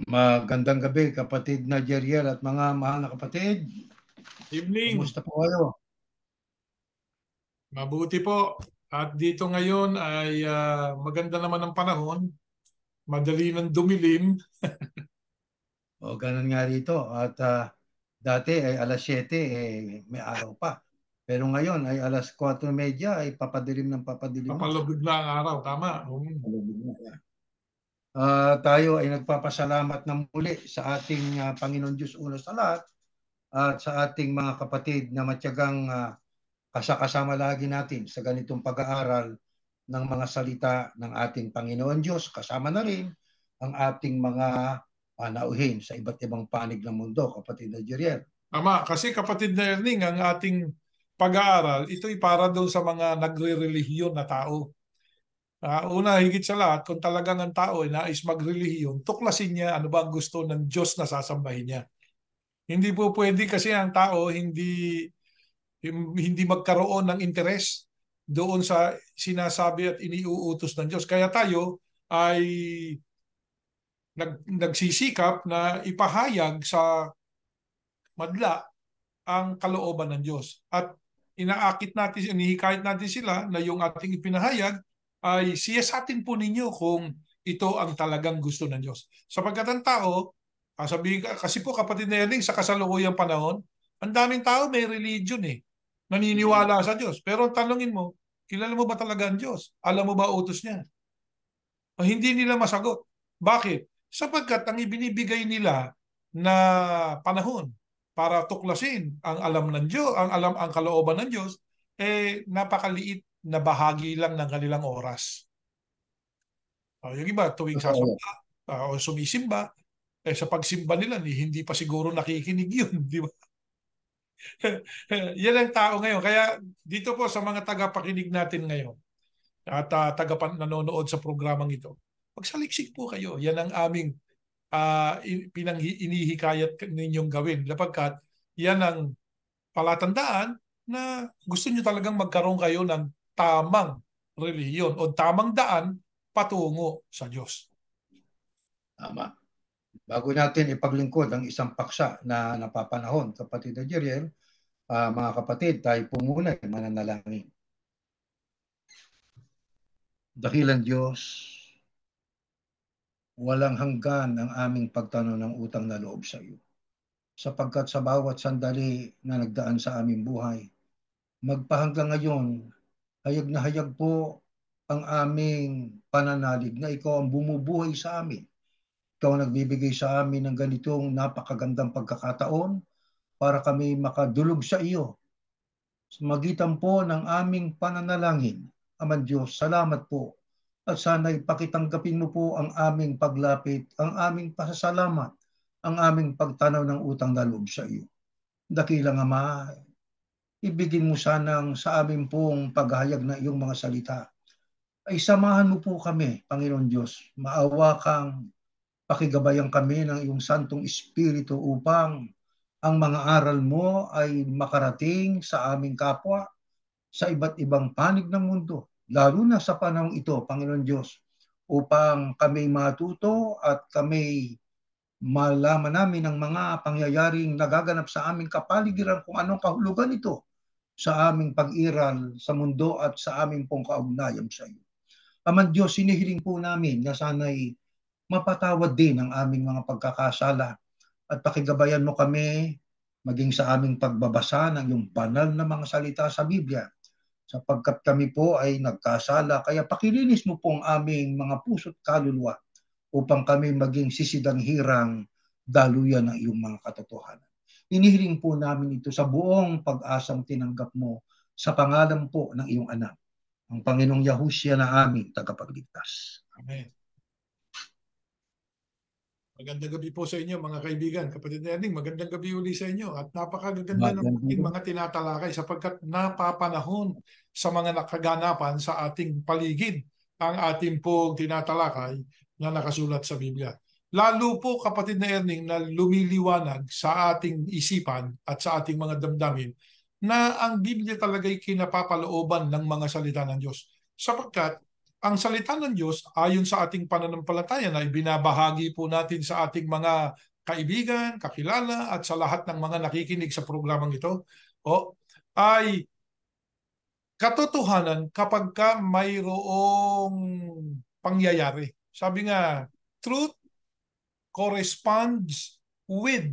Magandang gabi, kapatid na Jeriel at mga mahal na kapatid. Evening. Kumusta po kayo? Mabuti po. At dito ngayon ay maganda naman ang panahon. Madali ng dumilim. O ganun nga rito. At dati ay alas 7, may araw pa. Pero ngayon ay alas 4:30 ay papadilim ng papadilim na. Papalubog na ang araw. Tama. Papalubog na. Tayo ay nagpapasalamat na muli sa ating Panginoon Diyos una sa lahat at sa ating mga kapatid na matyagang kasama lagi natin sa ganitong pag-aaral ng mga salita ng ating Panginoon Diyos. Kasama na rin ang ating mga panauhin sa iba't ibang panig ng mundo, kapatid na Jeriel. Tama. Kasi kapatid na Erning, ang ating pag-aaral, ito'y para doon sa mga nagre-relihiyon na tao. Una, higit sa lahat, kung talagang ang tao ay nais magrelihiyon, tuklasin niya ano ba ang gusto ng Diyos na sasambahin niya. Hindi po pwede kasi ang tao hindi magkaroon ng interes doon sa sinasabi at iniuutos ng Diyos. Kaya tayo ay nagsisikap na ipahayag sa madla ang kalooban ng Diyos. At inihikayat natin sila na yung ating ipinahayag ay siyasatin po ninyo kung ito ang talagang gusto ng Diyos. Sapagkat ang tao, kasi po kapatid na Erling, sa kasalukuyang panahon, ang daming tao may religion naniniwala sa Diyos. Pero tanungin mo, kilala mo ba talaga ang Diyos? Alam mo ba utos niya? O hindi nila masagot. Bakit? Sapagkat ang ibinibigay nila na panahon para tuklasin ang alam ng Diyos, ang kalooban ng Diyos, napakaliit na bahagi lang ng kanilang oras. Yung iba tuwing sasamba o sumisimba, sa pagsimba nila hindi pa siguro nakikinig yun, di ba? Yan ang tao ngayon. Kaya dito po sa mga tagapakinig natin ngayon at nanonood sa programang ito, magsaliksik po kayo. Yan ang aming inihikayat ninyong gawin. Sapagkat yan ang palatandaan na gusto nyo talagang magkaroon kayo ng tamang relihiyon o tamang daan patungo sa Diyos. Tama. Bago natin ipaglingkod ang isang paksa na napapanahon, kapatid na Jeriel, mga kapatid, tayo po muna ay mananalangin. Dakilang Diyos, walang hanggan ang aming pagtanaw ng utang na loob sa iyo. Sapagkat sa bawat sandali na nagdaan sa aming buhay, magpahanggang ngayon, hayag na hayag po ang aming pananalig na ikaw ang bumubuhay sa amin. Ikaw ang nagbibigay sa amin ng ganitong napakagandang pagkakataon para kami makadulog sa iyo. Sa magitan po ng aming pananalangin, Amang Diyos, salamat po. At sana'y pakitanggapin mo po ang aming paglapit, ang aming pasasalamat, ang aming pagtanaw ng utang na loob sa iyo. Dakilang Ama, ibigin mo sanang sa amin pong paghahayag na iyong mga salita. Ay samahan mo po kami, Panginoon Diyos. Maawa kang pakigabayan kami ng iyong Santong Espiritu upang ang mga aral mo ay makarating sa aming kapwa sa iba't ibang panig ng mundo. Lalo na sa panahong ito, Panginoon Diyos, upang kami matuto at kami malaman namin ang mga pangyayaring nagaganap sa aming kapaligiran kung anong kahulugan ito sa aming pag-iral sa mundo at sa aming pong kaugnayan sa iyo. Amang Diyos, sinihiling po namin na sana'y mapatawad din ang aming mga pagkakasala at pakigabayan mo kami maging sa aming pagbabasa ng iyong banal na mga salita sa Biblia. Sapagkat kami po ay nagkasala, kaya pakilinis mo po ang aming mga puso't kaluluwa upang kami maging sisidanghirang daluyan ng iyong mga katotohanan. Inihiling po namin ito sa buong pag-asang tinanggap mo sa pangalan po ng iyong anak, ang Panginoong Yahushua na aming tagapagligtas. Amen. Magandang gabi po sa inyo mga kaibigan. Kapatid na Erning, magandang gabi uli sa inyo. At napakaganda ng ating mga tinatalakay sapagkat napapanahon sa mga nakaganapan sa ating paligid ang ating pong tinatalakay na nakasulat sa Biblia. Lalo po kapatid na Erning na lumiliwanag sa ating isipan at sa ating mga damdamin na ang Biblia talaga'y kinapapalooban ng mga salita ng Diyos. sapagkat ang salita ng Diyos ayon sa ating pananampalataya na ibinabahagi po natin sa ating mga kaibigan, kakilala at sa lahat ng mga nakikinig sa programang ito ay katotohanan kapag ka mayroong pangyayari. Sabi nga, truth corresponds with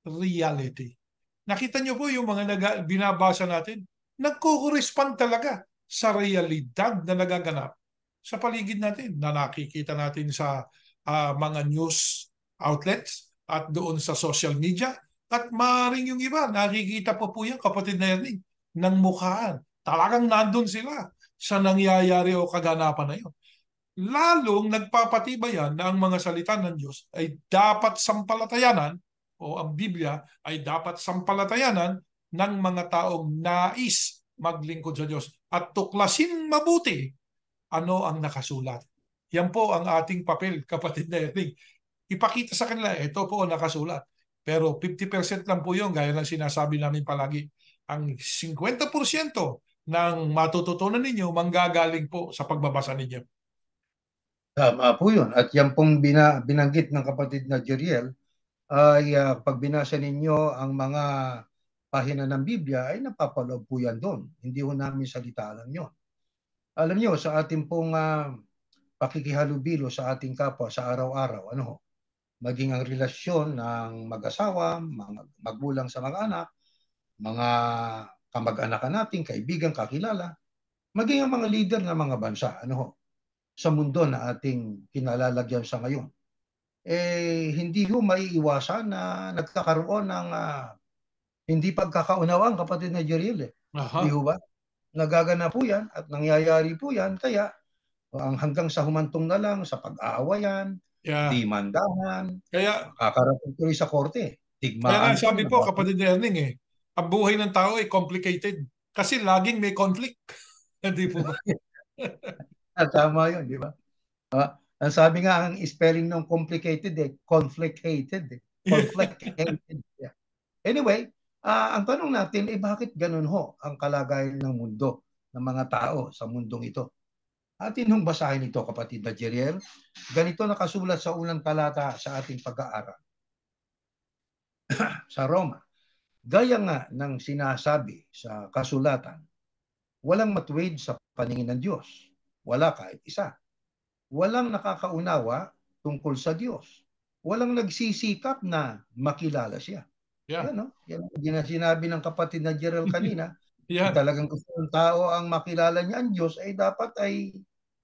reality. Nakita niyo po yung mga binabasa natin, nagko-correspond talaga sa realidad na nagaganap sa paligid natin na nakikita natin sa mga news outlets at doon sa social media at maaaring yung iba, nakikita po yan, kapatid na yan, ng mukhaan. Talagang nandun sila sa nangyayari o kaganapan na yun. Lalong nagpapatibay yan na ang mga salita ng Diyos ay dapat sampalatayanan o ang Biblia ay dapat sampalatayanan ng mga taong nais maglingkod sa Diyos at tuklasin mabuti ano ang nakasulat. Yan po ang ating papel, kapatid na Erling. Ipakita sa kanila, ito po ang nakasulat. Pero 50% lang po yun, gaya ng sinasabi namin palagi. Ang 50% ng matututunan ninyo, manggagaling po sa pagbabasa ninyo. Tama po yun. At yan pong binanggit ng kapatid na Jeriel ay pag binasa ninyo ang mga pahina ng Biblia ay napapaloob po yan doon. Hindi ho namin salita lang yun. Alam nyo, sa ating pong pakikihalubilo sa ating kapwa sa araw-araw, ano ho, maging ang relasyon ng mag-asawa, mga magulang sa mga anak, mga kamag-anakan natin, kaibigan, kakilala, maging ang mga leader ng mga bansa, ano ho, sa mundo na ating kinalalagyan sa ngayon. Hindi ho maiiwasan na nagkakaroon ng hindi pagkakaunawaan, kapatid na Jeriel. Di ho ba? Nagaganap po yan at nangyayari po yan, kaya hanggang sa humantong na lang sa pag-aawayan, dimandahan, makakarating tuloy sa korte. Kaya Tigmaan sabi tuloy. po, kapatid Erning, ang buhay ng tao ay complicated kasi laging may conflict. Hindi po ba? Tama yun, di ba? Ang sabi nga, ang spelling ng complicated, conflict-hated. Conflict-hated. Yeah. Anyway, ang tanong natin, bakit ganun ho ang kalagayan ng mundo, ng mga tao sa mundong ito? Atin hong basahin ito, kapatid na Jeriel. Ganito nakasulat sa unang talata sa ating pag-aaral. Sa Roma, gaya nga ng sinasabi sa kasulatan, walang matuwid sa paningin ng Diyos. Wala kahit isa. Walang nakakaunawa tungkol sa Diyos. Walang nagsisikap na makilala siya. Yan, no? Yan ang sinabi ng kapatid na Jeriel kanina. Kung talagang gusto ng tao ang makilala niya ang Diyos, ay dapat ay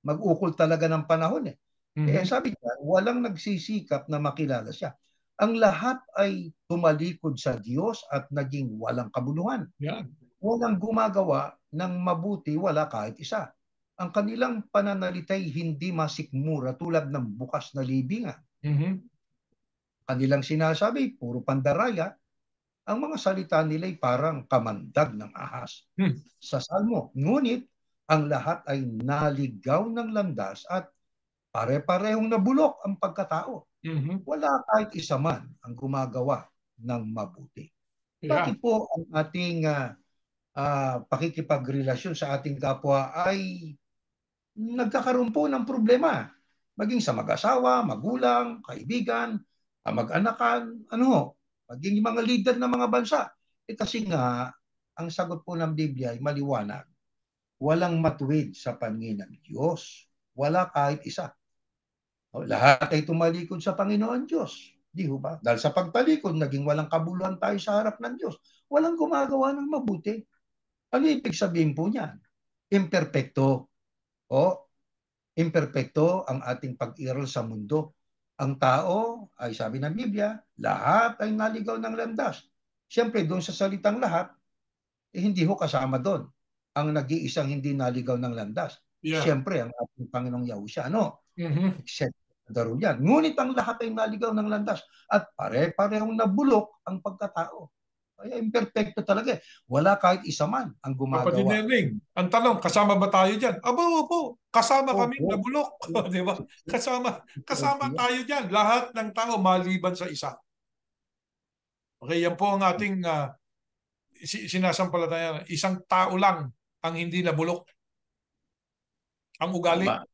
mag-ukol talaga ng panahon. Kaya sabi niya, walang nagsisikap na makilala siya. Ang lahat ay tumalikod sa Diyos at naging walang kabuluhan. Walang gumagawa ng mabuti, wala kahit isa. Ang kanilang pananalitay hindi masikmura tulad ng bukas na libingan. Kanilang sinasabi, puro pandaraya. Ang mga salita nila ay parang kamandag ng ahas sa salmo. Ngunit ang lahat ay naligaw ng landas at pare-parehong nabulok ang pagkatao. Wala kahit isa man ang gumagawa ng mabuti. Bakit po ang ating pakikipagrelasyon sa ating kapwa ay nagkakaroon po ng problema? Maging sa mag-asawa, magulang, kaibigan, mag-anakan, maging mga leader ng mga bansa. Kasi nga, ang sagot po ng Biblia ay maliwanag. Walang matuwid sa paningin ng Diyos. Wala kahit isa. Lahat ay tumalikod sa Panginoon Diyos. Di ba? Dahil sa pagtalikod, naging walang kabuluhan tayo sa harap ng Diyos. Walang gumagawa ng mabuti. Ano ibig sabihin po niyan? Imperfecto. Imperfecto ang ating pag-iral sa mundo. Ang tao, ay sabi ng Biblia, lahat ay naligaw ng landas. Siyempre, doon sa salitang lahat, hindi ho kasama doon ang nag-iisang hindi naligaw ng landas. Siyempre, ang ating Panginoong Yahushua. Except yan. Ngunit ang lahat ay naligaw ng landas at pare-parehong nabulok ang pagkatao. Kaya imperfecto talaga. Wala kahit isa man ang gumagawa. Kapatid Erling, ang tanong, kasama ba tayo dyan? Opo, kasama kami nabulok. Di ba? Kasama tayo dyan. Lahat ng tao maliban sa isa. Okay, yan po ang ating sinasampalataya. Isang tao lang ang hindi nabulok. ang ugali. Tama.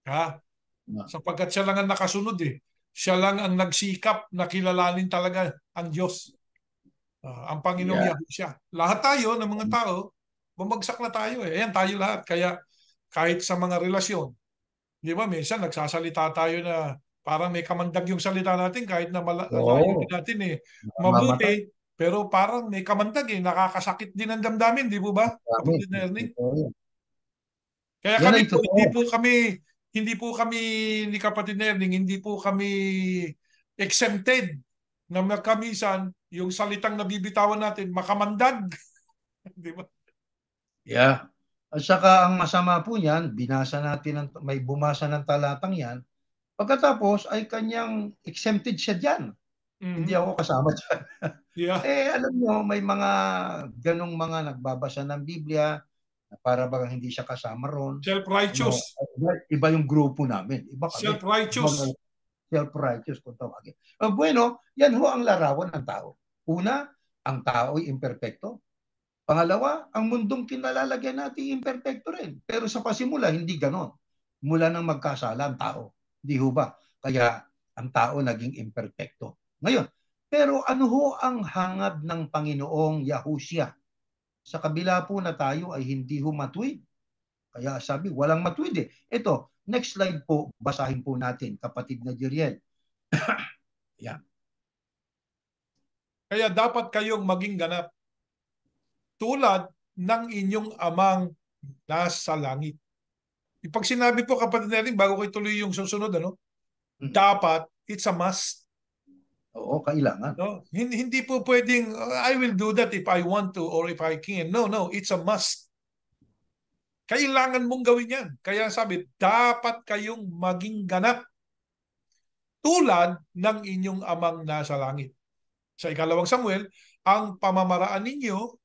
Ha? Tama. Sapagkat siya lang ang nakasunod eh. Siya lang ang nagsikap na kilalanin talaga ang Diyos. Ang Panginoong Yeah. Yahushua. Lahat tayo ng mga tao, bumagsak na tayo eh. Ayan tayo lahat. Kaya kahit sa mga relasyon, di ba, minsan nagsasalita tayo na parang may kamandag yung salita natin kahit na layunin Oo. natin eh. Mamamatay. Mabuti, pero parang may kamandag eh. Nakakasakit din ang damdamin, di po ba, Marami. kapatid na Ernie? Totoo yan. Kaya Yan kami ay po, totoo. hindi po kami ni kapatid na Ernie, hindi po kami exempted na kamisan yung salitang nabibitawan natin, makamandag. Di ba? Yeah. At saka ang masama po niyan, may bumasa ng talatang yan, pagkatapos ay kanyang exempted siya diyan. Hindi Mhm. ako kasama diyan. Yeah. Alam mo, may mga ganong mga nagbabasa ng Biblia na para bang hindi siya kasama ron. Self-righteous. Iba yung grupo namin. Iba kami. Self-righteous. Self-righteous kung tawagin. Bueno, yan ho ang larawan ng tao. Una, ang tao ay imperfecto. Pangalawa, ang mundong kinalalagyan natin imperfecto rin. Pero sa pasimula, hindi ganon. Mula nang magkasala ang tao. Di ho ba? Kaya ang tao naging imperfecto. Ngayon, pero ano ho ang hangad ng Panginoong Yahushua? Sa kabila po na tayo ay hindi ho matuwid. Kaya sabi, walang matuwid eh. Ito, next slide po, basahin po natin, kapatid na Jeriel. Yan. Kaya dapat kayong maging ganap tulad ng inyong amang nasa langit. Pag sinabi po kapatid natin, bago ko ituloy yung susunod, dapat, it's a must. Oo, kailangan. No? Hindi po pwedeng, I will do that if I want to or if I can. No, it's a must. Kailangan mong gawin yan. Kaya sabi, dapat kayong maging ganap tulad ng inyong amang nasa langit. Sa ikalawang Samuel, ang pamamaraan ninyo,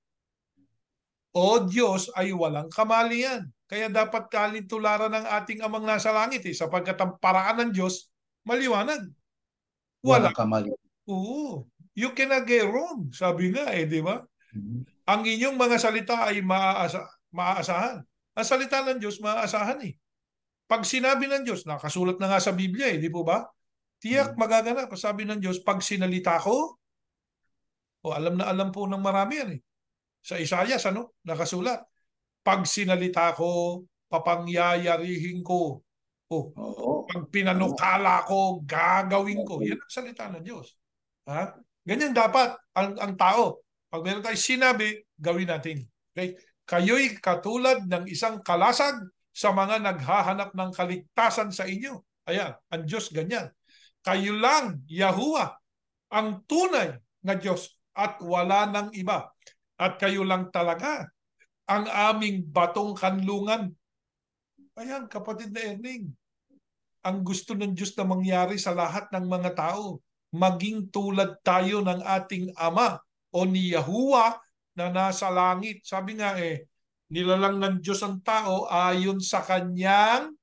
O Diyos, ay walang kamalian. Kaya dapat kalintularan ng ating amang nasa langit sapagkat ang paraan ng Diyos, maliwanag. Wala. Walang kamali. Oo. You cannot get wrong. Sabi nga di ba? Mm-hmm. Ang inyong mga salita ay maaasahan. Ang salita ng Diyos, maaasahan Pag sinabi ng Diyos, nakasulat na nga sa Biblia di po ba? Tiyak magaganap. Sabi ng Diyos, pag sinalita ko, alam na alam po ng marami yan Sa Isaiah, nakasulat. Pag sinalita ko, papangyayarihin ko. Pag pinanukala ko, gagawin ko. Yan ang salita ng Diyos. Ha? Ganyan dapat ang tao. Pag meron tayong sinabi, gawin natin. Okay? Kayo'y katulad ng isang kalasag sa mga naghahanap ng kaligtasan sa inyo. Ayan, ang Diyos ganyan. Kayo lang, Yahuwah, ang tunay na Diyos at wala nang iba. At kayo lang talaga ang aming batong kanlungan. Ayan, kapatid na Erning, ang gusto ng Diyos na mangyari sa lahat ng mga tao, maging tulad tayo ng ating Ama o ni Yahuwah na nasa langit. Sabi nga nilalang ng Diyos ang tao ayon sa kanyang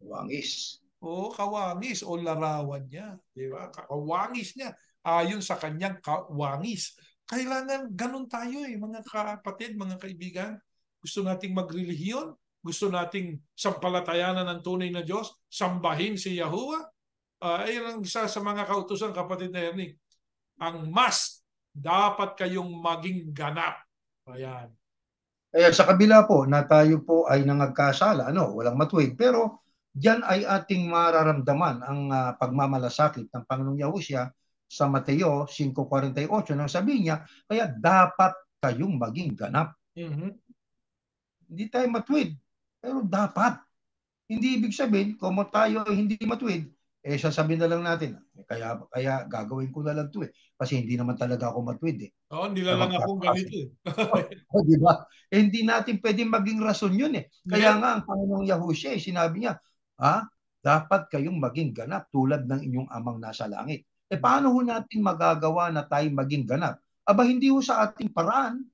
kawangis. Kawangis o larawan niya. Diba? Kawangis niya ayon sa kanyang kawangis. Kailangan ganun tayo mga kapatid, mga kaibigan. Gusto nating magrelihiyon, gusto nating sampalatayanan ng tunay na Diyos, sambahin si Yahuwah. Ayun ang isa sa mga kautusan, kapatid na Ernie. Ang must, dapat kayong maging ganap. Ayan. Kaya sa kabila po na tayo po ay nangagkasala, walang matuwid, pero diyan ay ating mararamdaman ang pagmamalasakit ng Panginoong Yahushua sa Mateo 5:48 nang sabi niya, kaya dapat kayong maging ganap. Mm-hmm. Hindi tayo matuwid, pero dapat. Hindi ibig sabihin, kung tayo ay hindi matuwid, sasabihin na lang natin, kaya gagawin ko na lang ito kasi hindi naman talaga ako matuwid Hindi lang akong ganito di ba? Hindi natin pwedeng maging rason yun Kaya Yeah. nga ang Panginoong Yahushua sinabi niya, dapat kayong maging ganap tulad ng inyong amang nasa langit. Paano ho natin magagawa na tayo maging ganap? Hindi ho sa ating paraan,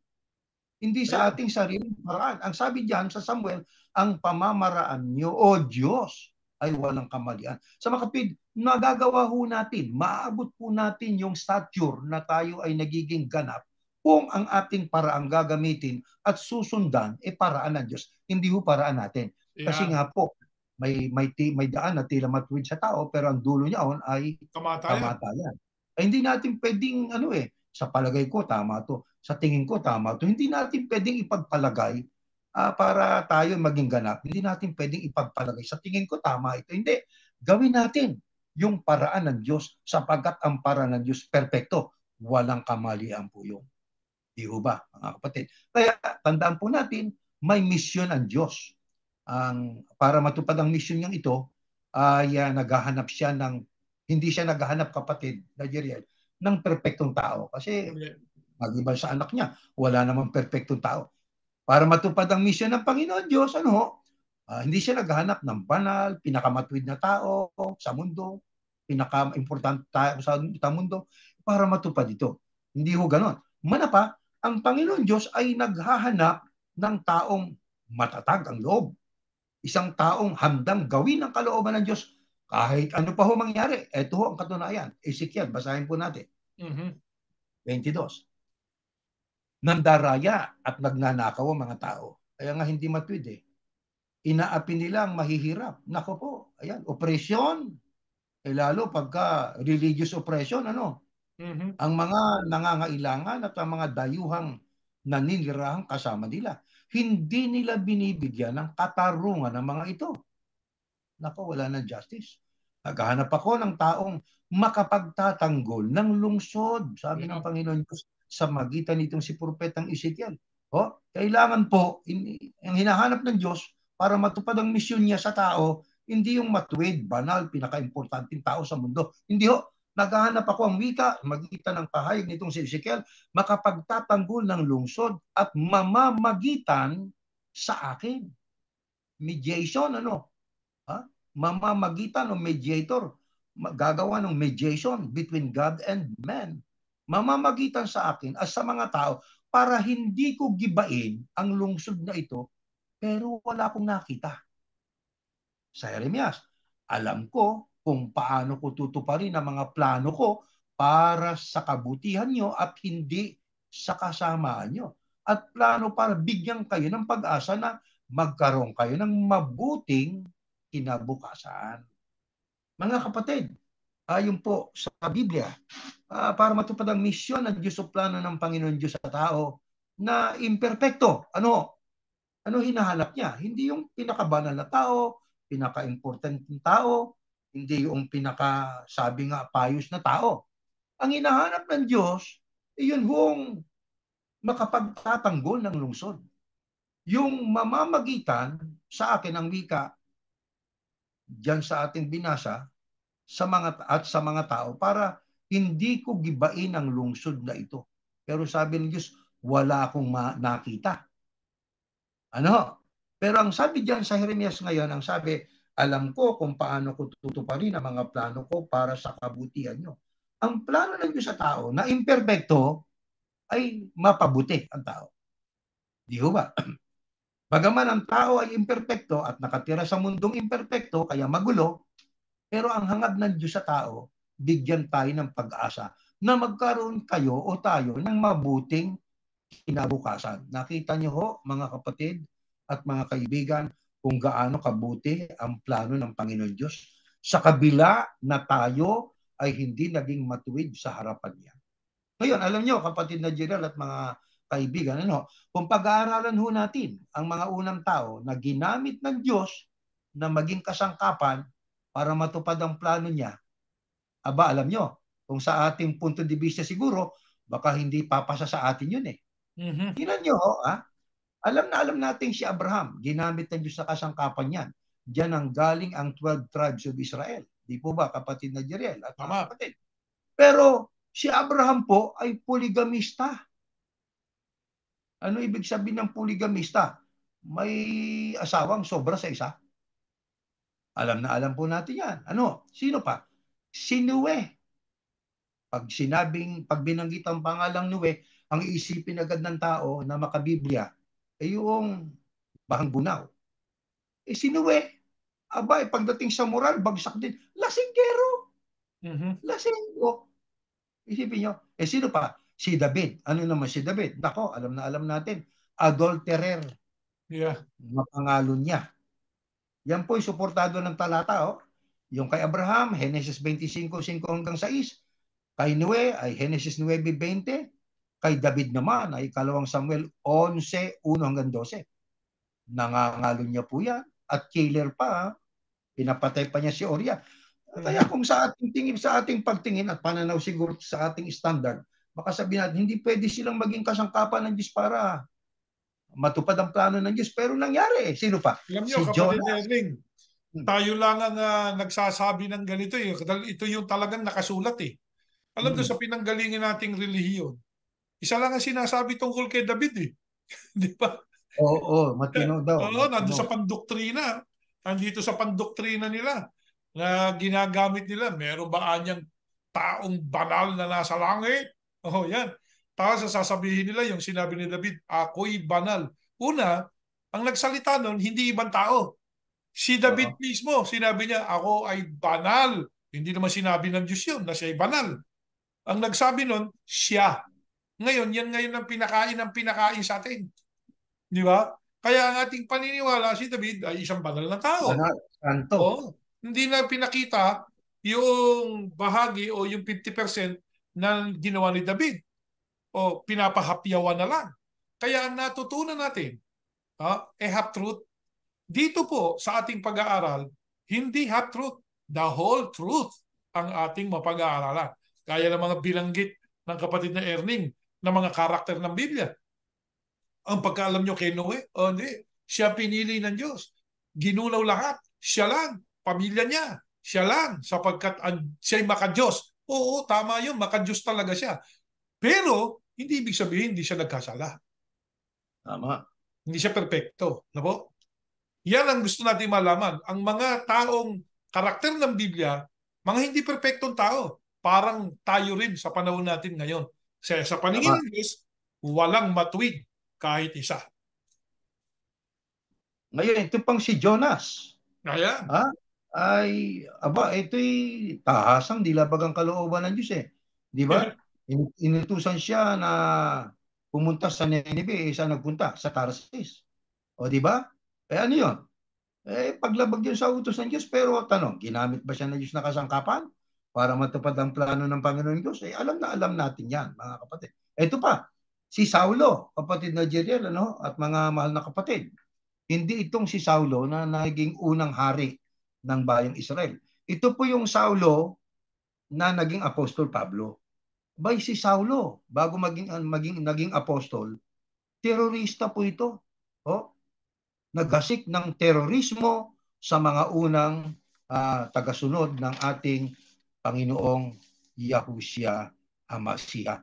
hindi sa ating sariling paraan. Ang sabi diyan sa Samuel, ang pamamaraan niyo, O Diyos, ay walang kamalian. Sa mga kapatid, nagagawa ho natin, maaabot po natin yung stature na tayo ay nagiging ganap kung ang ating paraang gagamitin at susundan paraan ng Diyos. Hindi ho paraan natin. Kasi nga po, may daan na tila matuwid sa tao, pero ang dulo niya ay Kamatayan. kamatayan. Ay hindi natin pwedeng sa palagay ko tama to, sa tingin ko tama to. Hindi natin pwedeng ipagpalagay para tayo maging ganap. Hindi natin pwedeng ipagpalagay sa tingin ko tama ito. Hindi. Gawin natin yung paraan ng Diyos sapagkat ang paraan ng Diyos perpekto. Walang kamalian po yun. Di ba, mga kapatid? Kaya tandaan po natin, may misyon ang Diyos. Para matupad ang misyon niyang ito, ay naghahanap siya hindi siya naghahanap, kapatid, Nigerian, ng perpektong tao. Kasi magiban sa anak niya, wala namang perpektong tao. Para matupad ang misyon ng Panginoon Diyos, hindi siya naghahanap ng banal, pinakamatuwid na tao sa mundo, pinaka-importante tao sa mundo, para matupad ito. Hindi ho ganon. Manapa, ang Panginoon Diyos ay naghahanap ng taong matatag ang loob. Isang taong handang gawin ang kalooban ng Diyos kahit ano pa ho mangyari. Ito ho ang katunayan. Ezekiel, basahin po natin. 22. Nandaraya at nagnanakaw ang mga tao. Kaya nga hindi matuwid eh. Inaapi nila ang mahihirap. Nako po, ayan, opresyon. Lalo pagka religious oppression, ang mga nangangailangan at ang mga dayuhang naninirahang kasama nila. Hindi nila binibigyan ng katarungan ng mga ito. Nako, wala na justice. Naghahanap ako ng taong makapagtatanggol ng lungsod, sabi ng Panginoon Diyos, sa magitan nitong si Propetang Ezekiel. Kailangan po, ang hinahanap ng Diyos para matupad ang misyon niya sa tao, hindi yung matuwid, banal, pinaka-importanting tao sa mundo. Hindi ho. Naghahanap ako ang wika, magitan ng pahayag nitong si Ezekiel, makapagtatanggol ng lungsod at mamamagitan sa akin. Mediation, mamamagitan o mediator, gagawa ng mediation between God and man. Mamamagitan sa akin at sa mga tao para hindi ko gibain ang lungsod na ito, pero wala akong nakita. Sa Jeremias, alam ko kung paano ko tutuparin ang mga plano ko para sa kabutihan nyo at hindi sa kasamaan nyo. At plano para bigyan kayo ng pag-asa na magkaroon kayo ng mabuting kinabukasan. Mga kapatid, ayon po sa Biblia, para matupad ang misyon ng Diyos o plano ng Panginoon Diyos sa tao na imperfecto. Ano hinahanap niya? Hindi yung pinakabanal na tao, pinaka-importanting tao, hindi yung pinaka-sabi nga payos na tao. Ang hinahanap ng Diyos, yun hong makapagtatanggol ng lungsod. Yung mamamagitan sa akin ang wika diyan sa ating binasa sa mga tao para hindi ko gibain ang lungsod na ito. Pero sabi ng Diyos, wala akong nakita. Pero ang sabi diyan sa Jeremias ngayon, ang sabi, alam ko kung paano ko tutuparin ang mga plano ko para sa kabutihan nyo. Ang plano ng Diyos sa tao na imperfecto ay mapabuti ang tao. Di ba? Bagaman ang tao ay imperfecto at nakatira sa mundong imperfecto, kaya magulo, pero ang hangad ng Diyos sa tao, bigyan tayo ng pag-asa na magkaroon kayo o tayo ng mabuting kinabukasan. Nakita niyo ho, mga kapatid at mga kaibigan, kung gaano kabuti ang plano ng Panginoon Diyos sa kabila na tayo ay hindi naging matuwid sa harapan niya. Ngayon, alam niyo, kapatid na Gerald at mga kaibigan, kung pag-aaralan ho natin ang mga unang tao na ginamit ng Diyos na maging kasangkapan para matupad ang plano niya, alam nyo, kung sa ating punto de vista siguro, baka hindi papasa sa atin yun eh. Tingnan nyo, alam natin si Abraham, ginamit ng Diyos sa kasangkapan yan. Diyan ang galing ang 12 tribes of Israel. Di po ba, kapatid na Jeriel at mga kapatid? Pero si Abraham po ay poligamista. Ano ibig sabihin ng poligamista? May asawang sobra sa isa. Alam na alam po natin yan. Sino pa? Si Noe. Pag binanggit ang pangalang Noe, ang iisipin agad ng tao na makabiblia ay yung bahang gunaw. Si Noe, pagdating sa moral, bagsak din. Lasinggero. Lasinggo. Isipin nyo. Sino pa? Si David. Ano naman si David? Nako, alam na alam natin. Adulterer. Yeah. Mapangalo niya. Yan po ay suportado ng talata. Oh. Yung kay Abraham, Genesis 25:5-6. Kay Noe ay Genesis 9:20. Kay David naman ay 2 Samuel 11:1-12. Nangangalo niya po yan. At killer pa, pinapatay pa niya si Orya. Kaya kung sa ating tingin, sa ating pagtingin at pananaw siguro sa ating standard, baka sabihin natin, hindi pwede silang maging kasangkapan ng Diyos para matupad ang plano ng Diyos. Pero nangyari. Sino pa? Alam nyo, Si kapatid Jonah. Erling, tayo lang ang nagsasabi ng ganito eh. Ito yung talagang nakasulat eh. Alam mo sa pinanggalingan nating relihiyon, isa lang ang sinasabi tungkol kay David eh. Di ba? Oo, matino daw. Oo, nandun Matino. sa pandoktrina. Nandito sa pandoktrina nila na ginagamit nila. Meron ba anyang taong banal na nasa langit? Oh, yan. Tapos sasabihin nila yung sinabi ni David, ako'y banal. Una, ang nagsalita nun, hindi ibang tao. Si Oo. David mismo, sinabi niya, ako ay banal. Hindi naman sinabi ng Diyos yun na siya ay banal. Ang nagsabi nun, siya. Ngayon, yan ngayon ang pinakain sa atin. Di ba? Kaya ang ating paniniwala, si David ay isang banal na tao. Banal, santo. Oh, hindi na pinakita yung bahagi o yung 50% ng ginawa ni David. O pinapahapyawan na lang. Kaya ang natutunan natin, half-truth, dito po sa ating pag-aaral, hindi half-truth, the whole truth ang ating mapag-aaralan. Kaya ng mga bilanggit ng kapatid na Erning na mga karakter ng Biblia. Ang pagkaalam nyo kay Noe, hindi, siya pinili ng Diyos. Ginunaw lahat, siya lang, pamilya niya, siya lang, sapagkat siya'y makadiyos. Oo, tama yun, makadiyos talaga siya. Pero, hindi ibig sabihin, hindi siya nagkasala. Tama. Hindi siya perpekto. Na po? Yan ang gusto natin malaman. Ang mga taong karakter ng Biblia, mga hindi perpektong tao. Parang tayo rin sa panahon natin ngayon. Sa paningin Tama. ng Diyos, walang matuwid kahit isa. Ngayon, ito pang si Jonas. Ayan. Ha? Ito'y tahasang dilabag ang kalooban ng Diyos eh. Di ba? Inutusan siya na pumunta sa Nineveh, saan nagpunta? Sa Tarsis. O di ba? Eh ano yun? Paglabag yun sa utos ng Diyos, pero tanong, ginamit ba siya ng Diyos na kasangkapan para matupad ang plano ng Panginoon Diyos? Alam na alam natin yan, mga kapatid. Ito pa, si Saulo, kapatid na Jeriel, at mga mahal na kapatid. Hindi itong si Saulo na naging unang hari ng bayang Israel. Ito po yung Saulo na naging apostol Pablo. Bay si Saulo, bago naging apostol, terorista po ito. Oh, naghasik ng terorismo sa mga unang tagasunod ng ating Panginoong Yahushua Hamashiach.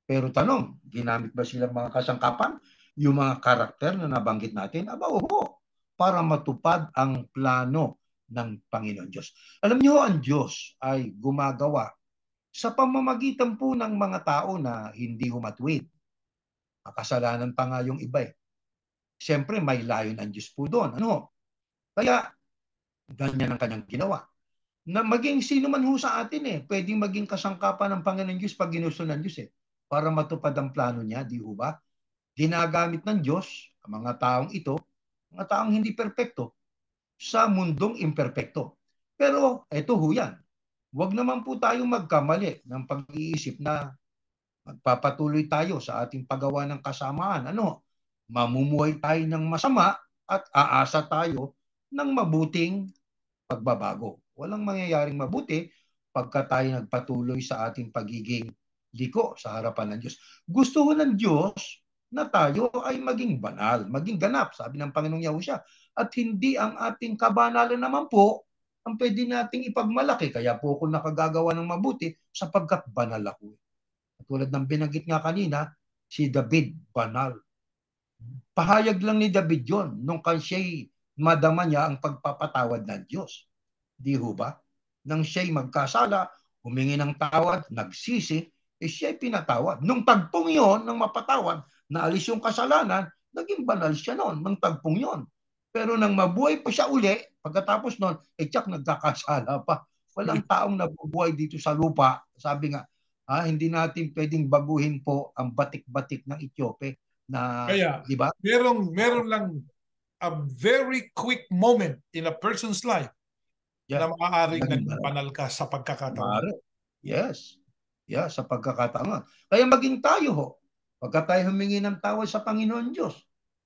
Pero tanong, ginamit ba silang mga kasangkapan? Yung mga karakter na nabanggit natin? Aba, oo, para matupad ang plano ng Panginoon Diyos. Alam niyo, ang Diyos ay gumagawa sa pamamagitan po ng mga tao na hindi humatwid. Kasalanan pa nga yung iba eh. Siyempre, may layon ang Diyos po doon. Kaya, ganyan ang kanyang ginawa. Na maging sino man ho sa atin pwedeng maging kasangkapan ng Panginoon Diyos pag ginusto ng Diyos para matupad ang plano niya, di ho ba? Ginagamit ng Diyos ang mga taong ito, mga taong hindi perpekto, sa mundong imperpekto. Pero eto ho yan, huwag naman po tayong magkamali ng pag-iisip na magpapatuloy tayo sa ating paggawa ng kasamaan. Mamumuhay tayo ng masama at aasa tayo ng mabuting pagbabago. Walang mangyayaring mabuti pagka tayo nagpatuloy sa ating pagiging liko sa harapan ng Diyos. Gusto ng Diyos na tayo ay maging banal, maging ganap, sabi ng Panginoong Yahushua. At hindi ang ating kabanalan naman po ang pwede nating ipagmalaki. Kaya po ako nakagagawa ng mabuti sapagkat banal ako. Tulad ng binanggit nga kanina, si David, banal. Pahayag lang ni David yon nung siya'y madama niya ang pagpapatawad ng Diyos. Di ho ba? Nang siya'y magkasala, humingi ng tawad, nagsisi, siya'y pinatawad. Nung tagpong yon, nang mapatawad, naalis yung kasalanan, naging banal siya noon, nang tagpong yon. Pero nang mabuhay pa siya uli, pagkatapos noon, tsak nagkakasala pa. Walang taong nabubuhay dito sa lupa. Sabi nga, hindi natin pwedeng baguhin po ang batik-batik ng Etiope na, Kaya, di ba? meron lang a very quick moment in a person's life Yeah. na maaaring Naging naging banal. banal ka sa pagkakataon. Maaari. Yes. Yeah, sa pagkakataon. Kaya maging tayo ho, pagka tayo humingi ng tawad sa Panginoon Diyos,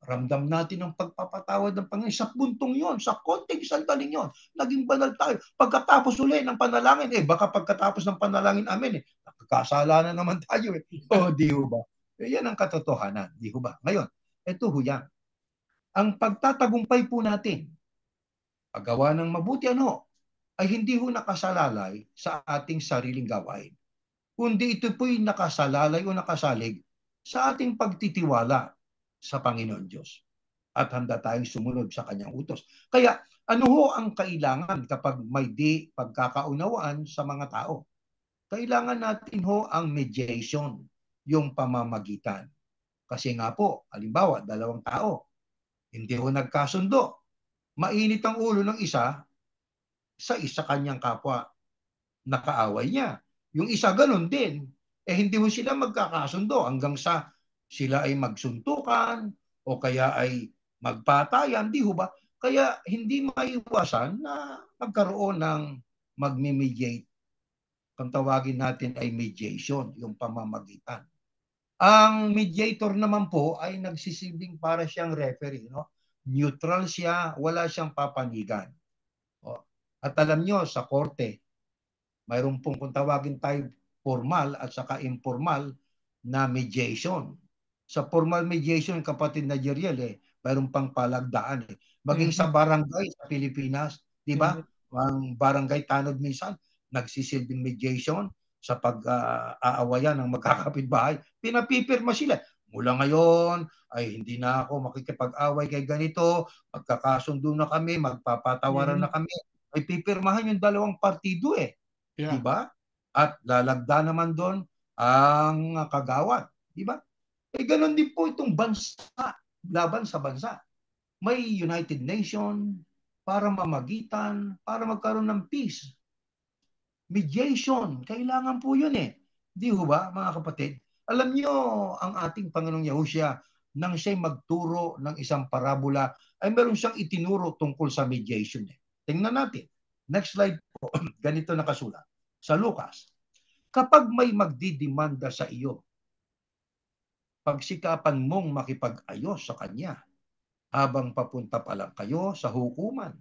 ramdam natin ang pagpapatawad ng Panginoon sa puntong yon, sa konting sandaling yon, naging banal tayo. Pagkatapos uli ng panalangin, baka pagkatapos ng panalangin, amen, nakakasala na naman tayo eh. O, di ho ba? Yan ang katotohanan, di ho ba? Ngayon, ito ho yan. Ang pagtatagumpay po natin, paggawa ng mabuti, ay hindi ho nakasalalay sa ating sariling gawain, kundi ito po'y nakasalalay o nakasalig sa ating pagtitiwala sa Panginoon Diyos at handa tayong sumunod sa kanyang utos. Kaya ano ho ang kailangan kapag may di pagkakaunawaan sa mga tao? Kailangan natin ho ang mediation, yung pamamagitan. Kasi nga po, halimbawa, dalawang tao, hindi ho nagkasundo. Mainit ang ulo ng isa sa isa kanyang kapwa na kaaway niya. Yung isa ganun din. Hindi mo sila magkakasundo hanggang sa sila ay magsuntukan o kaya ay magpatayan, di ho ba? Kaya hindi maiwasan na magkaroon ng magme-mediate. Kung tawagin natin ay mediation, yung pamamagitan. Ang mediator naman po ay nagsisilbing para siyang referee, no? Neutral siya, wala siyang papanigan. At alam nyo, sa korte, mayroon pong kung tawagin tayo formal at saka informal na mediation. Sa formal mediation, kapatid na Jeriel, mayroon pang palagdaan. Maging sa barangay sa Pilipinas, di ba? Ang barangay tanod minsan, nagsisilbing mediation sa pag-aawayan ng magkakapitbahay. Pinapipirma sila. Mula ngayon, ay hindi na ako makikipag-away kay ganito, magkakasundo na kami, magpapatawaran na kami. Ay pipirmahan yung dalawang partido Yeah. di ba? At lalagda naman doon ang kagawad, di ba? Ganun din po itong bansa, laban sa bansa. May United Nations para mamagitan, para magkaroon ng peace. Mediation, kailangan po yun Di ho ba, mga kapatid? Alam niyo, ang ating Panginoong Yahushua, nang siya'y magturo ng isang parabola, ay meron siyang itinuro tungkol sa mediation. Tingnan natin. Next slide po. Ganito nakasulat. Sa Lucas, kapag may magdidimanda sa iyo, pagsikapan mong makipag-ayos sa kanya habang papunta pa lang kayo sa hukuman.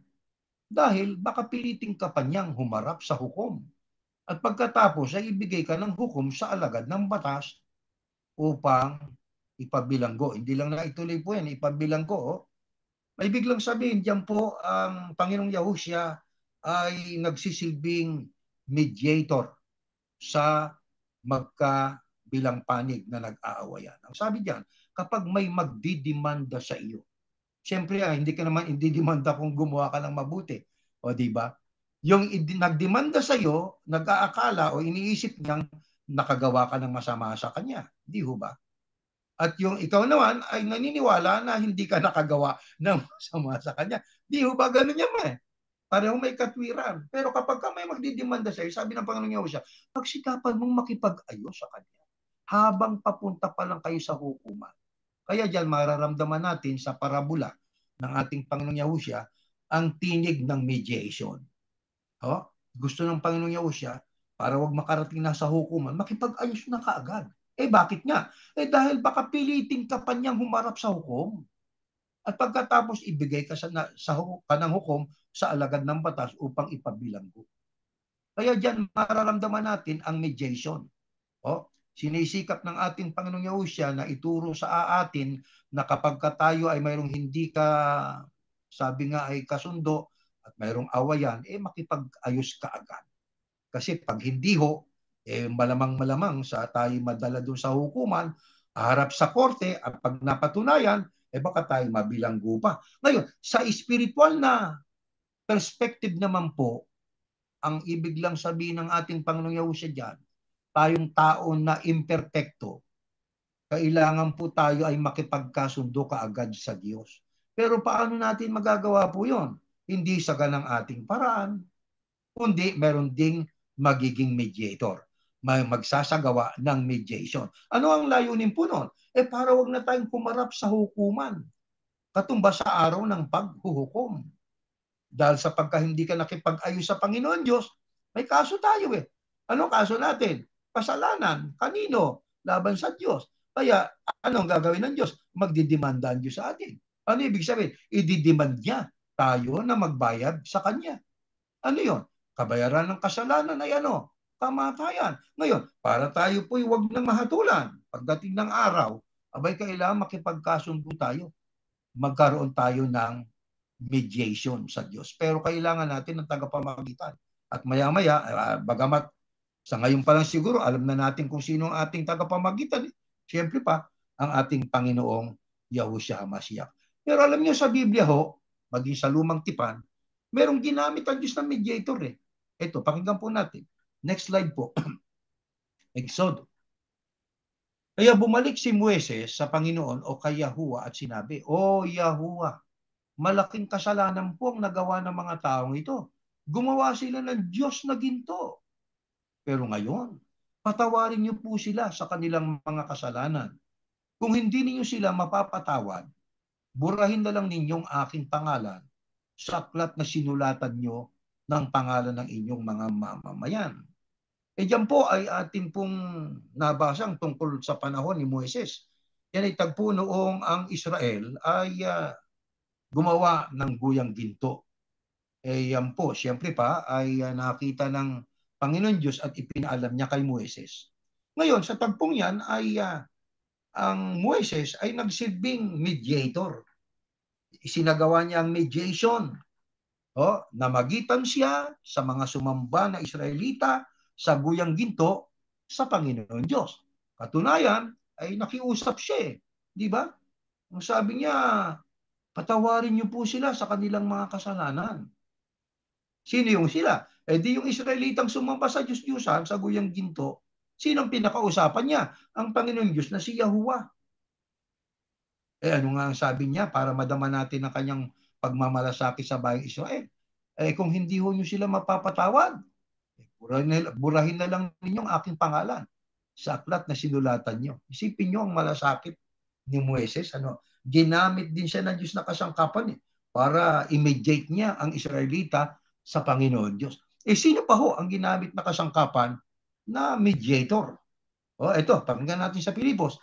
Dahil baka piliting ka pa niyang humarap sa hukom. At pagkatapos ay ibigay ka ng hukom sa alagad ng batas upang ipabilanggo. Hindi lang na ituloy po yan, ipabilanggo. May biglang sabihin, diyan po ang Panginoong Yahushua ay nagsisilbing mediator sa magkabilang panig na nag-aawayan. Ang sabi diyan, kapag may magdidimanda sa iyo, siyempre hindi ka naman indidimanda kung gumawa ka ng mabuti. O di ba? Yung nagdemanda sa iyo, nag-aakala o iniisip niyang nakagawa ka ng masama sa kanya. Di ho ba? At yung ikaw naman ay naniniwala na hindi ka nakagawa ng masama sa kanya. Di ho ba ganun yan Parehong may katwiran. Pero kapag ka may magdidemanda sa'yo, sabi ng Panginoon Yahushua, pagsikapan mong makipag-ayos sa kanya habang papunta pa lang kayo sa hukuman. Kaya diyan mararamdaman natin sa parabola ng ating Panginoong Yahushua ang tinig ng mediation. Gusto ng Panginoong Yahushua para wag makarating na sa hukuman, makipag-ayos na kaagad. Bakit nga? Dahil baka piliting ka pa niyang humarap sa hukom. At pagkatapos ibigay ka sa kanang hukom sa alagad ng batas upang ipabilanggo. Kaya diyan mararamdaman natin ang mediation. Sinisikap ng ating Panginoong Yahushua na ituro sa atin na kapag tayo ay mayroong hindi ka, sabi nga ay kasundo at mayroong awayan, makipag-ayos ka agad. Kasi pag hindi ho, malamang sa tayo madala doon sa hukuman, harap sa korte at pag napatunayan, baka tayo mabilanggo pa. Ngayon, sa spiritual na perspective naman po, ang ibig lang sabihin ng ating Panginoong Yahushua diyan, tayong tao na imperfecto, kailangan po tayo ay makipagkasundo kaagad sa Diyos. Pero paano natin magagawa po yon? Hindi sa ganang ating paraan, kundi meron ding magiging mediator. May magsasagawa ng mediation. Ano ang layunin po nun? Para wag na tayong pumarap sa hukuman. katumbas sa araw ng paghuhukom. Dahil sa pagka hindi ka nakipag-ayos sa Panginoon Diyos, may kaso tayo eh. Ano kaso natin? Kasalanan. Kanino? Laban sa Diyos. Kaya anong gagawin ng Diyos? Magdidemanda ang Diyos sa atin. Ano ibig sabihin? Ididemand niya tayo na magbayad sa Kanya. Ano yon? Kabayaran ng kasalanan ay ano? Kamatayan. Ngayon, para tayo po'y huwag nang mahatulan. Pagdating ng araw, abay kailangan makipagkasundo tayo. Magkaroon tayo ng mediation sa Diyos. Pero kailangan natin ng tagapamagitan. At maya-maya, bagamat sa ngayon pa lang siguro, alam na natin kung sino ang ating tagapamagitan. Siyempre pa, ang ating Panginoong Yahushua HaMashiach. Pero alam niyo sa Biblia ho, maging sa lumang tipan, merong ginamit ang Diyos na mediator eh. Ito, pakinggan po natin. Next slide po. Exodus. Kaya bumalik si Moises sa Panginoon o kay Yahuwah at sinabi, O Yahuwah, malaking kasalanan po ang nagawa ng mga taong ito. Gumawa sila ng Diyos na ginto. Pero ngayon, patawarin niyo po sila sa kanilang mga kasalanan. Kung hindi niyo sila mapapatawad, burahin na lang ninyong aking pangalan sa aklat na sinulatan niyo ng pangalan ng inyong mga mamamayan. Diyan po ay atin pong nabasang tungkol sa panahon ni Moises. Yan ay tagpo noong ang Israel ay gumawa ng guyang ginto. Yan po, siyempre pa, ay nakita ng Panginoon Diyos at ipinaalam niya kay Moises. Ngayon, sa tagpong yan ay ang Moises ay nagsilbing mediator. Isinagawa niya ang mediation. Namagitan siya sa mga sumamba na Israelita sa guyang ginto sa Panginoon Diyos. Katunayan, ay nakiusap siya eh. Di ba? Ang sabi niya, patawarin niyo po sila sa kanilang mga kasalanan. Sino yung sila? Di yung Israelitang sumamba sa Diyos-Diyusan, sa guyang ginto, sino ang pinakausapan niya? Ang Panginoon Diyos na si Yahuwah. Ano nga ang sabi niya para madama natin ang kanyang pagmamalasakit sa bayang Israel? Kung hindi ho niyo sila mapapatawad, burahin na lang ninyong aking pangalan sa aklat na sinulatan niyo. Isipin niyo ang malasakit ni Moises. Ginamit din siya ng Diyos na kasangkapan para i-mediate niya ang Israelita sa Panginoon Diyos. Sino pa ho ang ginamit na kasangkapan na mediator? Ito, pakinggan natin sa Pilipos.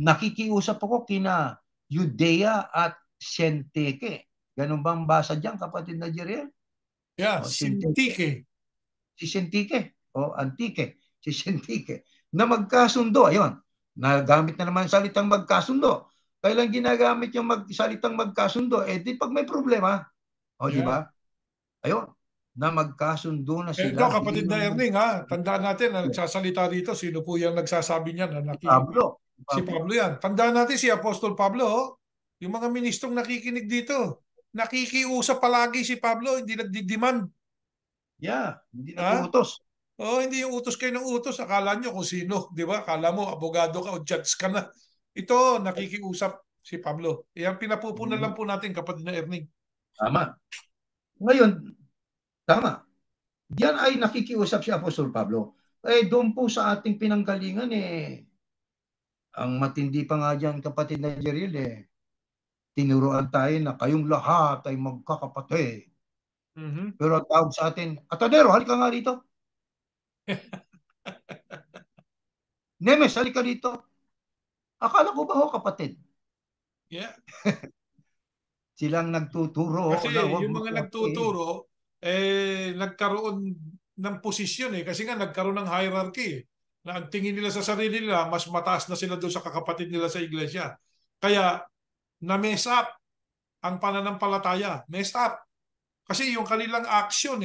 Nakikiusap ako kina Judea at Sintike. Ganun bang basa diyan, kapatid na Jeriel? Yeah, Sintike. Si Sintike. Antike. Si Sintike. Na magkasundo. Ayun. Nagamit na naman salitang magkasundo. Kailan ginagamit yung salitang magkasundo? Di pag may problema. Di ba? Ayun. Na magkasundo na sila. Ito, kapatid na Erning, tandaan natin na nagsasalita dito. Sino po yung nagsasabi niyan? Pablo. Si Pablo yan. Tandaan natin si Apostol Pablo. Yung mga ministrong nakikinig dito. Nakikiusap palagi si Pablo. Hindi nagdidemand. Yeah. Hindi nag-uutos. Hindi yung utos kayo ng utos. Akala nyo kung sino. Di ba? Akala mo, abogado ka o judge ka na. Ito, nakikiusap si Pablo. Yan, pinapupuna lang po natin, kapatid na Erning. Tama. Ngayon, tama. Diyan ay nakikiusap si Apostol Pablo. Doon po sa ating pinanggalingan ang matindi pa nga dyan, kapatid na Jeriel tinuruan tayo na kayong lahat ay magkakapatid. Pero ang tawag sa atin, Atadero, halika nga dito. Nemes, halika dito. Akala ko ba ho kapatid? Yeah. Silang nagtuturo. Kasi yung mga nagtuturo, nagkaroon ng posisyon kasi nga nagkaroon ng hierarchy na ang tingin nila sa sarili nila, mas mataas na sila doon sa kakapatid nila sa iglesia. Kaya, na-mess up ang pananampalataya. Messed up. Kasi yung kanilang action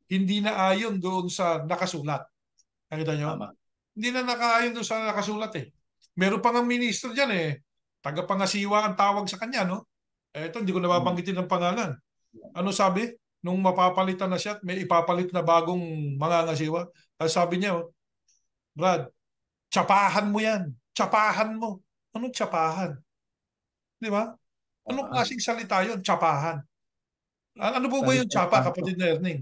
hindi na ayon doon sa nakasulat. Nakita nyo? Tama. Hindi na nakaayon doon sa nakasulat Meron pang ang ministro dyan tagapangasiwa ang tawag sa kanya, no? Ito, hindi ko nababanggitin ng pangalan. Ano sabi? Nung mapapalitan na siya at may ipapalit na bagong mangangasiwa. Sabi niya, Brad, tsapahan mo yan. Tsapahan mo. Anong tsapahan? Di ba? Anong klaseng salita yun? Tsapahan. Ano po ba yung tsapa, kapatid na Erning?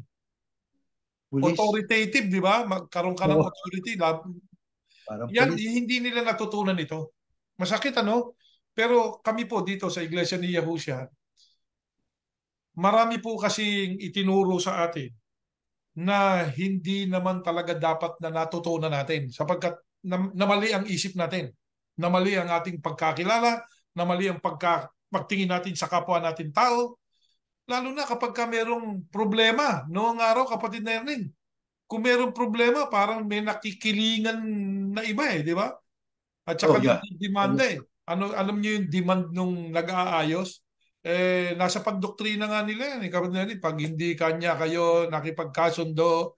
Authoritative, di ba? Magkaroon ka ng authority. Yan, hindi nila natutunan ito. Masakit, ano? Pero kami po dito sa Iglesia ni Yahushua, marami po kasing itinuro sa atin na hindi naman talaga dapat na natutunan natin sapagkat namali ang isip natin, namali ang ating pagkakilala, namali ang pagtingin natin sa kapwa natin tao, lalo na kapag ka merong problema. Noong araw, kapatid na Erning, kung merong problema, parang may nakikilingan na iba eh, di ba? At Oh, saka yeah. demanda eh. Ano, alam niyo yung demand nung nag-aayos? Eh, nasa pagdoktrina nga nila yan. Eh. Kapag pag hindi kanya kayo nakipagkasundo,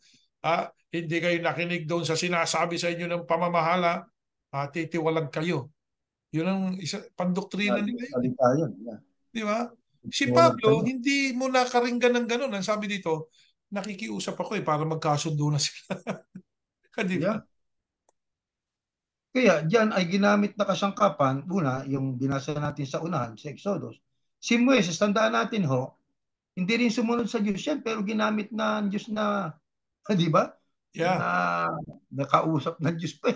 hindi kayo nakinig doon sa sinasabi sa inyo ng pamamahala, titiwalag kayo. Yun ang isa, pandoktrina nila yun. Eh. Salita yun. Yeah. Di ba? Si Walang Pablo, kayo. hindi mo nakaringgan ng ganun. Ang sabi dito, nakikiusap ako eh para magkasundo na sila. Di ba? Yeah. Kaya diyan ay ginamit na kasangkapan, una, yung binasa natin sa unahan, sa Exodus. Si Moises, tandaan natin ho, hindi rin sumunod sa Diyos yan, pero ginamit na ng Diyos na, di ba? Yeah. Na nakausap ng Diyos pa.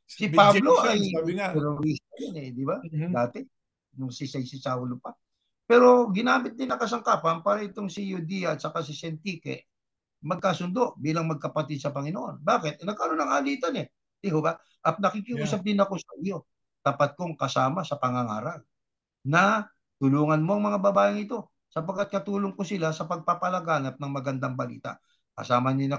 Si Pablo Mediation, ay sabi nga. terorista yan eh, di ba? Mhm. Dati, nung si Saulo pa. Pero ginamit din na kasangkapan para itong si Euodia at saka si Sentike magkasundo bilang magkapatid sa Panginoon. Bakit? Nagkaroon ng alitan eh. Di ba? At Yeah. nakikiusap din ako sa iyo, tapat kong kasama sa pangangaral, na tulungan mo ang mga babaeng ito sapagkat katulong ko sila sa pagpapalaganap ng magandang balita. Kasama ni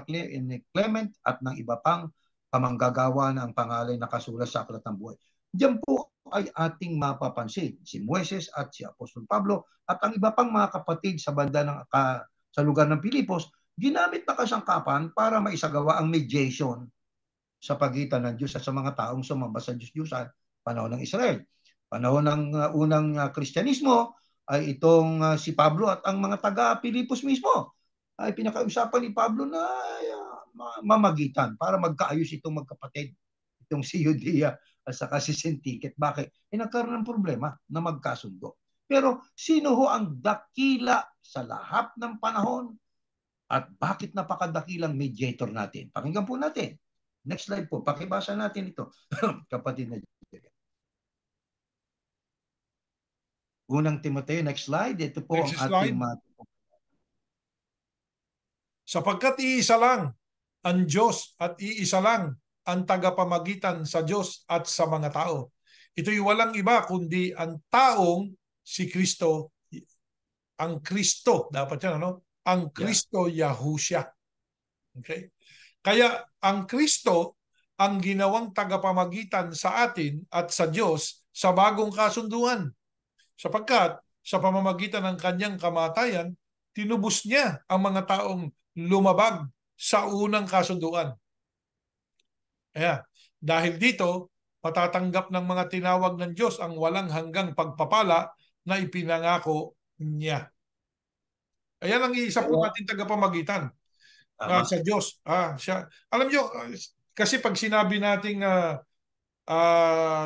Clement at ng iba pang kamanggagawa na ang pangalan nakasulat sa Aklat ng Buhay. Diyan po ay ating mapapansin si Moises at si Apostol Pablo at ang iba pang mga kapatid sa banda sa lugar ng Pilipos, ginamit na kasangkapan para maisagawa ang mediation sa pagitan ng Diyos at sa mga taong sumamba sa Diyos-Diyusan panahon ng Israel. Panahon ng unang Kristyanismo ay itong si Pablo at ang mga taga-Pilipos mismo ay pinakausapan ni Pablo na mamagitan para magkaayos itong magkapatid, itong si Euodia at saka si Syntyche. Bakit? Nagkaroon ng problema na magkasundo. Pero sino ho ang dakila sa lahat ng panahon at bakit napakadakilang mediator natin? Pakinggan po natin. Next slide po. Pakibasa natin ito. Kapatid na Unang Timoteo, next slide. Ito po ang Next ating slide. Sapagkat iisa lang ang Diyos at iisa lang ang tagapamagitan sa Diyos at sa mga tao. Ito'y walang iba kundi ang taong si Kristo, ang Kristo, dapat yan, ano? Ang Kristo Yahushua. Okay? Kaya ang Kristo ang ginawang tagapamagitan sa atin at sa Diyos sa bagong kasunduan. Sapagkat sa pamamagitan ng kanyang kamatayan, tinubos niya ang mga taong lumabag sa unang kasunduan. Kaya, dahil dito, matatanggap ng mga tinawag ng Diyos ang walang hanggang pagpapala na ipinangako niya. Ayan ang isa po natin tagapamagitan sa Diyos. Siya. Alam niyo, kasi pag sinabi nating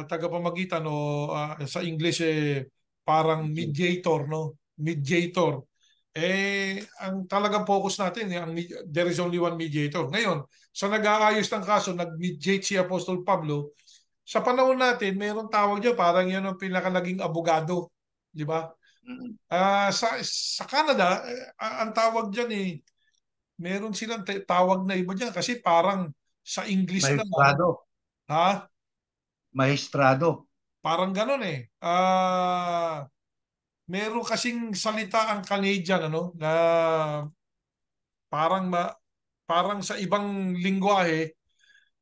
tagapamagitan o sa English parang mediator, no? Mediator. Ang talagang focus natin, there is only one mediator. Ngayon, sa nag-aayos ng kaso, nag-mediate si Apostol Pablo, sa panahon natin, mayroong tawag niya, parang yan ang pinakalaging abogado. Di ba? Sa Canada, ang tawag dyan meron silang tawag na iba dyan kasi parang sa English naman. Ha? Maestrado. Parang ganun eh. Meron kasing salita ang Canadian ano na parang parang sa ibang lingwahe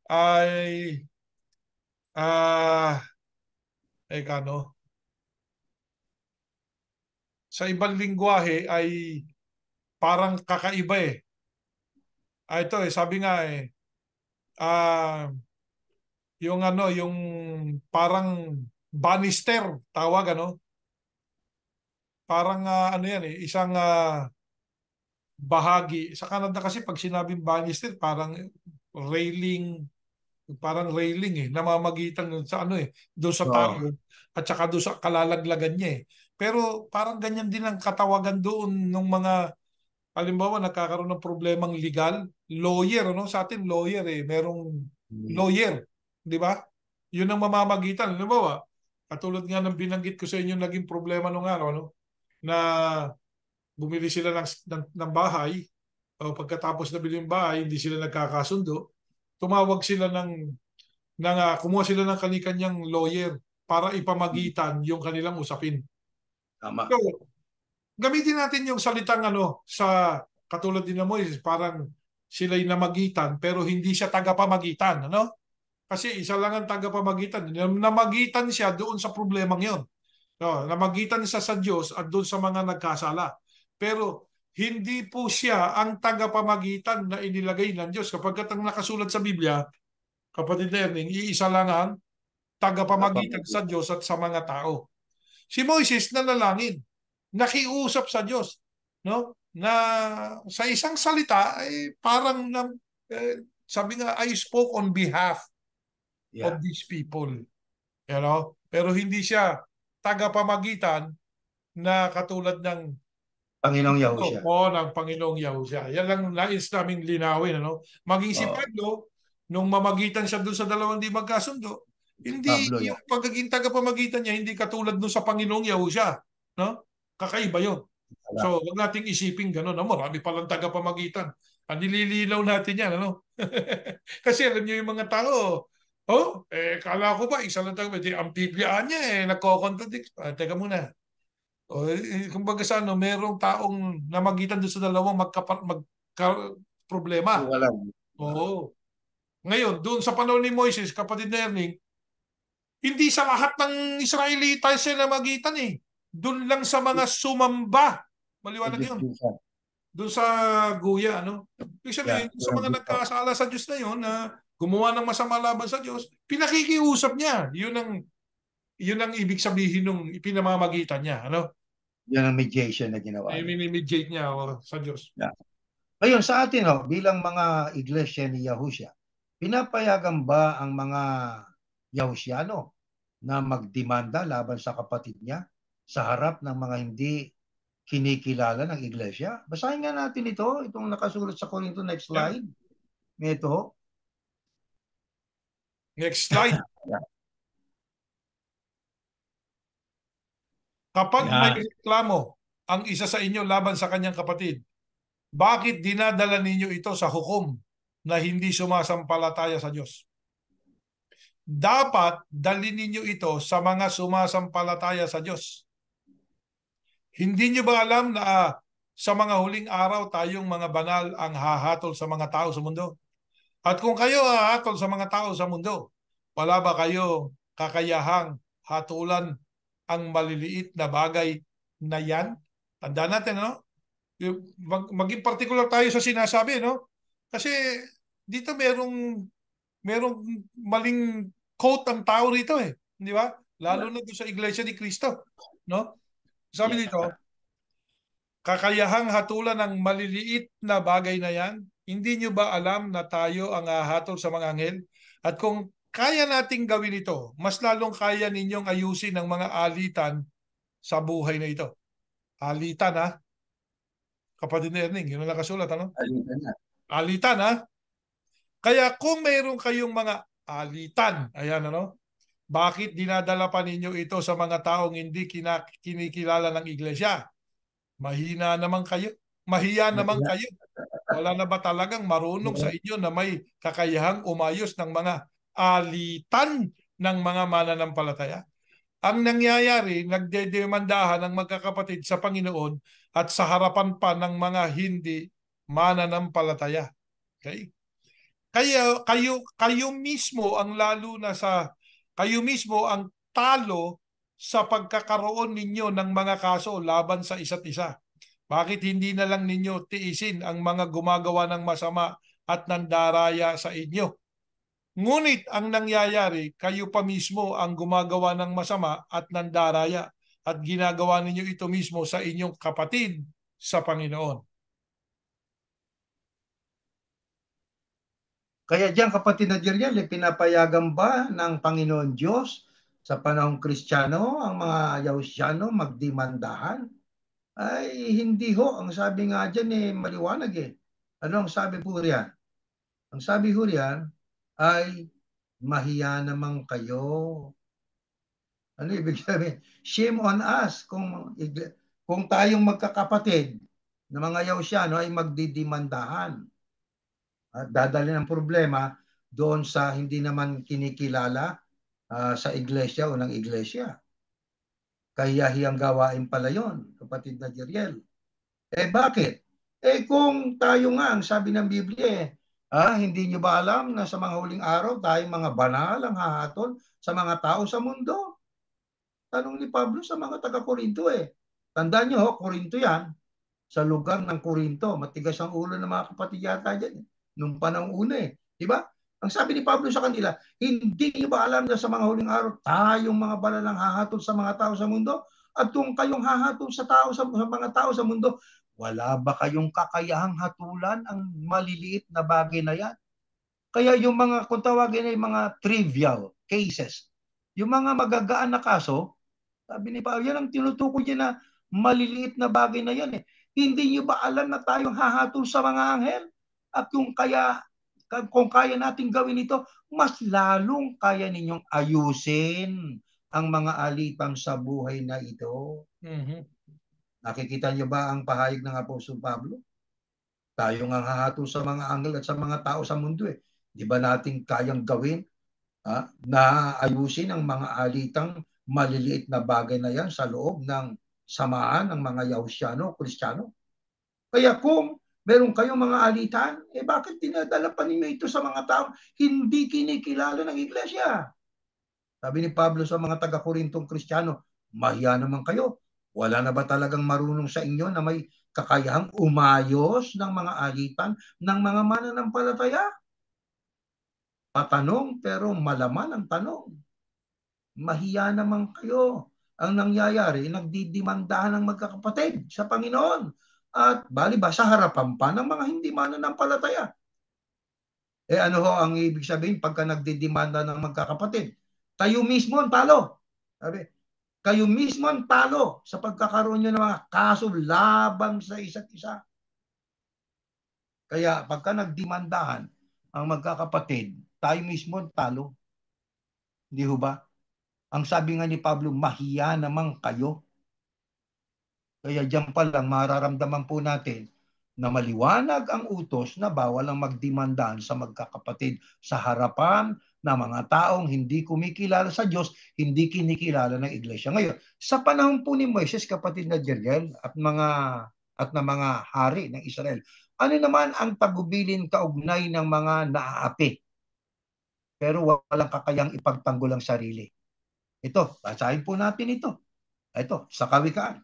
ay no? Sa ibang lingwahe ay parang kakaiba eh. Ito sabi nga yung yung parang banister tawag ano. Parang ano yan isang bahagi. Sa Canada kasi pag sinabing banister, parang railing namamagitan sa doon sa tao at saka doon sa kalalaglagan niya eh. Pero parang ganyan din ang katawagan doon ng mga halimbawa nagkakaroon ng problemang legal, lawyer sa atin lawyer merong lawyer, di ba? Yun ang mamamagitan. Halimbawa, Katulad nga ng binanggit ko sa inyo naging problema nung araw, no? Na bumili sila ng bahay, o pagkatapos na bili yung bahay, hindi sila nagkakasundo. Tumawag sila kumuha sila ng kani-kanyang lawyer para ipamagitan yung kanilang usapin. Tama. So, gamitin natin yung salitang sa katulad din ng Moises, parang sila'y namagitan pero hindi siya tagapamagitan, ano? Kasi isa lang ang tagapamagitan. Namagitan siya doon sa problemang yon. No, namagitan siya sa Diyos at doon sa mga nagkasala. Pero hindi po siya ang tagapamagitan na inilagay ng Diyos. Kapag ang nakasulat sa Biblia, kapatid Erning, iisa lang ang tagapamagitan sa Diyos at sa mga tao. Si Moises nanalangin, nakiusap sa Diyos, no? Na sa isang salita parang sabi nga, I spoke on behalf of Yeah. these people. You know? Pero hindi siya tagapamagitan na katulad ng Panginoong Yahushua. ng Panginoong Yahushua. Yan lang nais naming linawin. Ano? Maging si Pablo, nung mamagitan siya doon sa dalawang di magkasundo, hindi Pablo, yung pagiging tagapamagitan niya, hindi katulad doon sa Panginoong Yahushua. No? Kakaiba yun. So, wag nating isipin gano'n. No? Marami palang tagapamagitan. Nilililaw natin yan. Ano? Kasi alam niyo yung mga tao, kala ko ba, isa lang tagapamagitan. Ang Biblia niya, nagko-contradict. Teka muna. Kumbaga merong taong namagitan doon sa dalawang problema. Oo. Ngayon, doon sa panahon ni Moises, kapatid na Erning, hindi sa lahat ng Israelita sila namagitan eh. Doon lang sa mga sumamba. Maliwanag yun. Doon sa Guya, ano? Ibig sabihin, sa mga nagkasala sa Diyos na yun, na gumawa ng masama laban sa Diyos, pinakikiusap niya. Yun ang ibig sabihin nung ipinamamagitan niya. Ano? Yan ang mediation na ginawa. I-mediate niya sa Diyos. Yeah. Ngayon, sa atin, bilang mga iglesia ni Yahushua, pinapayagan ba ang mga Yahusiano na magdemanda laban sa kapatid niya sa harap ng mga hindi kinikilala ng iglesia? Basahin nga natin itong nakasulat sa Korinto. Next slide. Ito. Next slide. Kapag may reklamo ang isa sa inyo laban sa kanyang kapatid, bakit dinadala ninyo ito sa hukom na hindi sumasampalataya sa Diyos? Dapat dalhin ninyo ito sa mga sumasampalataya sa Diyos. Hindi nyo ba alam na sa mga huling araw tayong mga banal ang hahatol sa mga tao sa mundo? At kung kayo hahatol sa mga tao sa mundo, wala ba kayo kakayahang hatulan ang maliliit na bagay na yan? Tandaan natin, no? Maging particular tayo sa sinasabi, no? Kasi dito merong maling quote ang tao rito eh. Di ba? Lalo na doon sa Iglesia ni Cristo. No? Sabi dito, kakayahang hatulan ng maliliit na bagay na yan, hindi nyo ba alam na tayo ang hahatol sa mga anghel? At kung kaya nating gawin ito, mas lalong kaya ninyong ayusin ang mga alitan sa buhay na ito. Alitan, ha? Kapatid ni Erning, yun ang nakasulat, ano? Alitan, ha? Kaya kung mayroon kayong mga alitan, ayan, ano? Bakit dinadala pa ninyo ito sa mga taong hindi kinikilala ng iglesia? Mahina naman kayo. Mahiya naman kayo. Wala na ba talagang marunong sa inyo na may kakayahang umayos ng mga alitan ng mga mananampalataya? Ang nangyayari, nagdedemandahan ng magkakapatid sa Panginoon at sa harapan pa ng mga hindi mananampalataya. Okay? Kaya kayo mismo ang kayo mismo ang talo sa pagkakaroon ninyo ng mga kaso laban sa isa't isa. Bakit hindi na lang ninyo tiisin ang mga gumagawa ng masama at nandaraya sa inyo? Ngunit ang nangyayari, kayo pa mismo ang gumagawa ng masama at nandaraya at ginagawa ninyo ito mismo sa inyong kapatid sa Panginoon. Kaya diyan, kapatid na Jeriel, pinapayagan ba ng Panginoon Diyos sa panahong Kristiyano ang mga Yahusyano magdemandahan? Ay hindi ho. Ang sabi nga diyan maliwanag eh. Ano ang sabi po riyan? Ang sabi ho riyan ay mahiya naman kayo. Ano ibig sabihin? Shame on us kung tayong magkakapatid na mga Yaosyano ay magdidimandahan at dadali ng problema doon sa hindi naman kinikilala sa iglesia o ng iglesia. Kahiyahiyang gawain pala yon, kapatid na Jeriel. Bakit? Kung tayo nga, ang sabi ng Biblia hindi nyo ba alam na sa mga huling araw, tayong mga banal ang hahatol sa mga tao sa mundo? Tanong ni Pablo sa mga taga-Korinto Tandaan nyo, Korinto yan, sa lugar ng Korinto. Matigas ang ulo ng mga kapatid yata dyan. Nung panahon una Di ba? Ang sabi ni Pablo sa kanila, hindi niyo ba alam na sa mga huling araw, tayong mga banal ang hahatol sa mga tao sa mundo? At kung kayong hahatol sa mga tao sa mundo, wala ba kayong kakayahang hatulan ang maliliit na bagay na yan? Kaya yung mga, kung tawagin ay mga trivial cases, yung mga magagaan na kaso, sabi ni Pao, yan ang tinutukoy niya na maliliit na bagay na yan Hindi niyo ba alam na tayong hahatol sa mga anghel? At kung kaya natin gawin ito, mas lalong kaya ninyong ayusin ang mga alipang sa buhay na ito. Mhm. Nakikita niyo ba ang pahayag ng Apostol Pablo? Tayo nga hahatol sa mga anghel at sa mga tao sa mundo Di ba natin kayang gawin na ayusin ang mga alitang maliliit na bagay na yan sa loob ng samaan ng mga Yahusyano, Kristiyano. Kaya kung meron kayong mga alitan, bakit dinadala pa ninyo ito sa mga tao hindi kinikilala ng iglesia? Sabi ni Pablo sa mga taga-Korintong Kristiyano, mahiya naman kayo. Wala na ba talagang marunong sa inyo na may kakayahang umayos ng mga alitan ng mga mananampalataya? Patanong pero malaman ang tanong. Mahiya naman kayo. Ang nangyayari, nagdidimandahan ng magkakapatid sa Panginoon. At bali ba sa harapan pa ng mga hindi mananampalataya? Ano ho ang ibig sabihin pagka nagdidimanda ng magkakapatid? Kayo mismo ang talo. Sabi, kayo mismo ang talo sa pagkakaroon nyo ng mga kaso laban sa isa't isa. Kaya pagka nagdimandahan ang magkakapatid, tayo mismo ang talo. Hindi ho ba? Ang sabi nga ni Pablo, mahiya naman kayo. Kaya diyan pa lang mararamdaman po natin na maliwanag ang utos na bawal ang magdimandaan sa magkakapatid sa harapan ng mga taong hindi kumikilala sa Diyos, hindi kinikilala ng iglesia. Ngayon, sa panahon po ni Moises, kapatid na Jeriel, at na mga hari ng Israel, ano naman ang tagubilin kaugnay ng mga naaapi pero walang kakayang ipagtanggol ang sarili? Ito, basahin po natin ito. Ito, sa Kawikaan.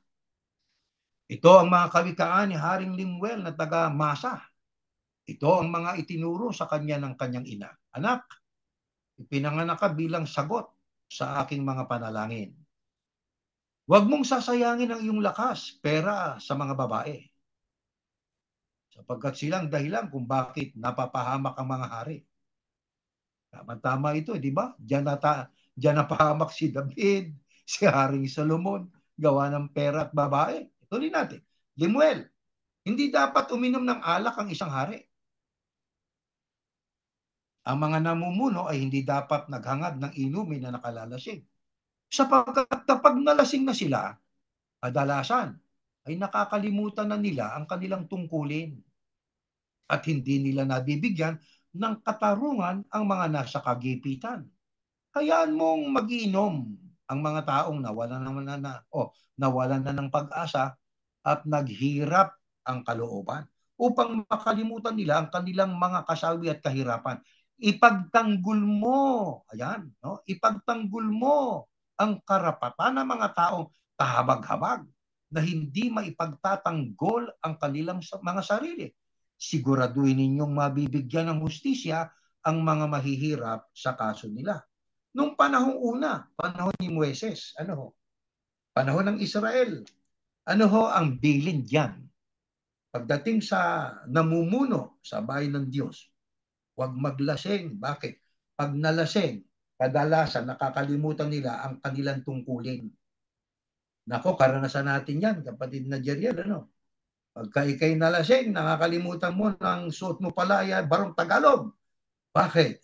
Ito ang mga kawikaan ni Haring Lemuel na taga Masa. Ito ang mga itinuro sa kanya ng kanyang ina. Anak, ipinanganak ka bilang sagot sa aking mga panalangin. Huwag mong sasayangin ang iyong lakas, pera sa mga babae. Sapagkat silang dahilan kung bakit napapahamak ang mga hari. Tama-tama ito, di ba? Diyan napahamak si David, si Haring Solomon, gawa ng pera at babae. Tuloy natin. Lemuel, hindi dapat uminom ng alak ang isang hari. Ang mga namumuno ay hindi dapat naghangad ng inumin na nakalalasing. Sapagkat kapag nalasing na sila, kadalasan ay nakakalimutan na nila ang kanilang tungkulin at hindi nila nabibigyan ng katarungan ang mga nasa kagipitan. Hayaan mong magiinom ang mga taong nawalan na ng pag-asa at naghirap ang kalooban upang makalimutan nila ang kanilang mga kasawi at kahirapan. Ipagtanggol mo, ayan, no? Ipagtanggol mo ang karapatan ng mga taong kahabag-habag na hindi maipagtatanggol ang kanilang mga sarili. Siguraduhin ninyong mabibigyan ng hustisya ang mga mahihirap sa kaso nila. Nung panahong una, panahon ni Moises, panahon ng Israel, ano ho ang bilin diyan? Pagdating sa namumuno sa bayan ng Diyos, huwag maglasing. Bakit? Pag nalasing, kadalasan nakakalimutan nila ang kanilang tungkulin. Nako, karanasan natin yan, kapatid na Jeriel, Pagka ikay nalasing, nakakalimutan mo ng suot mo pala, barong Tagalog. Bakit?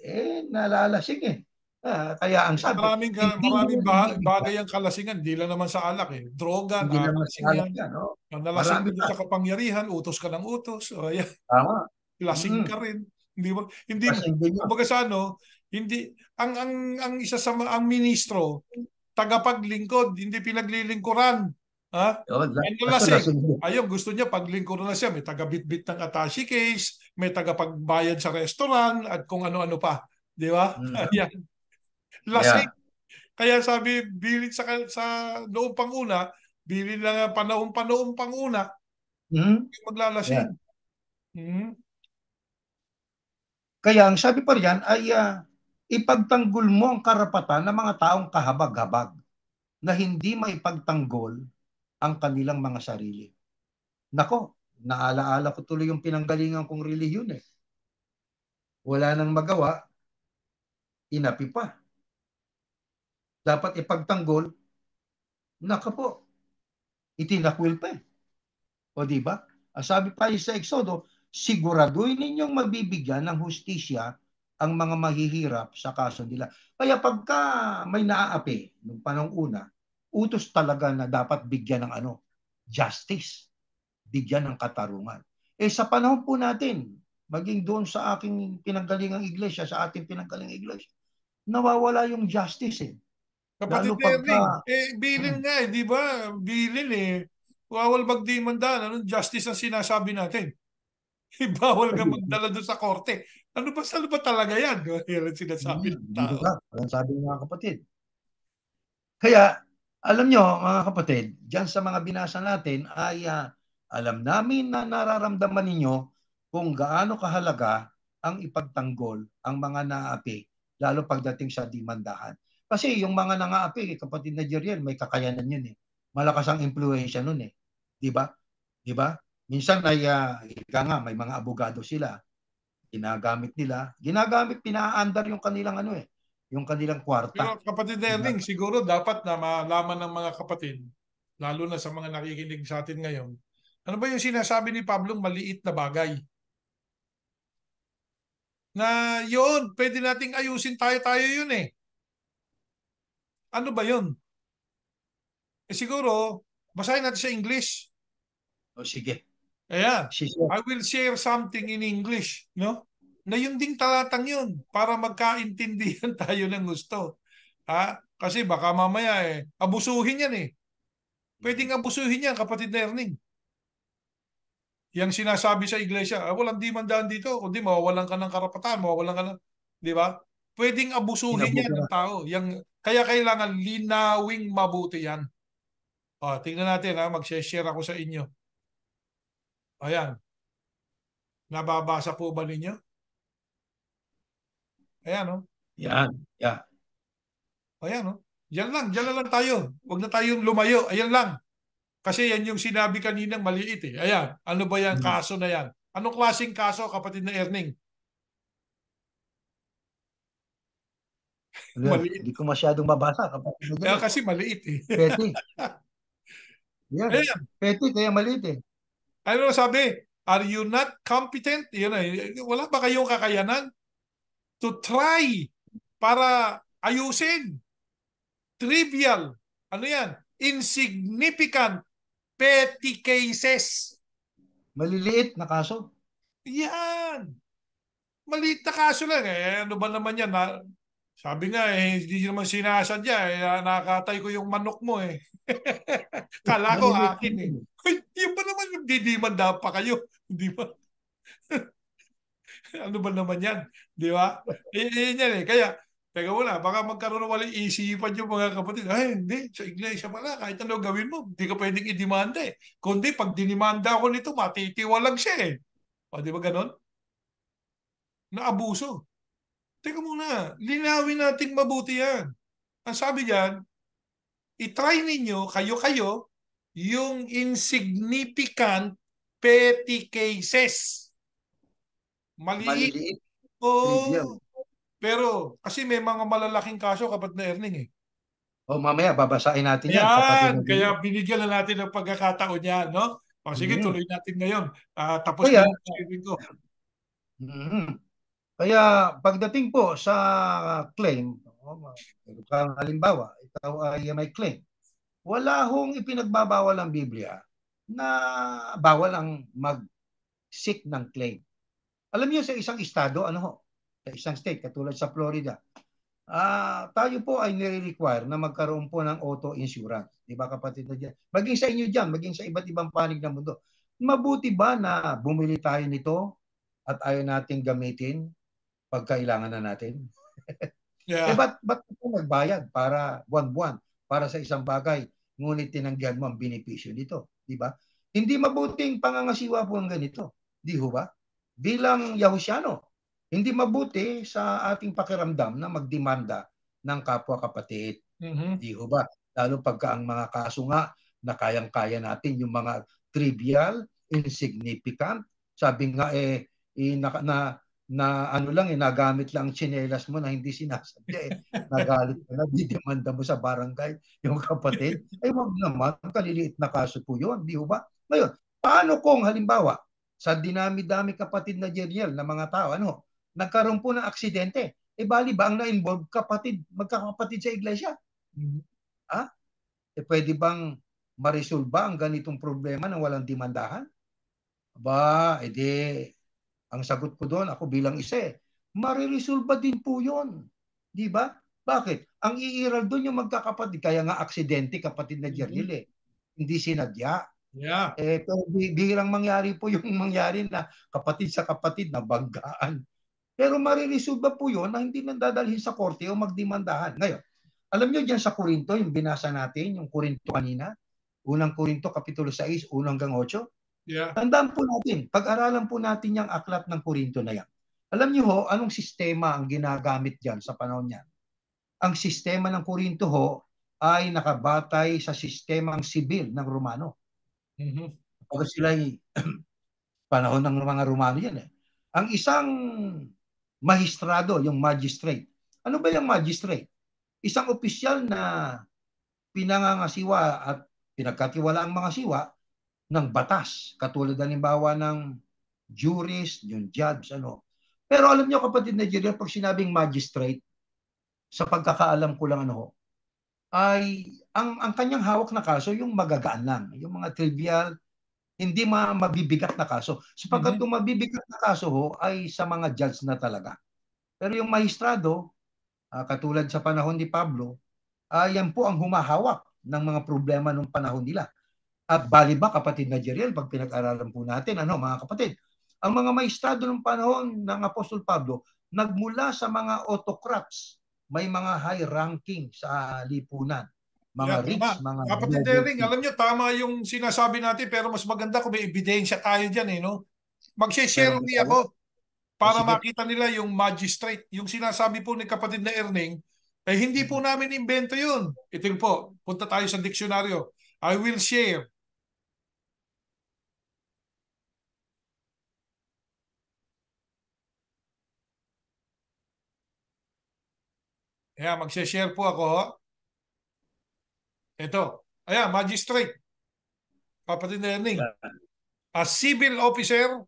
Nalalasing Kaya ang sabi, Maraming bagay ang kalasingan, hindi lang naman sa alak eh. Droga, hindi naman sa alak nakakalasing yan. yan. Oh. Ang nalasing Marami ka doon pa. sa kapangyarihan, utos ka ng utos. O, ayan, Tama. lasing Mm-mm. ka rin. Hindi mo, Lasing din yun. kumbaga sa ano, hindi, ang isa sa, ang ministro, tagapaglingkod, hindi pinaglilingkuran. Ha? Oh, Ang kaso nalasing. lasing din. Ayun, gusto niya paglingkuran na siya. May tagabitbit ng attache case, may tagapagbayad sa restaurant, at kung ano-ano pa. Di ba? Mm-hmm. Ayan. Lasing. Yeah. Kaya sabi, bilin sa noong panguna, bilin lang panahon panguna, Mm-hmm. Yeah. maglalasing. Hmm? Kaya ang sabi pa riyan ay ipagtanggol mo ang karapatan ng mga taong kahabag-habag na hindi maipagtanggol ang kanilang mga sarili. Nako, naalaala ko tuloy yung pinanggalingan kong relihiyon eh. Wala nang magawa, inapi pa. Dapat ipagtanggol, nako po, itinakwil pa eh. O di ba? Ang sabi pa sa Exodo, siguraduhin ninyong mabibigyan ng hustisya ang mga mahihirap sa kaso nila. Kaya pagka may naaapi nung panahong una, utos talaga na dapat bigyan ng justice, bigyan ng katarungan. Sa panahon po natin, maging doon sa aking pinanggalingang iglesia, sa ating pinanggalingang iglesia, nawawala yung justice eh. Kapatid Lalo pagka Erning, bilin nga di ba? Bilin bawal magdemanda. Anong justice ang sinasabi natin? Bawal ka magdala doon sa korte. Ano ba talaga yan? Yan ang sinasabi ng di tao. ba? Ang sabi ng mga kapatid. Kaya, alam nyo, mga kapatid, dyan sa mga binasa natin ay alam namin na nararamdaman ninyo kung gaano kahalaga ang ipagtanggol ang mga naapi, lalo pagdating sa dimandahan. Kasi yung mga nangaapi, kapatid na Jeriel, may kakayanan yun eh. Malakas ang impluensya nun eh. Di ba? Di ba? Minsan ay, ika nga, may mga abogado sila, ginagamit, pinaandar yung kanilang yung kanilang kwarta. Pero kapatid Diba? Erning, siguro dapat na malaman ng mga kapatid, lalo na sa mga nakikinig sa atin ngayon, ano ba yung sinasabi ni Pablong maliit na bagay? Na yun, pwede nating ayusin tayo yun eh. Ano ba yun? Siguro, basahin natin sa English. O sige. Ayan. Sisyo. I will share something in English, no? Na yun ding talatang yun para magkaintindihan tayo ng gusto. Kasi baka mamaya abusuhin yan eh. Pwedeng abusuhin yan, kapatid na Erning. Yang sinasabi sa iglesia, walang dimandaan dito, kundi mawawalan ka ng karapatan, mawawalan ka ng, di ba? Pwedeng abusuhin yan Inabuso na. ng tao. Kaya kailangan linawing mabuti yan. Tingnan natin mag-share ako sa inyo. Ayan. Nababasa po ba ninyo? Ayan, oh. Yan. Yeah. Ayan, oh. Diyan lang tayo. Huwag na tayong lumayo. Ayan lang. Kasi yan yung sinabi kaninang maliit eh. Ayan. Ano ba yan? Kaso na yan. Anong klaseng kaso, kapatid na Erning? Maliit. Hindi ko masyadong mabasa. Kaya kasi maliit eh. Petty. Yan. Ayan. Petty, kaya maliit eh. Ano sabi? Are you not competent? Yan, wala ba kayong kakayanan to try para ayusin? Trivial. Ano yan? Insignificant petty cases. Maliliit na kaso. Yan. Maliit na kaso lang ano ba naman yan? Sabi nga hindi naman sinasadya nakakatay ko yung manok mo eh. Kala ko Maliliit akin eh. yun. Yung ba naman didimanda pa kayo? Di ba? Ano ba naman yan? Di ba? Yan eh. Kaya, teka muna, baka magkaroon ng walang isipan yung mga kapatid. Ay, hindi. Sa iglesia pala, kahit ano gawin mo, hindi ka pwedeng idemanda eh. Kundi, pag dinimanda ako nito, matitiwalag siya eh. Di ba ganon? Naabuso. Teka muna, linawin natin mabuti yan. Ang sabi diyan, i-try ninyo, kayo-kayo, yung insignificant petty cases. Maliit. Maliliit. Trivial. Pero kasi may mga malalaking kaso, kapatid na Erning eh. Mamaya babasahin natin yan, kapatid Ayan, na Jeriel. kaya binigyan na natin ng pagkakataon yan, no? Sige, tuloy natin ngayon. Tapos na Kaya, yung sharing ko. kaya pagdating po sa claim Pero kung halimbawa, ikaw ay may claim, wala hong ipinagbabawal ang Biblia na bawal ang mag-seek ng claim. Alam niyo sa isang estado, sa isang state, katulad sa Florida, tayo po ay nire-require na magkaroon po ng auto insurance. Di ba kapatid na dyan? Maging sa inyo dyan, maging sa iba't ibang panig ng mundo. Mabuti ba na bumili tayo nito at ayaw natin gamitin pag kailangan na natin? Ba't ito nagbayad para buwan-buwan para sa isang bagay, ngunit tinanggihan mo ang benepisyo nito? Di ba? Hindi mabuting pangangasiwa po ang ganito. Di ho ba? Bilang Yahusyano, hindi mabuti sa ating pakiramdam na magdemanda ng kapwa kapatid. Di ho ba? Lalo pagka ang mga kaso nga na kayang-kaya natin, yung mga trivial, insignificant, sabi nga nagamit lang ang tsinelas mo na hindi sinasadya nagalit ka na, didemanda mo sa barangay yung kapatid. Ay wag naman, kaliliit na kaso po yun, di ba? Ngayon, paano kung halimbawa, sa dinami-dami kapatid na Jeriel na mga tao, nagkaroon po ng aksidente, bali ba ang na-involve magkakapatid sa iglesia? Pwede bang marisolba ang ganitong problema na walang demandahan? Ang sagot ko doon, ako bilang isa, mariresolba din po yun. Di ba? Bakit? Ang iiral doon yung magkakapatid. Kaya nga aksidente, kapatid na Jeriel hindi sinadya. Pero bihirang mangyari po yung mangyari na kapatid sa kapatid na banggaan. Pero mariresolba po yun na hindi nandadalhin sa korte o magdemandahan. Ngayon, alam nyo dyan sa Korinto, yung binasa natin, yung Korinto kanina, unang Korinto, Kapitulo 6, 1 hanggang 8, tandaan po natin, pag-aralan po natin yung aklat ng Korinto na yan. Alam niyo ho, anong sistema ang ginagamit dyan sa panahon niyan? Ang sistema ng Korinto ho ay nakabatay sa sistemang sibil ng Romano. Pag sila'y panahon ng mga Romano yan Ang isang magistrado, yung magistrate. Ano ba yung magistrate? Isang opisyal na pinangangasiwa at pinagkatiwala ang mga siwa ng batas, katulad halimbawa ng jurist, yung judge, Pero alam niyo kapatid na Jeriel, pag sinabing magistrate, sa pagkakaalam ko lang ay ang kanyang hawak na kaso yung magagaan lang, yung mga trivial, hindi mabibigat na kaso. Sapagkat yung mabibigat na kaso ho ay sa mga judge na talaga. Pero yung magistrado, katulad sa panahon ni Pablo, yan po ang humahawak ng mga problema ng panahon nila. At bali ba kapatid na Jeriel, pag pinag-aralan po natin, mga kapatid, ang mga maestrado ng panahon ng Apostol Pablo, nagmula sa mga autocrats, may mga high ranking sa lipunan, mga rich, mga kapatid Dering, alam nyo, tama yung sinasabi natin, pero mas maganda kung may ebidensya tayo dyan, no? Mag-share ako para makita nila yung magistrate. Yung sinasabi po ni kapatid na Erning, hindi po namin invento yun. Ito po, punta tayo sa diksyonaryo. I will share. Mag-share po ako. Ito. Magistrate. Kapatid na Erning. A civil officer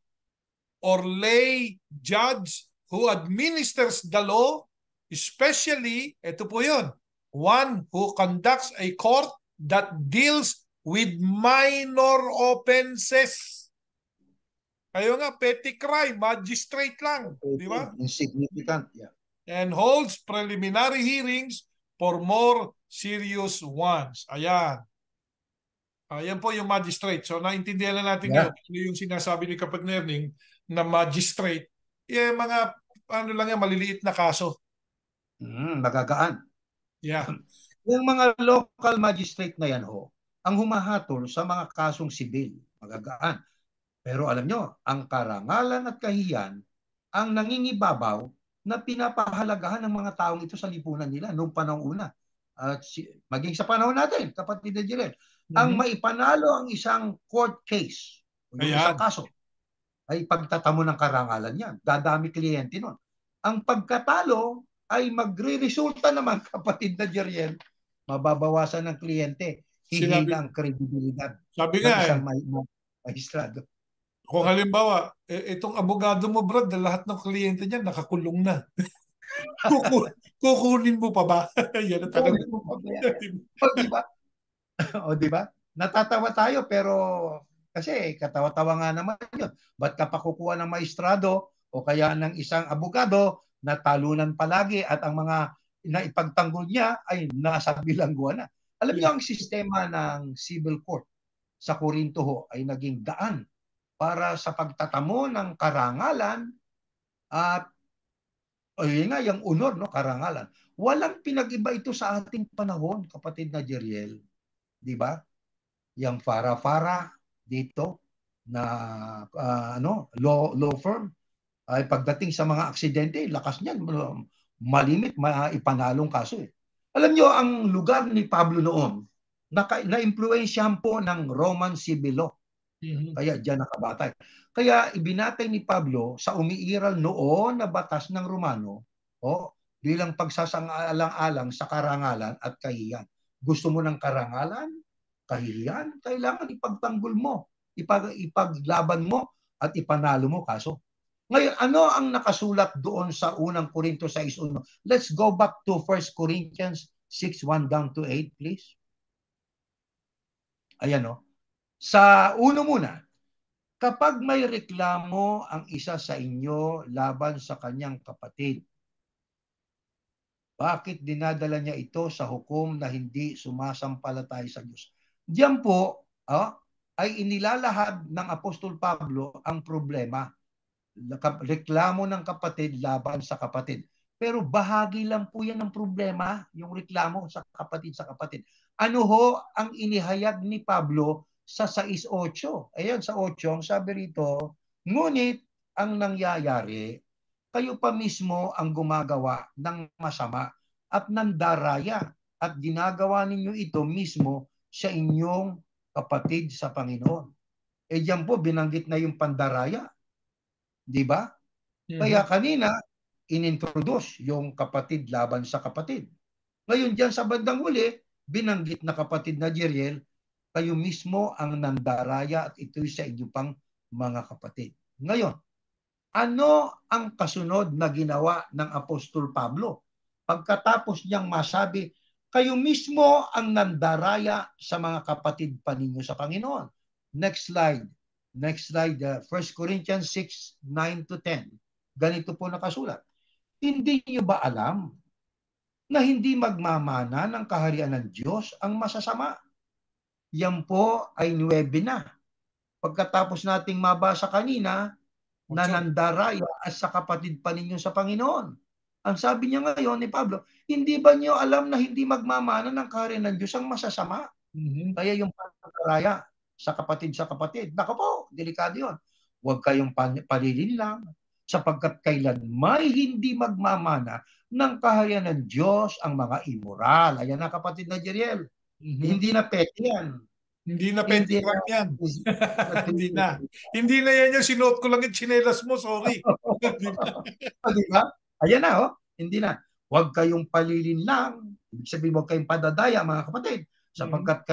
or lay judge who administers the law, especially, ito po yun, one who conducts a court that deals with minor offenses. Kayo nga, petty crime, magistrate lang. Di ba? Insignificant, And holds preliminary hearings for more serious ones. Ayan. Ayan po yung magistrate. So, naintindihan na natin yun. Yung sinasabi ni Kapag Nerning na magistrate, mga maliliit na kaso. Magagaan. Yung mga local magistrate na yan ang humahatol sa mga kasong sibil, magagaan. Pero alam nyo, ang karangalan at kahiyan ang nangingibabaw na pinapahalagahan ng mga taong ito sa lipunan nila noong panahon una. At maging sa panahon natin, kapatid na Jeriel, ang maipanalo ang isang court case, yung isang kaso, ay pagtatamo ng karangalan yan. Dadami kliyente nun. Ang pagkatalo ay magre-resulta naman, kapatid na Jeriel, mababawasan ng kliyente, hihina ang kredibilidad ng isang magistrado. Kung halimbawa, itong abogado mo, Brad, lahat ng kliyente niya nakakulong na. Kukunin mo pa ba? Yan ang tanong. Kukunin mo pa ba yan? O, di ba? O, di ba? Natatawa tayo pero kasi katawa-tawa nga naman yun. Ba't ka pa kukuha ng maestrado o kaya ng isang abogado na talunan palagi at ang mga naipagtanggol niya ay nasa bilangguan na. Alam niyo Yeah. ang sistema ng civil court sa Corinto ho ay naging daan para sa pagtatamo ng karangalan at o yun nga, yung unod, no, karangalan. Walang pinag-iba ito sa ating panahon, kapatid na Jeriel. Di ba? Yung Farah-Farah dito na law firm ay pagdating sa mga aksidente, lakas niyan, malimit, ipanalong kaso eh. Alam niyo ang lugar ni Pablo noon, na-impluwensyahan po ng Roman civil law. Mhm. Kaya diyan nakabatay. Kaya ibinatay ni Pablo sa umiiral noon na batas ng Romano bilang pagsasang-alang-alang sa karangalan at kahihiyan. Gusto mo ng karangalan, kahihiyan, kailangan ipagtanggol mo, ipaglaban mo at ipanalo mo kaso. Ngayon, ano ang nakasulat doon sa unang Korinto 6:1? Let's go back to 1 Corinthians 6:1 down to 8, please. Ayan o. Sa uno muna, kapag may reklamo ang isa sa inyo laban sa kanyang kapatid, bakit dinadala niya ito sa hukom na hindi sumasampalatay sa Diyos? Diyan po ay inilalahad ng Apostol Pablo ang problema. Reklamo ng kapatid laban sa kapatid. Pero bahagi lang po yan ng problema, yung reklamo sa kapatid. Ano ho ang inihayag ni Pablo sa 6:8? Ayan, sa 8, ang sabi rito, ngunit ang nangyayari, kayo pa mismo ang gumagawa ng masama at nandaraya at ginagawa ninyo ito mismo sa inyong kapatid sa Panginoon. Diyan po binanggit na yung pandaraya. Di ba? Kaya kanina, inintroduce yung kapatid laban sa kapatid. Ngayon dyan sa bandang huli, binanggit na kapatid na Jeriel, kayo mismo ang nandaraya at ito'y sa inyo pang mga kapatid. Ngayon, ano ang kasunod na ginawa ng Apostol Pablo? Pagkatapos niyang masabi, kayo mismo ang nandaraya sa mga kapatid pa ninyo sa Panginoon. Next slide. Next slide, 1 Corinthians 6:9 to 10. Ganito po nakasulat. Hindi niyo ba alam na hindi magmamana ng kaharian ng Diyos ang masasama? Yan po ay 9 na. Pagkatapos nating mabasa kanina, na nandaraya at sa kapatid pa ninyo sa Panginoon. Ang sabi niya ngayon ni Pablo, hindi ba niyo alam na hindi magmamana ng kaharian ng Diyos ang masasama? Kaya yung pandaraya sa kapatid, nako po, delikado yun. Huwag kayong palilinlang sapagkat kailan may hindi magmamana ng kaharian ng Diyos ang mga immoral. Ayan na kapatid na Jeriel. Hindi na peke yan. Hindi na Hindi petty na. crime yan. Hindi na. Hindi na yan yung sinuot ko lang yung tsinelas mo, sorry. Di ba? Ayan na, Hindi na. Huwag kayong palilinlang. Ibig sabihin, huwag kayong padadaya, mga kapatid. Sapagkat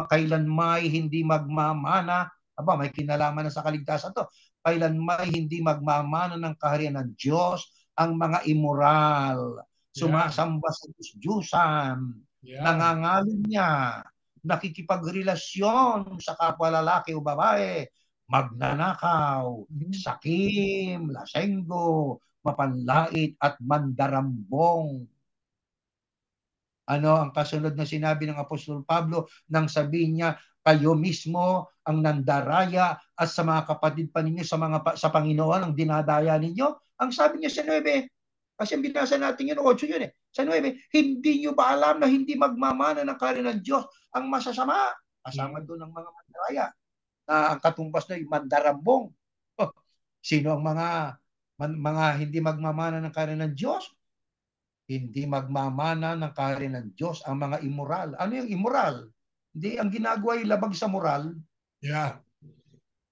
kailan may hindi magmamana, may kinalaman na sa kaligtasan to. Kailan may hindi magmamana ng kaharian ng Diyos ang mga immoral. Sumasamba sa Diyos-Diyusan. Nangangalim niya. Nakikipagrelasyon sa kapwa lalaki o babae, magnanakaw, sakim, lasenggo, mapanlait at mandarambong. Ano ang kasunod na sinabi ng Apostol Pablo nang sabihin niya, kayo mismo ang nandaraya at sa mga kapatid pa ninyo sa Panginoon ang dinadaya ninyo? Ang sabi niya sa 9, kasi binasa natin yun, 8 yun sa 9, hindi nyo ba alam na hindi magmamana ng kaharian ng Diyos ang masasama? Kasama doon ang mga mandaraya. Ang katumbas na yung mandarambong. Sino ang mga hindi magmamana ng kaharian ng Diyos? Hindi magmamana ng kaharian ng Diyos ang mga immoral. Ano yung immoral? Hindi, ang ginagawa ay labag sa moral.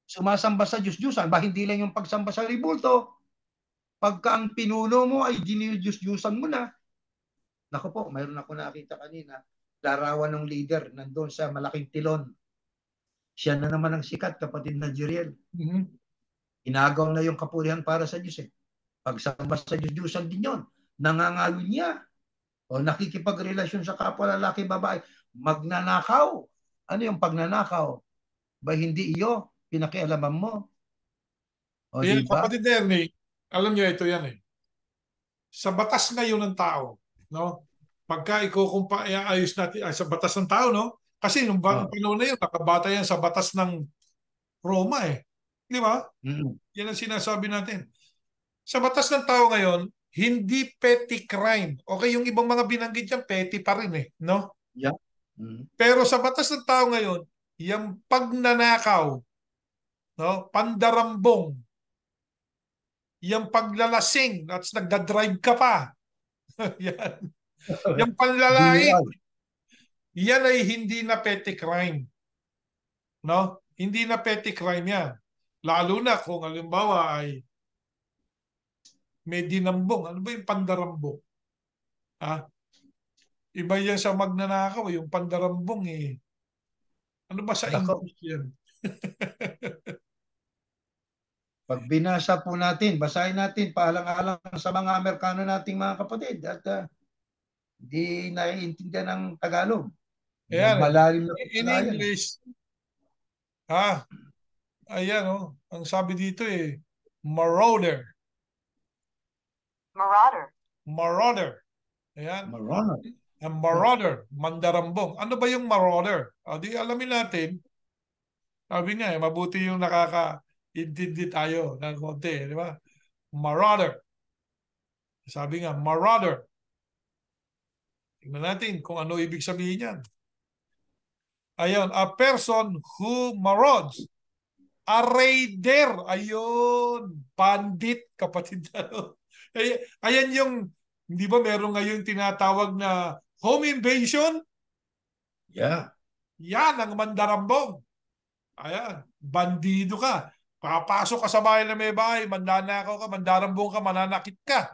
Sumasamba sa Diyos-Diyusan. Hindi lang yung pagsamba sa ribulto. Pagka ang pinuno mo ay diniyos-Diyusan mo na. Naku po, mayroon ako nakita kanina. Larawan ng leader nandun sa malaking tilon. Siya na naman ang sikat, kapatid na Jeriel. Inagaw na yung kapurihan para sa Diyos. Pagsamba sa Diyos-Diyusan din yun. nangangalunya, o nakikipagrelasyon sa kapwa lalaki, babae, magnanakaw. Ano yung pagnanakaw? Ba hindi iyo pinakialaman mo? O Kaya di ba? kapatid Ernie, alam niyo ito yan eh. Sa batas ngayon ng tao, no? Pagka ayos natin sa batas ng tao, no? Kasi nung Oh. panahon na yun, nakabata yan sa batas ng Roma eh. Di ba? Mm. Yan ang sinasabi natin. Sa batas ng tao ngayon, hindi petty crime. Okay, yung ibang mga binanggit yan, petty pa rin eh. No? Yeah. Mm. Pero sa batas ng tao ngayon, yung pagnanakaw, no? Pandarambong, yung paglalasing at nagda-drive ka pa. yan. Yung panlalait, Illegal. yan ay hindi na petty crime. No? Hindi na petty crime yan. Lalo na kung halimbawa ay may dinambong. Ano ba yung pandarambong? Ha? Iba yan sa magnanakaw, yung pandarambong eh. Ano ba sa Nako, English yan? pag binasa po natin, basahin natin, paalang-alang sa mga Amerikano nating mga kapatid at di naiintindihan ng Tagalog. Ayan eh. Malalim na In pala yan. English, ha? Ayan oh. Ang sabi dito eh, marauder. Marauder. Marauder. Ayan. Marona. Ang marauder, mandarambong. Ano ba yung marauder? O, di alamin natin. Sabi nga eh, mabuti yung nakakaintindi tayo ng konti, di ba? Marauder. Sabi nga, marauder. Tingnan natin kung ano ibig sabihin yan. Ayun, a person who marauds. A raider. Ayun. Bandit, kapatid. Ayan yung, hindi ba meron ngayon tinatawag na home invasion? Yeah. Yan ang mandarambong. Ayan, bandido ka. Papasok ka sa bahay na may bahay, mandanakaw ka, mandarambong ka, mananakit ka.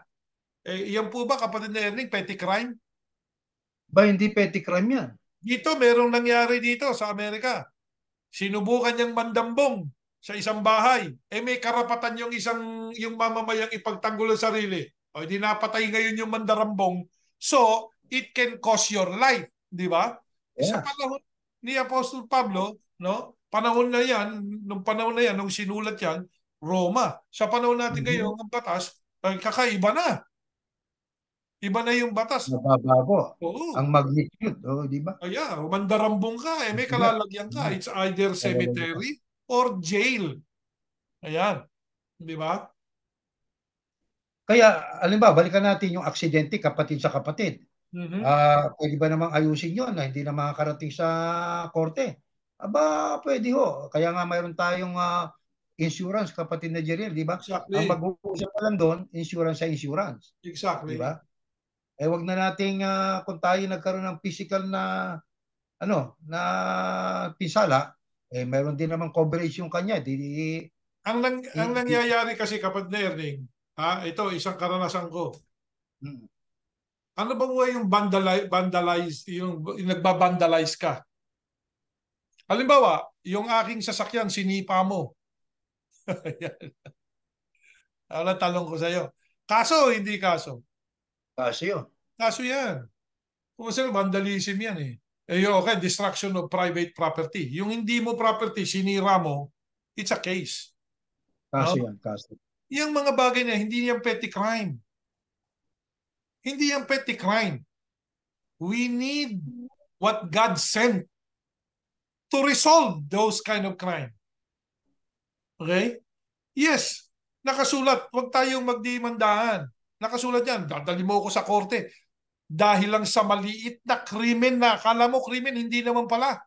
Eh, iyan po ba, kapatid na Erning, petty crime? Ba hindi petty crime yan? Dito, merong nangyari dito sa Amerika. Sinubukan niyang mandambong sa isang bahay. Eh, may karapatan yung mamamayang ipagtanggol ang sarili. O, hindi napatay ngayon yung mandarambong. So, it can cost your life. Di ba? Sa Yes. panahon ni Apostol Pablo, no? Panahon na yan, nung sinulat yan, Roma. Sa panahon natin ngayon, ang batas, kakaiba na. Iba na yung batas. Nababago ang Oo. magnitude, di ba? Kaya, mandarambong ka, eh, may kalalagyan ka. It's either cemetery or jail. Ayan. Di ba? Kaya, halimbawa, balikan natin yung aksidente kapatid sa kapatid. Mhm. Pwede ba namang ayusin yun na hindi na makakarating sa korte? Aba, pwede ho. Kaya nga mayroon tayong insurance, kapatid na Jeriel, di ba? Ang Exactly. mag-uusap pa lang doon, insurance sa insurance. Di ba? Exactly. Eh, wag na nating kung tayo nagkaroon ng physical na na pinsala, eh mayroon din naman coverage yung kanya. Ang nangyayari kasi kapag na Erning, ito, isang karanasan ko. Mm. Ano ba mo yung vandalize, yung nagbabandalize ka? Halimbawa, yung aking sasakyan, sinipa mo. Ano talong ko sa'yo? Kaso, hindi kaso. Kasi yun. Kaso yan. Kung sir, vandalism yan eh. Eh, okay, destruction of private property. Yung hindi mo property, sinira mo, it's a case. Kasi No? yan, kasi. Yung mga bagay na, hindi yan petty crime. Hindi yan petty crime. We need what God sent to resolve those kind of crime. Okay? Yes, nakasulat. Huwag tayong magdimandahan. Nakasulat yan. Dadali mo ako sa korte. Dahil lang sa maliit na krimen na akala mo krimen, hindi naman pala.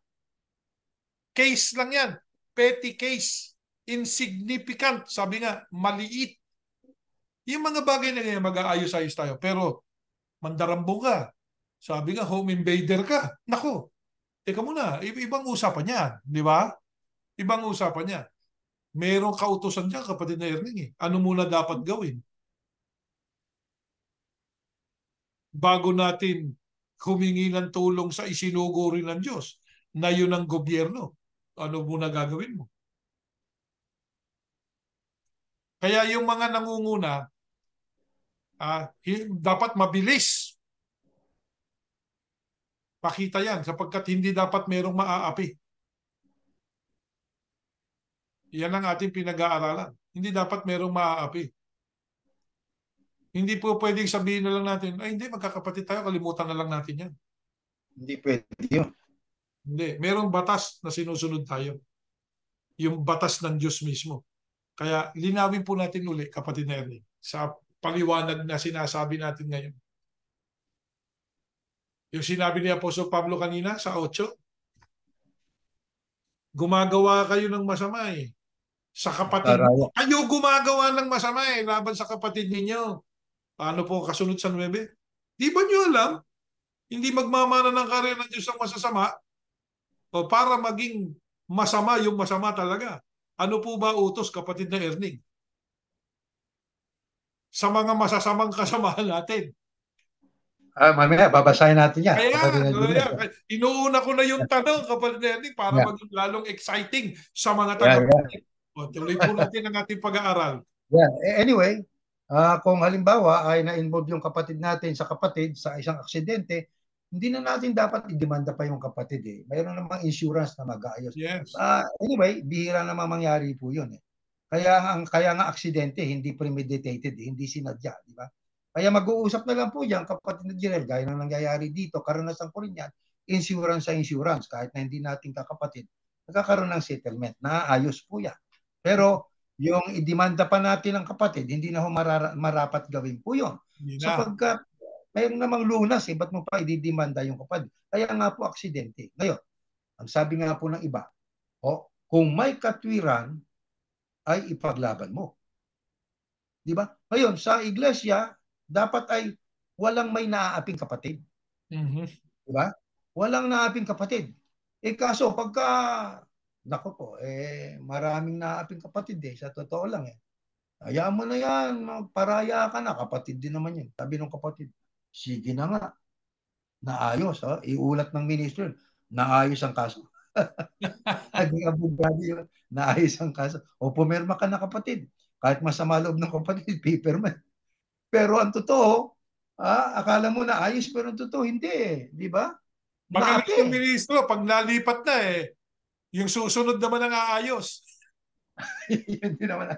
Case lang yan. Petty case. Insignificant. Sabi nga, maliit. Yung mga bagay na yan, mag-aayos-ayos tayo. Pero, mandarambong ka. Sabi nga, home invader ka. Nako, teka muna, ibang usapan yan. Di ba? Ibang usapan yan. Merong kautusan dyan, kapatid na Erning eh. Ano muna dapat gawin? Bago natin humingi ng tulong sa isinuguri ng Diyos na yun ang gobyerno. Ano muna gagawin mo? Kaya yung mga nangunguna, dapat mabilis. Pakita yan sapagkat hindi dapat merong maaapi. Yan ang ating pinag-aaralan. Hindi dapat merong maaapi. Hindi po pwedeng sabihin na lang natin, ay hindi, magkakapatid tayo, kalimutan na lang natin yan. Hindi pwede yun. Hindi. Merong batas na sinusunod tayo. Yung batas ng Diyos mismo. Kaya linawin po natin uli, kapatid na Ernie, sa paliwanag na sinasabi natin ngayon. Yung sinabi ni Apostol Pablo kanina sa 8, gumagawa kayo ng masama eh. Sa kapatid Karaya. mo. Kayo gumagawa ng masama eh, laban sa kapatid ninyo. Paano po kasunod sa 9? Di ba nyo alam? Hindi magmamana ng karya ng Diyos ang masasama o para maging masama yung masama talaga. Ano po ba utos, kapatid na Erning? Sa mga masasamang kasamahan natin. Mamaya, babasahin natin yan. Kaya, inuuna ko na yung tanong, kapatid na Erning, para maging lalong exciting sa mga tagapakinig. Tuloy po natin ang ating pag-aaral. Anyway, kung halimbawa ay na-involve yung kapatid natin sa kapatid sa isang aksidente, hindi na natin dapat i-demanda pa yung kapatid eh. Mayroon namang insurance na mag-aayos. Yes. Anyway, bihira naman mangyari po yun eh. Kaya nga aksidente, hindi premeditated, hindi sinadya, di ba? Kaya mag-uusap na lang po yan, kapatid na Jirel, gaya ng nangyayari dito, karanasan ko rin yan, insurance sa insurance, kahit na hindi natin kakapatid, nagkakaroon ng settlement, naayos po yan. Pero yung idemanda pa natin ng kapatid, hindi na marapat gawin po yun. Sapagkat mayroon namang lunas eh, ba't mo pa ididemanda yung kapatid? Kaya nga po aksidente. Ngayon, ang sabi nga po ng iba, kung may katwiran, ay ipaglaban mo. Di ba? Ngayon, sa iglesia, dapat ay walang may naaaping kapatid. Mm-hmm. Di ba? Walang naaaping kapatid. Kaso, pagka nako po, maraming naaaping kapatid sa totoo lang Hayaan mo na yan, paraya ka na, kapatid din naman yun. Sabi ng kapatid, sige na nga, naayos, iulat ng ministro, naayos ang kaso. Naging abogado yun, naayos ang kaso. O pumirma ka na kapatid, kahit masama loob ng kapatid, paperman. Pero ang totoo, akala mo naayos, pero ang totoo, hindi di ba? Magaling yung ministro, pag nalipat na yung susunod naman ang aayos. Yun din naman.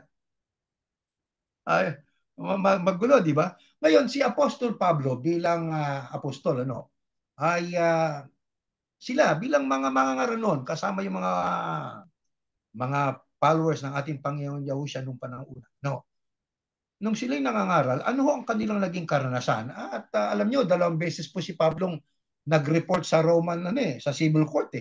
Magulo, di ba? Ngayon, si Apostol Pablo bilang apostol, ay sila bilang mga ngaranon, kasama yung mga followers ng ating Panginoon Yahushua nung panahon una. Nung sila'y nangangaral, ano ang kanilang naging karanasan? At alam nyo, 2 beses po si Pablong nag-report sa Roman, sa civil court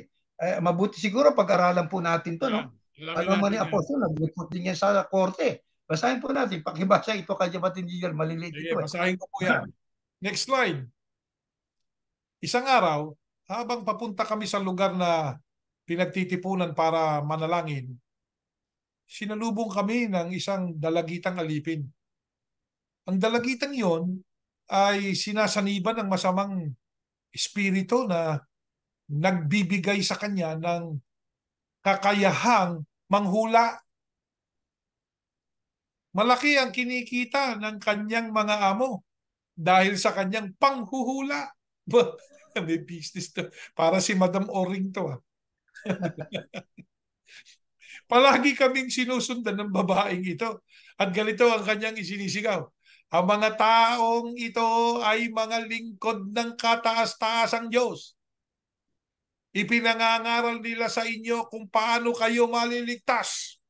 mabuti siguro pag-aralan po natin to, no? Alam mo ni Apostol, nag-report din yan sa korte. Basahin po natin. Pakibasa ito kay Japatin Gigal. Maliliit ito. Basahin ko po yan. Next slide. Isang araw, habang papunta kami sa lugar na pinagtitipunan para manalangin, sinalubong kami ng isang dalagitang alipin. Ang dalagitang yon ay sinasaniban ng masamang espiritu na nagbibigay sa kanya ng kakayahang manghula. Malaki ang kinikita ng kanyang mga amo dahil sa kanyang panghuhula. May business to. Para si Madam Oring to. Palagi kaming sinusundan ng babaeng ito. At ganito ang kanyang isinisigaw. Ang mga taong ito ay mga lingkod ng kataas-taasang Diyos. Ipinangangaral nila sa inyo kung paano kayo maliligtas.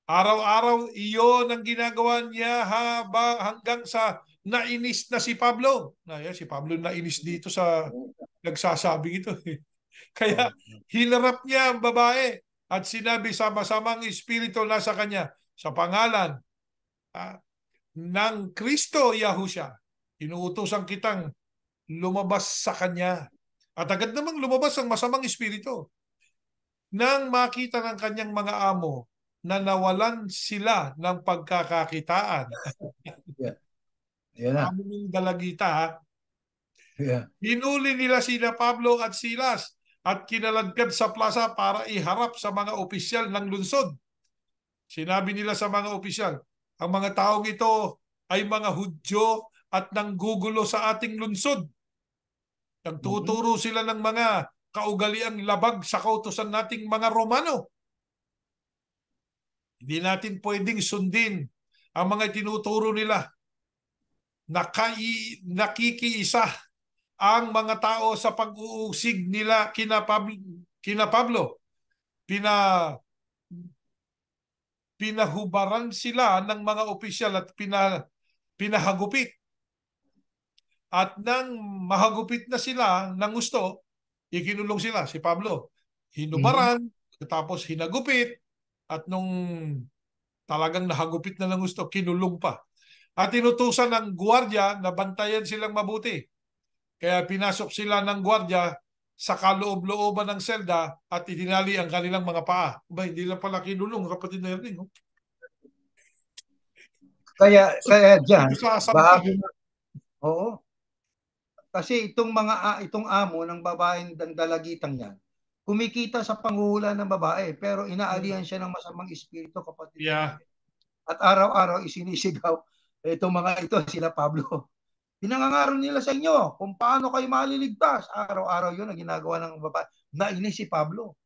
Araw-araw, iyon ang ginagawa niya hanggang sa nainis na si Pablo. Si Pablo nainis dito sa nagsasabing ito. Kaya hinarap niya ang babae at sinabi sa masamang espiritu na sa kanya, sa pangalan ng Kristo Yahushua, inuutosan kitang lumabas sa kanya. At agad namang lumabas ang masamang espiritu. Nang makita ng kanyang mga amo na nawalan sila ng pagkakakitaan. Yan na. Aming dalagita. Yeah. Hinuli nila sina Pablo at Silas at kinaladkad sa plaza para iharap sa mga opisyal ng lungsod. Sinabi nila sa mga opisyal, ang mga taong ito ay mga Hudyo at nanggugulo sa ating lungsod. Nagtuturo sila ng mga kaugaliang labag sa kautusan nating mga Romano. Hindi natin pwedeng sundin ang mga tinuturo nila. Nakikiisa ang mga tao sa pag-uusig nila kina Pablo. Pinahubaran sila ng mga opisyal at pinahagupit. At nang mahagupit na sila ng gusto, ikinulong sila si Pablo. Hinubaran, tapos hinagupit, at nung talagang nahagupit na ng gusto, kinulong pa. At tinutusan ng gwardiya na bantayan silang mabuti. Kaya pinasok sila ng gwardiya sa kaloob-looban ng selda at itinali ang kanilang mga paa. Ba, hindi lang pala kinulong, kapatid na Erning. Oh. Kaya diyan, Sasampa. bahagi na, oo. Kasi itong amo ng babaeng dalagitang yan, kumikita sa panghuhula ng babae, pero inaalihan siya ng masamang espiritu, kapatid na Yeah. Erning. At araw-araw isinisigaw itong mga ito, sila Pablo. Pinangangaro nila sa inyo kung paano kayo maliligtas. Araw-araw yun ang ginagawa ng babae. Nainis si Pablo.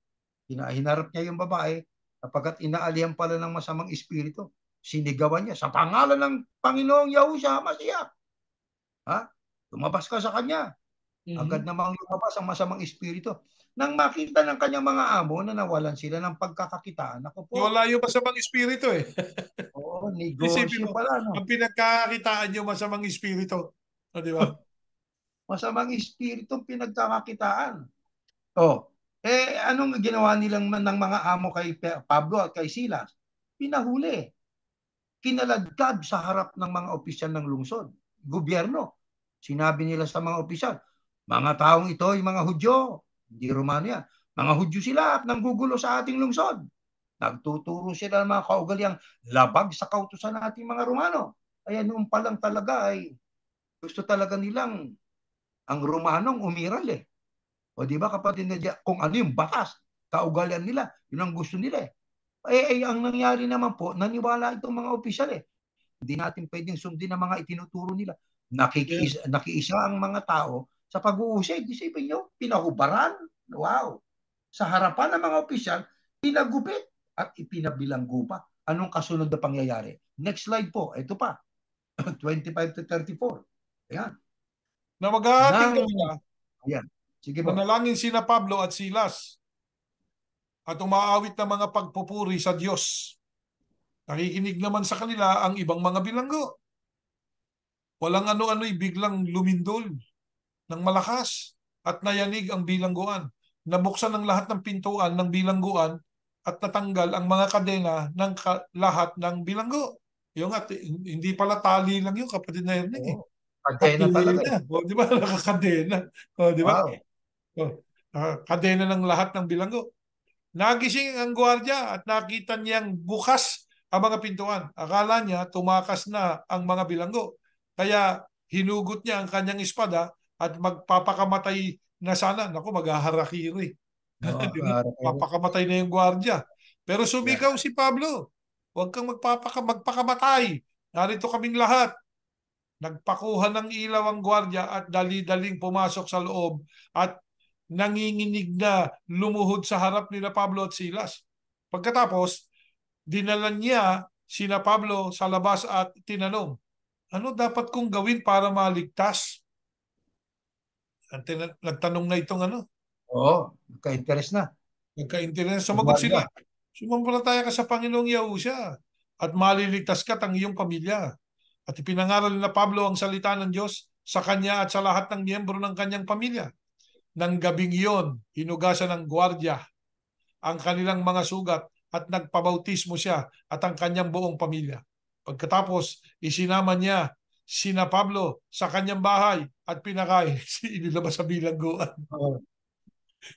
Hinarap niya yung babae kapagkat inaalihan pala ng masamang espiritu. Sinigawan niya sa pangalan ng Panginoong Yahushua Masiya. Ha? Lumabas ka sa kanya. Agad namang lumabas ang masamang espiritu. Nang makita ng kanyang mga amo na nawalan sila ng pagkakakitaan, ako po. Wala yung masamang espiritu eh. Oo, Isipin negosyo mo, pala. No? ang pinagkakitaan yung masamang espiritu. O, di ba? Masamang espiritu pinagkakakitaan. Anong ginawa nilang ng mga amo kay Pablo at kay Silas? Pinahuli. Kinaladkad sa harap ng mga opisyal ng lungsod, gobyerno. Sinabi nila sa mga opisyal, mga taong ito ay mga Hudyo, hindi Romano yan. Mga Hudyo sila at nanggugulo sa ating lungsod. Nagtuturo sila ng mga kaugaliang labag sa kautusan nating mga Romano. Kaya noon pa lang talaga ay gusto talaga nilang ang Romanong umiral eh. O di ba kapatid na kung ano yung batas, kaugalian nila, yun ang gusto nila eh. Ang nangyari naman po, naniwala itong mga opisyal eh. Hindi natin pwedeng sundin ang mga itinuturo nila. Nakiisa ang mga tao sa pag-uusay. Isipin nyo, pinahubaran. Wow. Sa harapan ng mga opisyal, pinagupit at ipinabilanggo pa. Anong kasunod na pangyayari? Next slide po. Ito pa. 25 to 34. Ayan. Na maghahating Nang, ka, ayan. Sige po. manalangin sina Pablo at Silas at umaawit ng mga pagpupuri sa Diyos. Nakikinig naman sa kanila ang ibang mga bilanggo. Walang ano-ano'y biglang lumindol ng malakas at nayanig ang bilangguan. Nabuksan ang lahat ng pintuan ng bilangguan at natanggal ang mga kadena ng lahat ng bilanggo. Yung at hindi pala tali lang yung kapatid na Ernie. Oo. Kadena talaga eh. O, di ba? Nakakadena. O, di ba? Wow. O, kadena ng lahat ng bilanggo. Nagising ang gwardiya at nakita niyang bukas ang mga pintuan. Akala niya tumakas na ang mga bilanggo. Kaya hinugot niya ang kanyang espada at magpapakamatay na sana. Naku, maghaharakiri. Oo, Di ba? Papakamatay na yung gwardiya. Pero yeah. sumigaw si Pablo. Huwag kang magpakamatay. Narito kaming lahat. Nagpakuha ng ilaw ang gwardiya at dali-daling pumasok sa loob at nanginginig na lumuhod sa harap nila Pablo at Silas. Pagkatapos, dinala niya sina Pablo sa labas at tinanong, ano dapat kong gawin para maligtas? Nagtanong na itong ano. Oo, nagka-interest na. Nagka-interest. Ang Sumagot gwardiya. sila, sumampalataya ka sa Panginoong Yahushua at maliligtas ka ang iyong pamilya. At ipinangaral na Pablo ang salita ng Diyos sa kanya at sa lahat ng miyembro ng kanyang pamilya. Nang gabing iyon, hinugasan ng gwardiya ang kanilang mga sugat at nagpabautismo siya at ang kanyang buong pamilya. Pagkatapos, isinama niya sina Pablo sa kanyang bahay at pinakain. Inilabas sa bilangguan. Oo,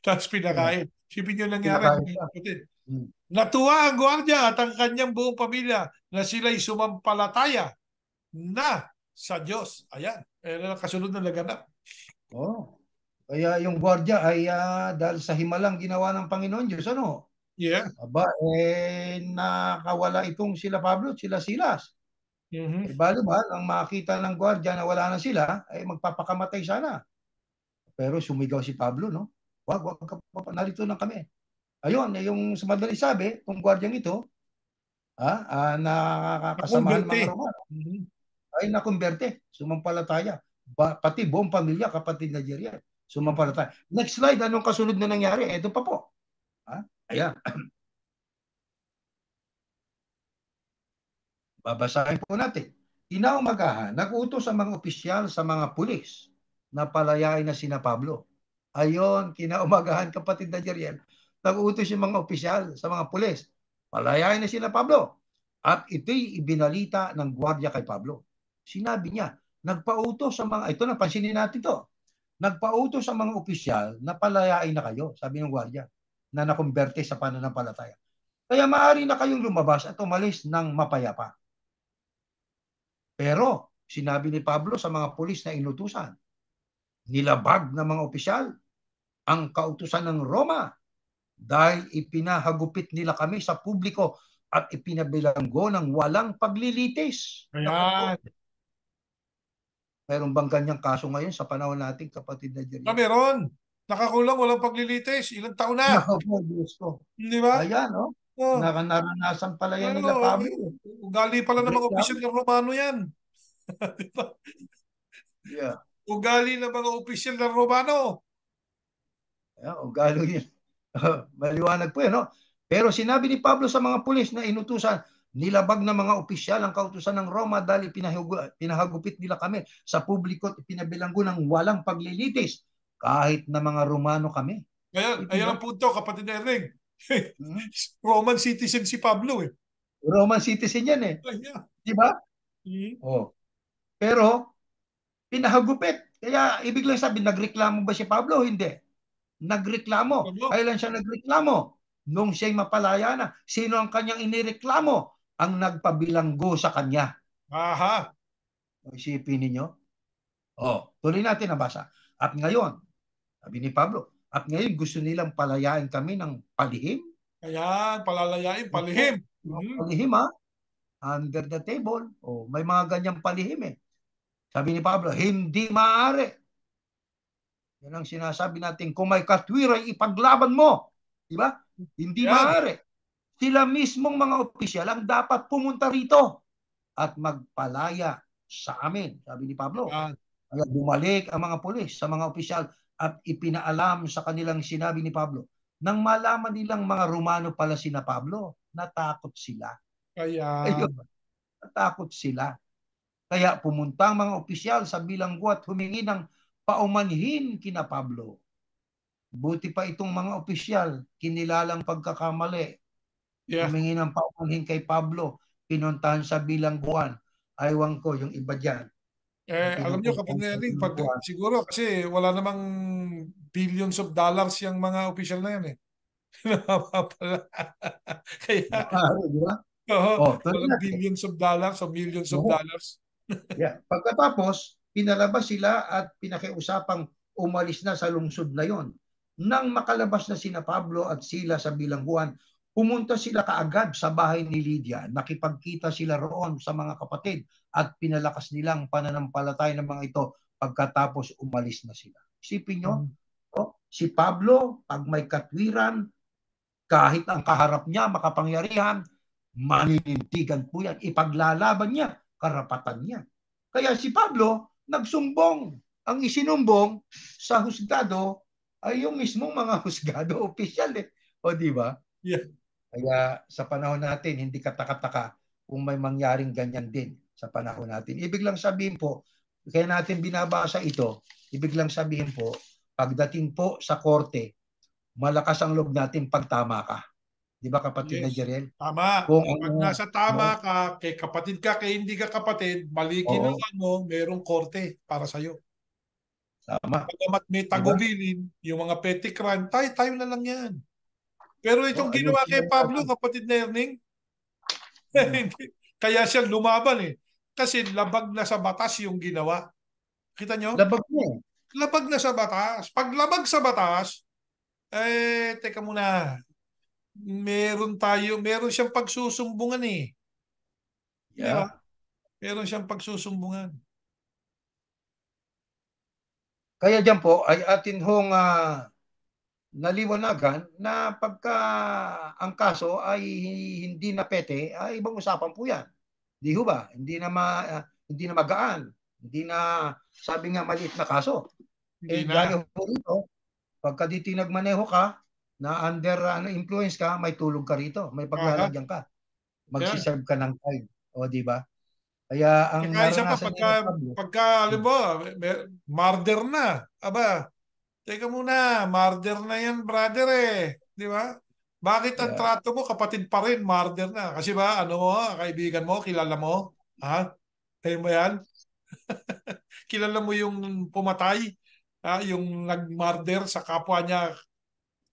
Tapos pinakain. Sipin niyo nangyari. pinakain siya. Natuwa ang gwardiya at ang kanyang buong pamilya na sila'y sumampalataya na sa Diyos. Ayan. Ayan ang kasunod na naganap. Oo. Kaya yung gwardiya ay dahil sa himalang ginawa ng Panginoon Diyos, Yeah. nakawala itong sila Pablo at sila Silas. Mhm. Balo ba, ang makita ng gwardiya na wala na sila, ay magpapakamatay sana. Pero sumigaw si Pablo, no? Wag ka pa, narito lang kami. Ayun, yung sa madaling sabi, kung gwardyang ito, nakakasamahan ng Nakumberte. mga Romano, Mhm. ay nakumberte, sumampalataya. Pati buong pamilya, kapatid na Jeriel, Mhm. sumampalataya. Next slide, anong kasunod na nangyari? Ito pa po. Ayan, babasahin po natin. Inaumagahan, nag-utos ang mga opisyal sa mga pulis na palayain na sina Pablo. Ayon, kinaumagahan kapatid na Jeriel, nag-utos yung mga opisyal sa mga pulis. Palayain na sina Pablo. At ito'y ibinalita ng gwardiya kay Pablo. Sinabi niya, nagpautos sa mga, ito na, pansinin natin to. Nagpautos sa mga opisyal na palayain na kayo, sabi ng gwardiya, na nakumberte sa pananampalataya. Kaya maaari na kayong lumabas at umalis ng mapayapa. Pero sinabi ni Pablo sa mga pulis na inutusan, nilabag ng mga opisyal ang kautusan ng Roma dahil ipinahagupit nila kami sa publiko at ipinabilanggo ng walang paglilitis. Naku po, Ayan. mayroon bang ganyang kaso ngayon sa panahon natin, kapatid na Na Jeriel? meron. Nakakulong, walang paglilitis. Ilang taon na. Naku po, Diyos ko. Di ba? Ayan, no? Oh. Naranasan pala yan Ano, nila Pablo. ugali pala ng mga Nagreklamo. opisyal ng Romano yan. Di ba? Yeah. Ugali ng mga opisyal ng Romano. Ayan, ugali yun. Maliwanag po yan, no? Pero sinabi ni Pablo sa mga pulis na inutusan, nilabag ng mga opisyal ang kautusan ng Roma dahil pinahagupit nila kami sa publiko at pinabilanggo ng walang paglilitis kahit na mga Romano kami. Ayan Ipin ang nyo? punto, kapatid na Erling. Hmm? Roman citizen si Pablo eh. Roman citizen yan eh. Ayan. Di ba? Hmm. Oh. Pero pinahagupit. Kaya ibig lang sabihin, nagreklamo ba si Pablo? Hindi. Nagreklamo. Pablo. Kailan siya nagreklamo? Nung siya'y mapalaya na. Sino ang kanyang inireklamo? Ang nagpabilanggo sa kanya. Aha. Isipin ninyo. Tuloy natin ang basa. At ngayon, sabi ni Pablo, at ngayon gusto nilang palayain kami ng palihim. Ayan, palalayain, Opo, palihim. Mhm. palihim under the table. May mga ganyang palihim eh. Sabi ni Pablo, hindi maaari. Yan ang sinasabi natin, kung may katwiran, ipaglaban mo. Di ba? Hindi Ayan. maaari. Sila mismong mga opisyal ang dapat pumunta rito at magpalaya sa amin, sabi ni Pablo. Ayan. Kaya bumalik ang mga pulis sa mga opisyal at ipinaalam sa kanilang sinabi ni Pablo. Nang malaman nilang mga Romano pala sina Pablo, natakot sila. Ayun, Ayan. natakot sila. Kaya pumunta ang mga opisyal sa bilanggo at humingi ng paumanhin kina Pablo. Buti pa itong mga opisyal, kinilalang pagkakamali, Yeah. humingi ng paumanhin kay Pablo, pinuntahan sa bilangguan. Aywan ko, yung iba dyan, yung Alam nyo, pinupuntahan kapatid na sa Erling, bilangguan. siguro kasi wala namang billions of dollars yung mga opisyal na yan eh. Kaya, Di ba? oo, Tuloy walang natin. billions of dollars o millions of Oo. dollars. Yeah. Pagkatapos, pinalabas sila at pinakiusapang umalis na sa lungsod na yon. Nang makalabas na sina Pablo at sila sa bilangguan, pumunta sila kaagad sa bahay ni Lydia. Nakipagkita sila roon sa mga kapatid at pinalakas nilang pananampalataya ng mga ito pagkatapos umalis na sila. Isipin nyo, Mhm. si Pablo, pag may katwiran, kahit ang kaharap niya makapangyarihan, maninindigan po yan. Ipaglalaban niya, karapatan niya. Kaya si Pablo, nagsumbong. Ang isinumbong sa husgado ay yung mismong mga husgado opisyal eh. Di ba? Yeah. Kaya sa panahon natin, hindi katakataka kung may mangyaring ganyan din sa panahon natin. Ibig lang sabihin po, kaya natin binabasa ito, ibig lang sabihin po, pagdating po sa korte, malakas ang loob natin pag tama ka. Di ba kapatid na Yes. Jeriel? Tama. Kung Pag ano, nasa no? tama ka, kay kapatid ka, kay hindi ka kapatid, mali Oo, ginawa mo, merong korte para sa'yo. tama. Pagkamat may Di ba? tagubilin, yung mga petty crime, tayo na lang yan. Pero itong ginawa Ayusin kay lang Pablo, natin. kapatid na Erning, Hmm. kaya siya lumaban eh. Kasi labag na sa batas yung ginawa. Kita nyo? Labag niya eh. Labag na sa batas. Pag labag sa batas, teka muna, meron siyang pagsusumbungan eh. Di ba? Yeah. Meron siyang pagsusumbungan. Kaya diyan po ay atin hong naliwanagan na pagka ang kaso ay hindi napete, ay ibang usapan po yan. Di ho ba? Hindi na magaan. Hindi na, sabi nga, maliit na kaso. Hindi Eh, na. gaya po rito, pagka di tinagmaneho ka, na under influence ka, may tulog ka rito, may Aha. paglalagyan ka, Yan. magsiserve ka ng time. O, di ba? Kaya ang Saka isa pa, naranasan ni pagka, Pablo, pagka alam mo, murder na. Aba, teka muna, murder na yan, brother eh. Di ba? Bakit ang yeah, trato mo, kapatid pa rin, murder na? Kasi ba, ano mo, kaibigan mo, kilala mo? Ha? Kaya mo yan? Kilala mo yung pumatay? Yung nag-murder sa kapwa niya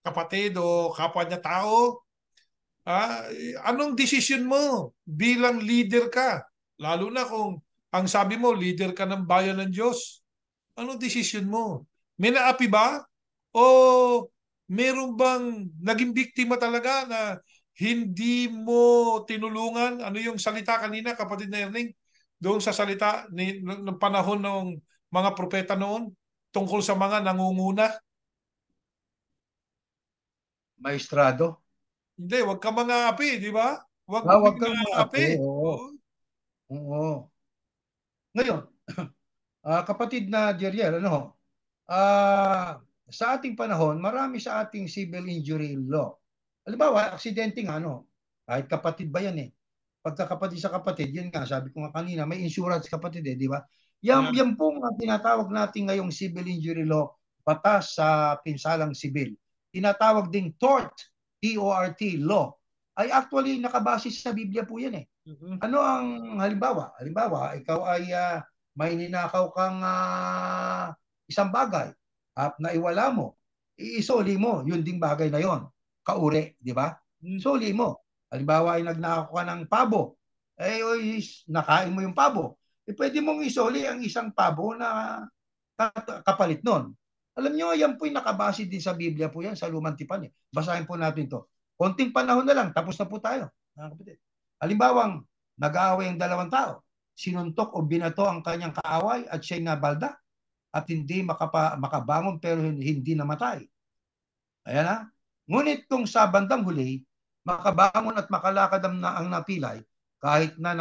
kapatid o kapwa niya tao? Anong desisyon mo bilang leader ka? Lalo na kung ang sabi mo, leader ka ng bayan ng Diyos. Anong desisyon mo? May naapi ba? O meron bang naging biktima talaga na hindi mo tinulungan? Ano yung salita kanina, kapatid na Erning? Doon sa salita ng panahon ng mga propeta noon tungkol sa mga nangunguna? maestrado. Hindi, wag ka mga api, di ba? Wag Wag kang mga maapi. api. Oo. Oo. Oo. Ngayon, kapatid na Jeriel, ano, sa ating panahon, marami sa ating civil injury law. Halimbawa, aksidente nga, ano, kahit kapatid ba yan eh. Pagkakapatid sa kapatid, yun nga, sabi ko nga kanina, may insurance kapatid eh, di ba? Yeah. Yan pong tinatawag natin ngayong civil injury law, batas sa pinsalang sibil. Tinatawag ding tort, T-O-R-T, law. Ay actually nakabase sa Biblia po yan eh. Mhm. Ano ang halimbawa? Halimbawa, ikaw ay may ninakaw kang isang bagay at naiwala mo, iisoli mo, yun ding bagay na yon. Kauri, di ba? Mm. Soli mo. Halimbawa ay nagnakaw ka ng pabo, eh nakain mo yung pabo. Eh, pwede mong isoli ang isang pabo na kapalit nun. Alam nyo, yan po yung nakabase din sa Biblia po yan, sa Lumang Tipan. Eh. Basahin po natin to. Konting panahon na lang, tapos na po tayo. Halimbawang, nag-aaway ang dalawang tao. Sinuntok o binato ang kanyang kaaway at siya'y nabalda at hindi makabangon pero hindi namatay. Ayan na. Ngunit kung sa bandang huli, makabangon at makalakad ang napilay, kahit na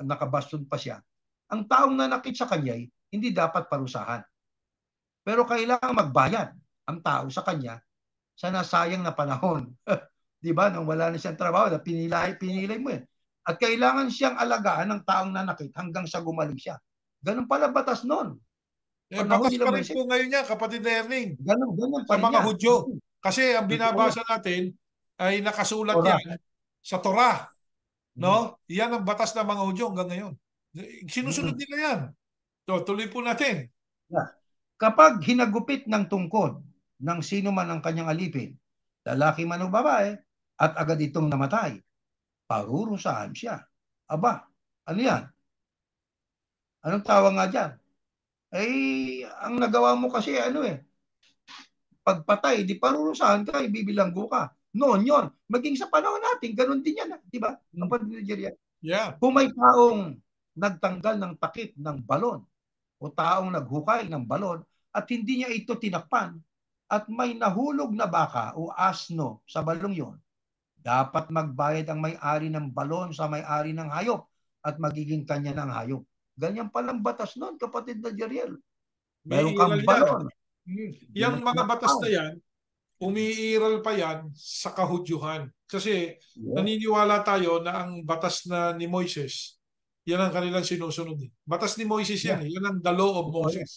nakabaston pa siya, ang taong nanakit sa kanya'y hindi dapat parusahan. Pero kailangan magbayad ang tao sa kanya sa nasayang na panahon. Di ba? Nang wala na siyang trabaho, pinilay mo eh. At kailangan siyang alagaan ng taong nanakit hanggang sa gumaling siya. Ganun pala batas noon. Eh, Panahon batas nila pa rin Moises. po ngayon niya, kapatid na Erning, Ganun pa sa rin mga yan. Hudyo. Kasi ang Totoo yan. binabasa natin ay nakasulat Torah. yan sa Torah. Mm. No? Yan ang batas ng mga Hudyo hanggang ngayon. Sinusunod Mm. nila yan. So, tuloy po natin. Yeah. Kapag hinagupit ng tungkod ng sino man ang kanyang alipin, lalaki man o babae, at agad itong namatay, parurusahan siya. Aba, ano yan? Anong tawag nga dyan? Eh, ang nagawa mo kasi ano eh, pagpatay, di parurusahan ka, ibibilanggo ka. Noon yon. Maging sa panahon natin, ganun din yan. Di ba? Hmm. Kapag Nigeria. Yeah. Kung may taong nagtanggal ng takip ng balon o taong naghukay ng balon at hindi niya ito tinakpan at may nahulog na baka o asno sa balong yon, dapat magbayad ang may-ari ng balon sa may-ari ng hayop at magiging kanya ng hayop. Ganyan palang batas noon, kapatid na Jeriel. Meron Umiiral kang yan. balon, hindi mo Yung mga batas tinakpan. na yan, umiiral pa yan sa kahudyuhan. Kasi Yeah. naniniwala tayo na ang batas na ni Moises, yan ang kanilang sinusunod. Batas ni Moises Yeah. yan. Yan ang the law of Totoo yan. Moses.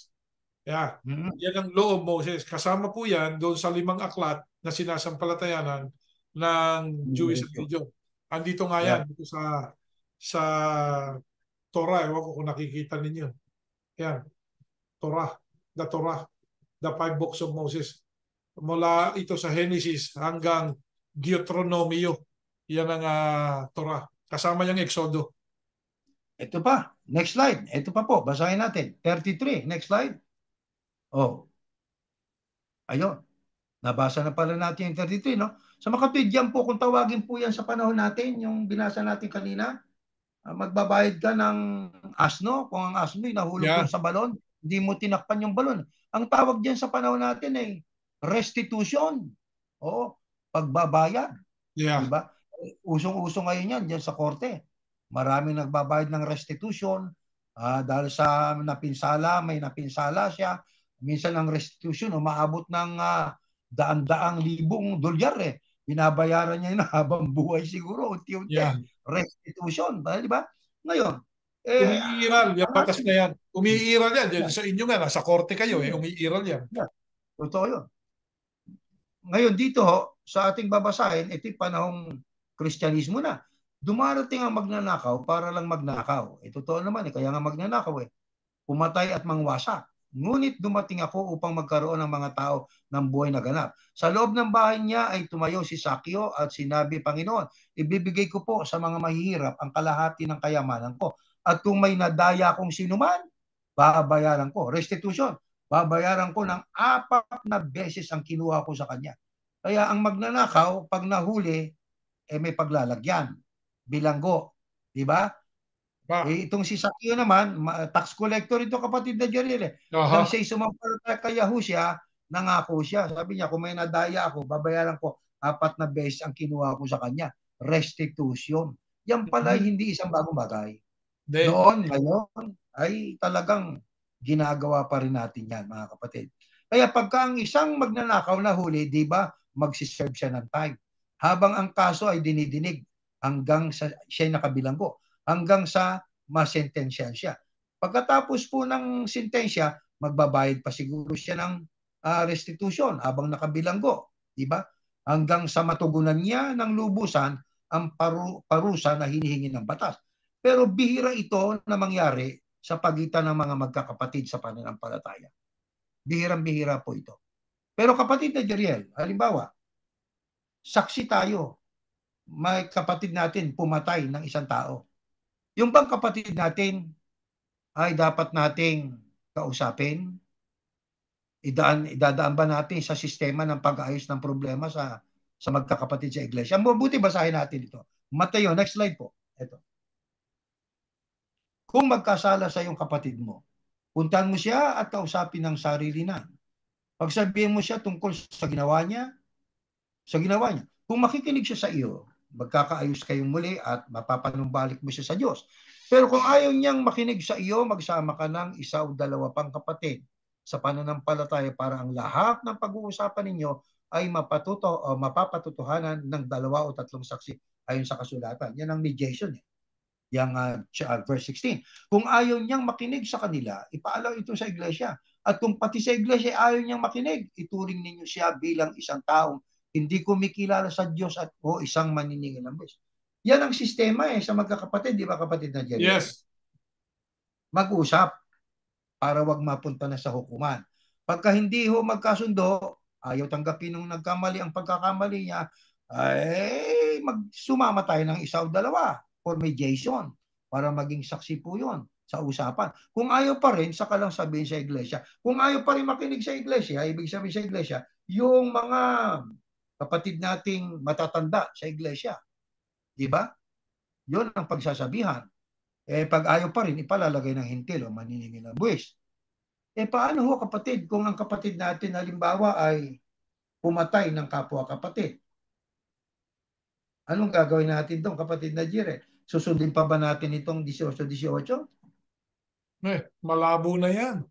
Yeah. Mm-hmm. Yan ang law of Moses. Kasama po yan doon sa 5 aklat na sinasampalatayanan ng Jewish religion. Andito nga Yeah. yan, dito sa Torah. Ewan ko kung nakikita ninyo. Yan, Torah. The 5 books of Moses. Mula ito sa Genesis hanggang Deuteronomio. Yan ang Torah. Kasama yung Exodo. Ito pa. Next slide. Ito pa po. Basahin natin. 33. Next slide. Oh, ayun. Nabasa na pala natin yung 33, no? Sa makatwid yan po, kung tawagin po yan sa panahon natin, yung binasa natin kanina, magbabayad ka ng asno kung ang asno ay nahulog doon Yeah. sa balon, hindi mo tinakpan yung balon. Ang tawag diyan sa panahon natin ay restitution. Oo, pagbabayad, 'di Yeah. ba? Usong-uso ngayon 'yan diyan sa korte. Maraming nagbabayad ng restitution dahil sa napinsala, may napinsala siya. Minsan ang restitution umaabot ng daan-daang libong dolyar eh. Binabayaran niya yun habang buhay siguro, unti-unti. Yeah. Restitution, di ba? Ngayon, Umiiral, yung ang batas ating, na yan. Umiiral yan. Yan yeah, sa inyo nga, nasa korte kayo, yeah, umiiral yan. yeah, totoo yun. Ngayon dito, sa ating babasahin, ito yung panahong Kristyanismo na. Dumarating ang magnanakaw para lang magnakaw. Totoo naman, kaya nga magnanakaw pumatay at mangwasak. Ngunit dumating ako upang magkaroon ng mga tao ng buhay na ganap. Sa loob ng bahay niya ay tumayo si Sakyo at sinabi, Panginoon, ibibigay ko po sa mga mahihirap ang kalahati ng kayamanan ko. At kung may nadaya kong sinuman, babayaran ko. Restitution. Babayaran ko ng 4 beses ang kinuha ko sa kanya. Kaya ang magnanakaw, pag nahuli, may paglalagyan. Bilanggo. Di ba? Ba? Itong si Sakyo naman, tax collector ito kapatid na Jeriel Nang Aha. siya'y sumampalataya kay Yahushua, nangako siya. Sabi niya, kung may nadaya ako, babayaran ko 4 beses ang kinuha ko sa kanya. Restitution. Yan pala hindi isang bagong bagay. De. Noon, ngayon, ay talagang ginagawa pa rin natin yan, mga kapatid. Kaya pagka ang isang magnanakaw na huli, di ba, magsiserve siya ng time. Habang ang kaso ay dinidinig hanggang sa siya'y nakabilanggo, hanggang sa masentensyahan siya. Pagkatapos po ng sentensya, magbabayad pa siguro siya ng restitution habang nakabilanggo, di ba? Hanggang sa matugunan niya ng lubusan ang parusa na hinihingi ng batas. Pero bihira ito na mangyari sa pagitan ng mga magkakapatid sa pananampalataya. Bihirang-bihira po ito. Pero kapatid na Jeriel, halimbawa, saksi tayo, may kapatid natin pumatay ng isang tao. Yung bang kapatid natin ay dapat nating kausapin? Idadaan ba natin sa sistema ng pag-aayos ng problema sa magkakapatid sa iglesia? Mabuti basahin natin ito. Mateo, next slide po. Ito. Kung magkasala sa iyong kapatid mo, puntahan mo siya at kausapin ng sarili na. Pagsabihin mo siya tungkol sa ginawa niya. Kung makikinig siya sa iyo, magkakaayos kayong muli at mapapanumbalik mo siya sa Diyos. Pero kung ayaw niyang makinig sa iyo, magsama ka ng 1 o 2 pang kapatid sa pananampalataya para ang lahat ng pag-uusapan ninyo ay mapapatutuhanan ng 2 o 3 saksi ayon sa kasulatan. Yan ang mediation. Yang verse 16. Kung ayaw niyang makinig sa kanila, ipaalaw ito sa iglesia. At kung pati sa iglesia ayaw niyang makinig, ituring ninyo siya bilang isang taong hindi kumikilala sa Diyos at isang maniningil ng Diyos. Yan ang sistema sa magkakapatid, di ba kapatid na Jeriel? Yes. Mag-usap para wag mapunta na sa hukuman. Pagka hindi magkasundo, ayaw tanggapin nung nagkamali ang pagkakamali niya, ay magsumama tayo ng 1 o 2 for mediation para maging saksi po yun sa usapan. Kung ayaw pa rin, saka lang sabihin sa iglesia. Kung ayaw pa rin makinig sa iglesia, ibig sabihin sa iglesia, yung mga kapatid nating matatanda sa iglesia. Di ba? Yun ang pagsasabihan. Pag ayaw pa rin, ipalalagay ng hintil o maniningil ng buwis. Paano ho kapatid kung ang kapatid natin halimbawa ay pumatay ng kapwa kapatid? Anong gagawin natin doon kapatid na Jire? Susundin pa ba natin itong 18-18? Malabo na yan.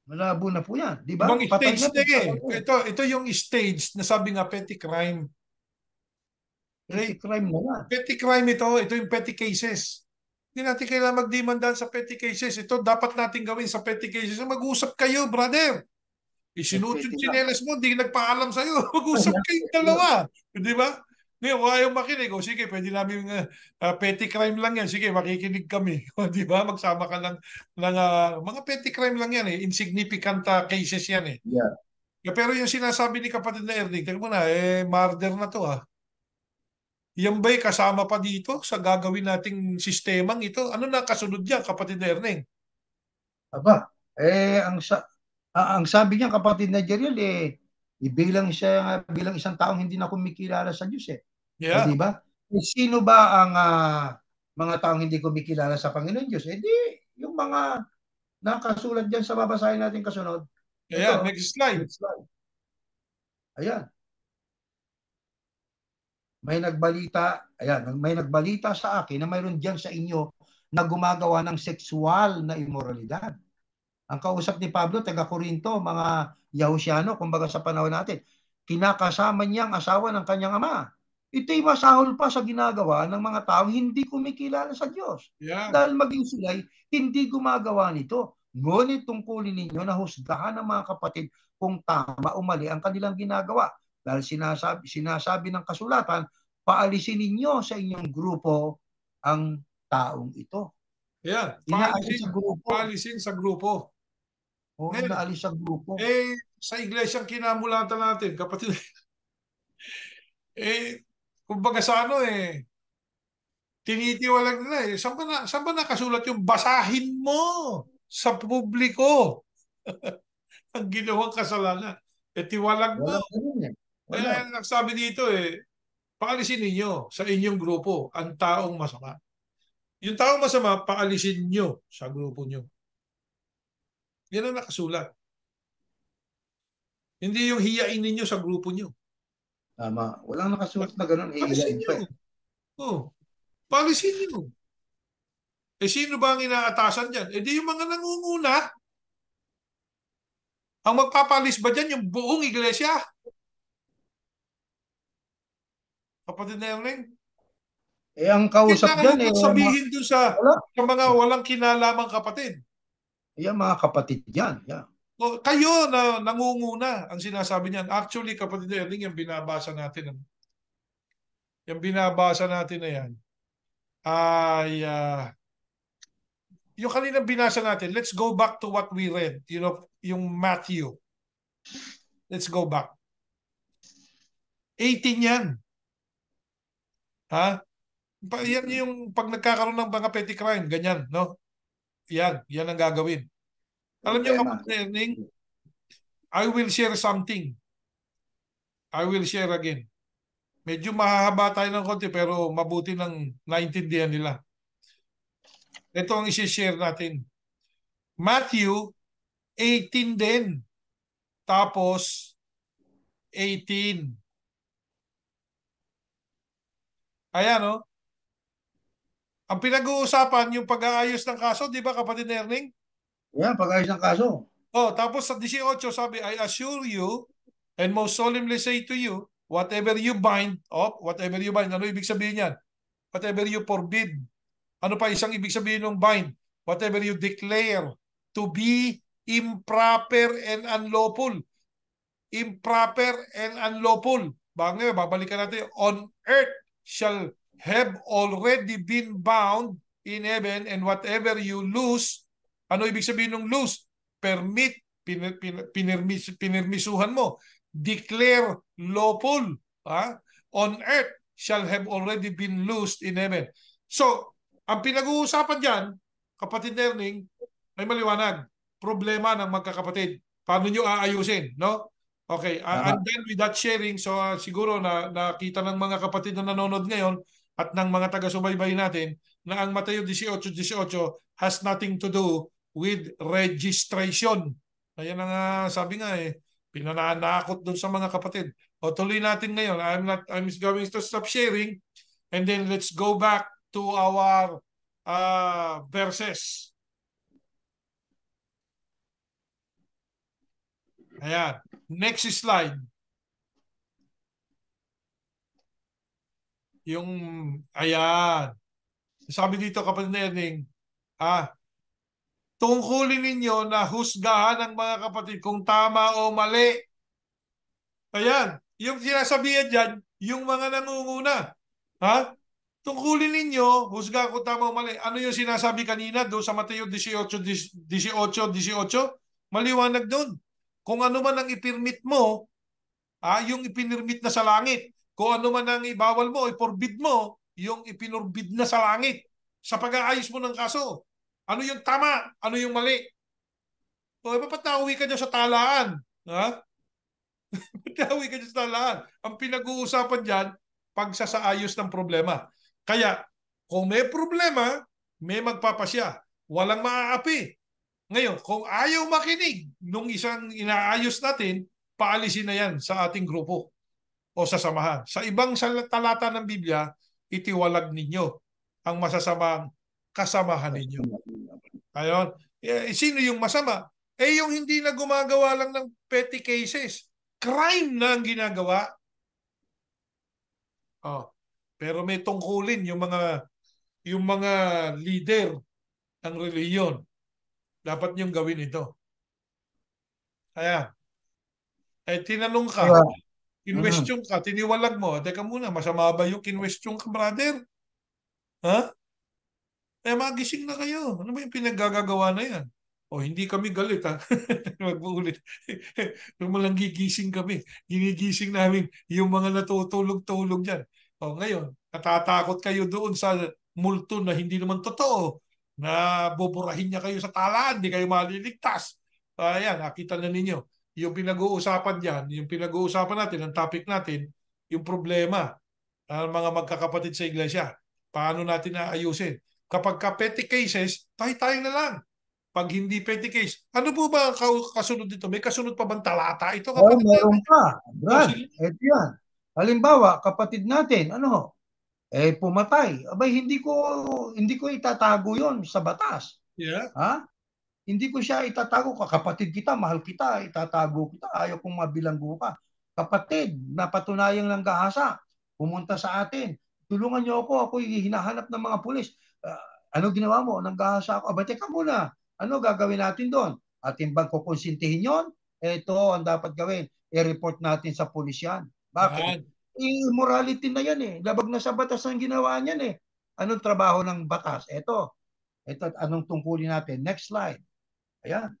Malabo na po yan. Di ba? Ibang Patay stage na na po. Ito yung stage na sabi nga petty crime. Petty Okay? crime na yan. Petty crime ito. Ito yung petty cases. Hindi natin kailangan magdemandan sa petty cases. Ito dapat natin gawin sa petty cases. Mag-usap kayo, brother. Isinuot yung Petty lang. tsinelas mo, hindi nagpaalam sa'yo. Mag-usap kayong Petty lang. dalawa. Di ba? Ngayon, kung ayaw makinig, sige, pwede namin petty crime lang yan. Sige, makikinig kami. Di ba? Magsama ka ng mga petty crime lang yan eh. Insignificant cases yan eh. Yeah. Pero yung sinasabi ni kapatid na Ernie, tingnan mo na, murder na to ah. Yan ba'y kasama pa dito sa gagawin nating sistemang ito? Ano na kasunod yan, kapatid na Ernie? Aba, ang sabi niya kapatid na Jeriel, bilang bilang isang taong hindi na kumikilala sa Diyos. O Yeah. di ba? Sino ba ang mga taong hindi kumikilala sa Panginoon Diyos. Eh di, yung mga nakasulat dyan sa babasahin natin kasunod. Ayan, Ito, next slide. next slide. Ayan. May nagbalita sa akin na mayroon diyan sa inyo na gumagawa ng sexual na immoralidad. Ang kausap ni Pablo, taga Corinto, mga Yahusyano, kumbaga sa panahon natin, kinakasama niyang asawa ng kanyang ama. Ito'y masahol pa sa ginagawa ng mga taong hindi kumikilala sa Diyos. Yan. Dahil maging sila'y hindi gumagawa nito. Ngunit tungkulin ninyo na husgahan ng mga kapatid kung tama o mali ang kanilang ginagawa. Dahil sinasabi ng kasulatan, paalisin ninyo sa inyong grupo ang taong ito. Ayan, Inaalis sa grupo. paalisin sa grupo. O Ngayon, inaalis sa grupo. sa iglesyang kinamulatan natin, kapatid, kumbaga sa ano tinitiwalag nila Saan ba nakasulat yung basahin mo sa publiko ang ginawang kasalanan? Tiwalag mo. Walang ganun eh. Wala. Kaya nagsabi dito paalisin ninyo sa inyong grupo ang taong masama. Yung taong masama, paalisin nyo sa grupo nyo. Yan ang nakasulat. Hindi yung hiyain ninyo sa grupo nyo. Tama. Walang nakasulat na ganun. Paalisin Iiyain nyo. pa eh. Paalisin nyo. Sino ba ang inaatasan dyan? Di yung mga nangunguna. Ang magpapalis ba dyan yung buong iglesia? Kapatid na Erling? Ang kausap Kailangan mo dyan bang sabihin dun sa wala. mga walang kinalamang kapatid? Mga kapatid dyan. Yeah. Kayo na nangunguna ang sinasabi niyan. Actually, kapatid na Erling, yung binabasa natin. Yung binabasa natin na yan ay yung kanina binasa natin. Let's go back to what we read. Yung Matthew. Let's go back. 18 yan. Ha? Yan yung pag nagkakaroon ng mga petty crime, ganyan, no? Yan ang gagawin. Alam niyo, Problema. kapatid Erning, I will share something. I will share again. Medyo mahahaba tayo ng konti pero mabuti nang naintindihan nila. Ito ang isi-share natin. Matthew 18 din. Tapos 18. Ayan, no? Ang pinag-uusapan yung pag-aayos ng kaso, di ba, kapatid Erning? Pag-ayos ng kaso. Tapos sa 18 sabi, I assure you and most solemnly say to you, whatever you bind, ano ibig sabihin yan? Whatever you forbid. Ano pa isang ibig sabihin ng bind? Whatever you declare to be improper and unlawful. Improper and unlawful. Babalikan natin. On earth shall have already been bound in heaven, and whatever you loose, ano ibig sabihin ng loose? Permit, pinirmisuhan mo. Declare lawful. On earth shall have already been loosed in heaven. So, ang pinag-uusapan dyan, kapatid Erning, ay maliwanag. Problema ng magkakapatid. Paano nyo aayusin, no? Okay, I'm done with that sharing. So siguro na nakita ng mga kapatid na nanonood ngayon at ng mga taga-subaybay natin na ang Mateo 18:18 has nothing to do with registration. Ayan ang sabi nga pinananakot doon sa mga kapatid. Tuloy natin ngayon. I'm going to stop sharing and then let's go back to our verses. Ayan. Next slide. Ayan. Sabi dito, kapatid Erning, tungkulin ninyo na husgahan ng mga kapatid kung tama o mali. Ayan. Yung sinasabihan dyan, yung mga nangunguna. Tungkulin ninyo, husgahan kung tama o mali. Ano yung sinasabi kanina doon sa Mateo 18:18? Maliwanag doon. Kung ano man ang ipirmit mo, yung ipinirmit na sa langit. Kung ano man ang ibawal mo, iporbid mo, yung ipinurbid na sa langit. Sa pag-aayos mo ng kaso. Ano yung tama? Ano yung mali? Ba't nauwi ka dyan sa talaan? Ba't nauwi ka dyan sa talaan? Ang pinag-uusapan dyan, pagsasaayos ng problema. Kaya, Kung may problema, may magpapasya. Walang maaapi. Ngayon, kung ayaw makinig nung isang inaayos natin, paalisin na yan sa ating grupo o sa samahan. Sa ibang talata ng Biblia, itiwalag ninyo ang masasamang kasamahan ninyo. Ayon. Sino yung masama? Yung hindi na gumagawa lang ng petty cases. Crime na ang ginagawa. Oh. Pero may tungkulin yung mga leader ng reliyon. Dapat niyong gawin ito. Kaya, tinanong ka, Kaya, kinwestiyon ka, tiniwalag mo, teka muna, masama ba yung kinwestiyon ka, brother? Ha? Magising na kayo. Ano ba yung pinaggagawa na yan? O, hindi kami galit, ha? Mag-uulit. Walang gigising kami. Ginigising namin yung mga natutulog-tulog dyan. O, ngayon, natatakot kayo doon sa multo na hindi naman totoo, na buburahin niya kayo sa talaan, hindi kayo maliligtas. Ayan, nakita na ninyo. Yung pinag-uusapan dyan, yung pinag-uusapan natin, ang topic natin, yung problema ng mga magkakapatid sa iglesia. Paano natin naayusin? Kapag petty cases, tayo-tayo na lang. Pag hindi petty case, ano po ba kasunod dito? May kasunod pa bang talata ito, kapatid? meron pa, O, Brad. sige. Ito yan. Halimbawa, kapatid natin, pumatay. Abay, hindi ko itatago yon sa batas. Yeah. Ha? Hindi ko siya itatago. Kapatid kita, mahal kita, itatago kita. Ayaw kong mabilanggo ka. Kapatid, napatunayang ng gahasa, pumunta sa atin. Tulungan niyo ako. Ako'y hinahanap ng mga pulis. Ano ginawa mo? Nang gahasa ako. Aba, teka muna. Ano gagawin natin doon? Atin bang kukonsintihin yon? Ito ang dapat gawin. I-report natin sa pulis yan. Bakit? Yan. Immorality na yan eh. Labag na sa batas ang ginawa niyan eh. Anong trabaho ng batas? Ito, anong tungkulin natin? Next slide. Ayan.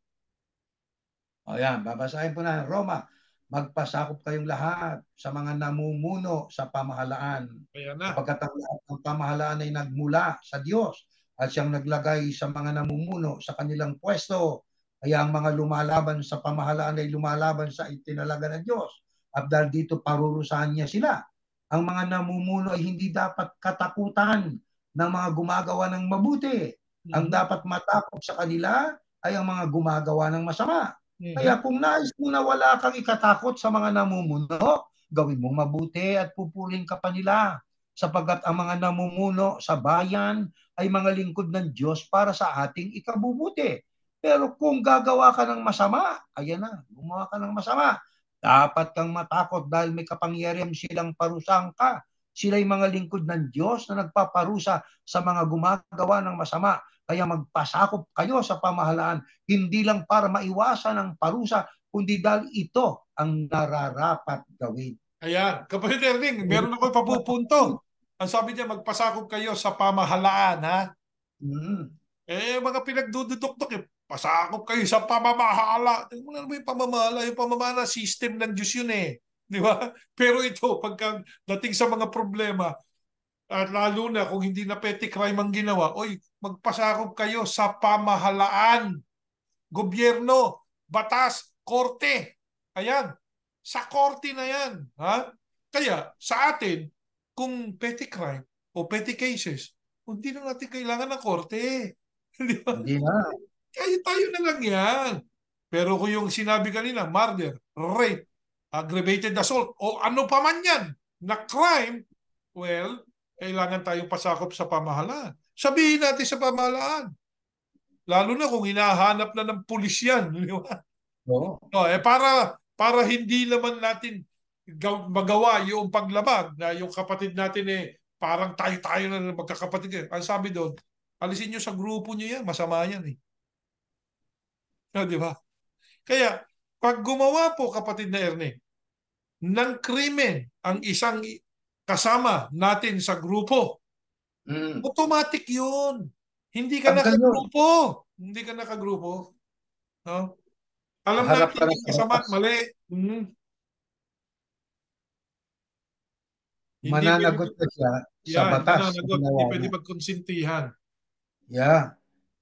Ayan, babasahin po na Roma. Magpasakop kayong lahat sa mga namumuno sa pamahalaan. Ayan na. Sapagkat ang pamahalaan ay nagmula sa Diyos at siyang naglagay sa mga namumuno sa kanilang pwesto. Kaya ang mga lumalaban sa pamahalaan ay lumalaban sa itinalaga ng Diyos. At dahil dito parurusahan niya sila. Ang mga namumuno ay hindi dapat katakutan ng mga gumagawa ng mabuti. Ang dapat matakot sa kanila ay ang mga gumagawa ng masama. Kaya kung nais mo na wala kang ikatakot sa mga namumuno, gawin mong mabuti at pupulin ka pa nila. Sapagkat ang mga namumuno sa bayan ay mga lingkod ng Diyos para sa ating ikabubuti. Pero kung gagawa ka ng masama, ayan na, gumawa ka ng masama. Dapat kang matakot dahil may kapangyarihan silang parusahan ka. Sila'y mga lingkod ng Diyos na nagpaparusa sa mga gumagawa ng masama. Kaya magpasakop kayo sa pamahalaan, hindi lang para maiwasan ang parusa, kundi dahil ito ang nararapat gawin. Ayan. Kapatid Erning, meron ako papupunto. Ang sabi niya, magpasakop kayo sa pamahalaan, ha? Mga pinagdududok-dok, pasakop kayo sa pamamahala. Ano ba yung pamamahala? Yung pamamahala, system ng Diyos yun eh. Di ba? Pero ito, pagka dating sa mga problema, at lalo na kung hindi na petty crime ang ginawa, magpasakop kayo sa pamahalaan, gobyerno, batas, korte. Ayan. Sa korte na yan. Ha? Kaya sa atin, kung petty crime o petty cases, hindi na natin kailangan ng korte. Di ba? Hindi na. Tayo na lang yan. Pero kung yung sinabi kanina, murder, rape, aggravated assault, o ano pa man yan na crime, well, kailangan tayong pasakop sa pamahalaan. Sabihin natin sa pamahalaan. Lalo na kung hinahanap na ng pulis yan. Di ba? Oo. Para hindi naman natin magawa yung paglabag na yung kapatid natin parang tayo-tayo na magkakapatid. Ang sabi doon, alisin nyo sa grupo nyo yan, masama yan eh. Di ba? Kaya, pag gumawa po, kapatid na Erne, ng krimen ang isang kasama natin sa grupo, automatic yun. Hindi ka nakagrupo. Hindi ka nakagrupo. No? Alam Harap natin ka yung kasama at mali. Mananagot ka siya sa batas. Hindi pwede magkonsintihan. Yeah.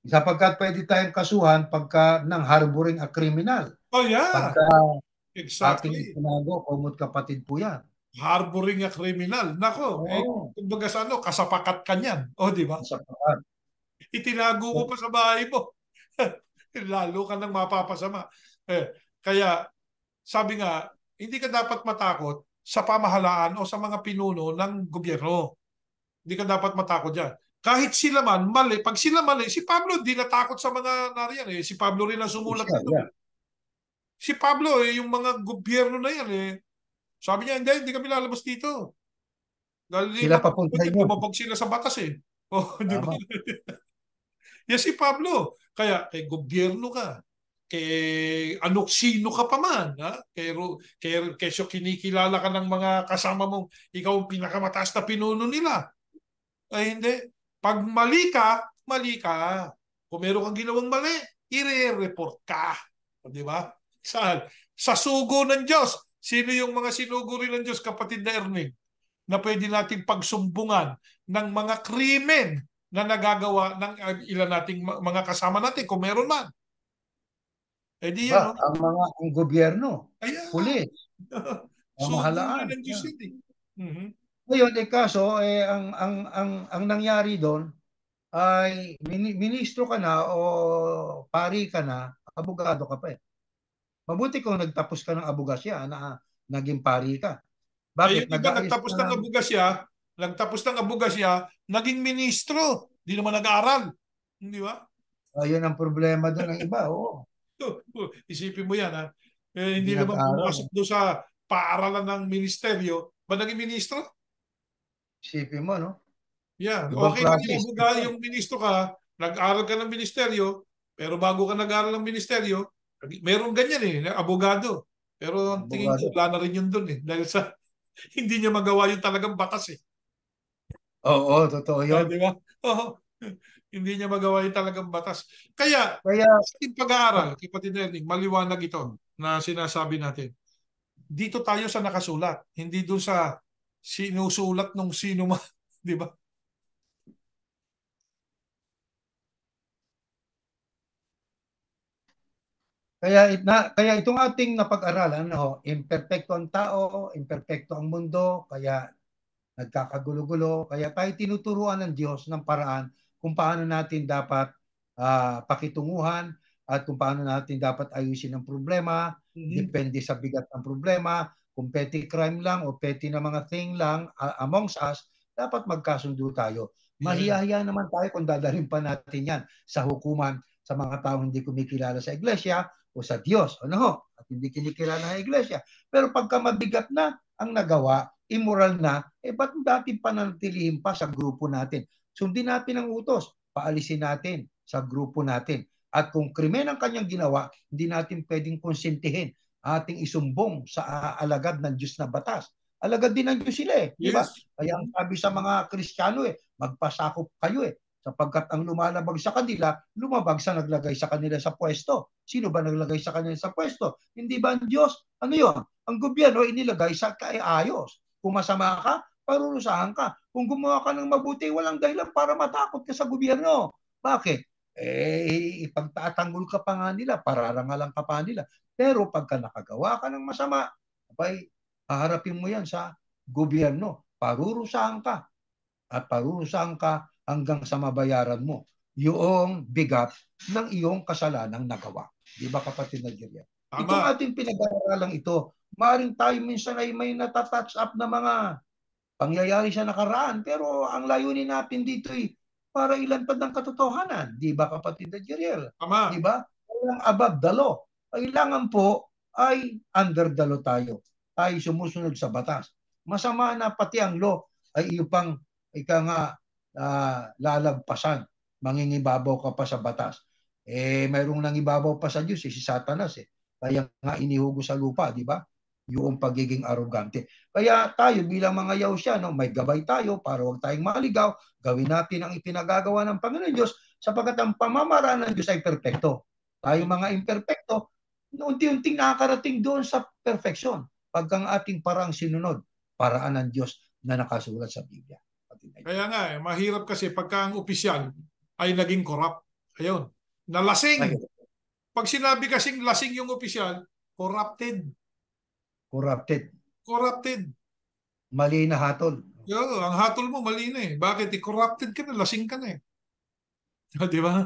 Sapagkat pwede tayong kasuhan pagka ng harboring a criminal. Oh yeah. Pagka Exactly. ating itinago, kumot kapatid po yan. harboring a criminal. Nako, Oo, kumbaga sa ano, kasapakat ka niyan. O, di ba? sa pakat. Itinago mo pa sa bahay mo. Lalo ka nang mapapasama. Kaya, sabi nga, hindi ka dapat matakot sa pamahalaan o sa mga pinuno ng gobyerno. Hindi ka dapat matakot dyan. Kahit sila man, mali. Pag sila mali, si Pablo di natakot sa mga nariyan. Si Pablo rin ang sumulat Siya, nito. yeah. Si Pablo, yung mga gobyerno na yan, sabi niya, hindi kami lalabas dito. Dahil Sila papuntahin mo. lumabag sila sa batas eh. Oh, di ba? Tama. Yan si Pablo. Kaya kay gobyerno ka, kay anok sino ka pa man, ha? Kesyo kinikilala ka ng mga kasama mong ikaw ang pinakamataas na pinuno nila. Ay hindi. Pag mali ka, mali ka. Kung meron kang ginawang mali, i-report ka. O, di ba? Sa sugo ng Diyos. Sino yung mga sinugo rin ng Diyos, kapatid na Erning, na pwede nating pagsumbungan ng mga krimen na nagagawa ng ilan nating mga kasama natin, kung meron man. Eh di Ba, yan, no? ang gobyerno, Ayan. pulis, Sugo rin pamahalaan. ng Diyos Yeah. yun eh. Mhm. Ngayon, kaso, ang nangyari doon ay ministro ka na o pari ka na, abogado ka pa eh. Mabuti kung nagtapos ka ng abogasya na naging pari ka. Yung Bakit? iba Nag-aayos ka ng... nagtapos ng abogasya, naging ministro. Di naman nag-aaral. Di ba? Ayun ang problema doon ng iba. Oo, Isipin mo yan, ha? hindi Hindi naman nag-aral. pumasok doon sa paaralan ng ministeryo. Ba naging ministro? Isipin mo, no? Yan. Ibang Okay lang klase. yung yung ministro ka, nag-aral ka ng ministeryo, pero bago ka nag-aral ng ministeryo, meron ganyan abogado. Pero ang tingin ko, Abogado. wala na rin yun doon dahil sa hindi niya magawa yung talagang batas Oo, totoo yun. Di ba? Oo. Hindi niya magawa yung talagang batas. Kaya, Kaya, sa ating pag-aaral, kapatid Erning, maliwanag ito na sinasabi natin. Dito tayo sa nakasulat, hindi doon sa sinusulat nung sino man. Di ba? kaya itong ating napag-aralan, no, imperfecto ang tao, imperfecto ang mundo, kaya nagkakagulo-gulo. Kaya tayo tinuturuan ng Diyos ng paraan kung paano natin dapat pakitunguhan at kung paano natin dapat ayusin ang problema, Mhm. depende sa bigat ng problema, kung petty crime lang o petty na mga thing lang amongst us, dapat magkasundo tayo. Yes. Mahiyahiya naman tayo kung dadalhin pa natin yan sa hukuman sa mga taong hindi kumikilala sa iglesia o sa Diyos. Ano ho? At hindi kinikilala ng iglesia. Pero pagka mabigat na ang nagawa, immoral na, ba't dati pananatilihin pa sa grupo natin? Sundin natin ang utos, paalisin natin sa grupo natin. At kung krimen ang kanyang ginawa, hindi natin pwedeng konsentihin ating isumbong sa alagad ng Diyos na batas. Alagad din ng Diyos sila di ba? Yes. Kaya ang sabi sa mga Kristiyano magpasakop kayo sapagkat ang lumalabag sa kanila, lumabag sa naglagay sa kanila sa pwesto. Sino ba naglagay sa kanila sa pwesto? Hindi ba ang Diyos? Ano yon? Ang gobyerno inilagay sa kaayos. Kung masama ka, parurusahan ka. Kung gumawa ka ng mabuti, walang dahilan para matakot ka sa gobyerno. Bakit? Ipagtatanggol ka pa nga nila, pararangalan ka pa nila. Pero pagka nakagawa ka ng masama, abay, haharapin mo yan sa gobyerno. Parurusahan ka at parurusahan ka hanggang sa mabayaran mo yung bigat ng iyong kasalanang nagawa. Di ba kapatid na Jerry? Itong Tama. ating pinag-aaralang ito, maaring tayo minsan ay may natatouch up na mga pangyayari sa nakaraan, pero ang layunin natin dito ay para ilantad ng katotohanan. Di ba kapatid na Jerry? Di Tama. ba? Walang above the law. Kailangan po ay under the law tayo. Tayo sumusunod sa batas. Masama na pati ang law ay iyong ika nga lalagpasan. Mangingibabaw ka pa sa batas. Mayroong nangibabaw pa sa Diyos, si Satanas Kaya nga inihugo sa lupa, di ba? Yung pagiging arrogante. Kaya tayo bilang mga Yausya, may gabay tayo para huwag tayong maligaw, gawin natin ang ipinagagawa ng Panginoon Diyos sapagkat ang pamamaraan ng Diyos ay perpekto. Tayo mga imperpekto, unti-unting nakakarating doon sa perfeksyon pagkang ating parang sinunod paraan ng Diyos na nakasulat sa Biblia. Kaya nga, mahirap kasi pagka ang opisyal ay naging corrupt. Ayun. Nalasing. Pag sinabi kasing lasing yung opisyal, corrupted. Corrupted. Corrupted. Mali na hatol. Yo, ang hatol mo mali na eh. Bakit? Corrupted ka na, lasing ka na eh. Di ba?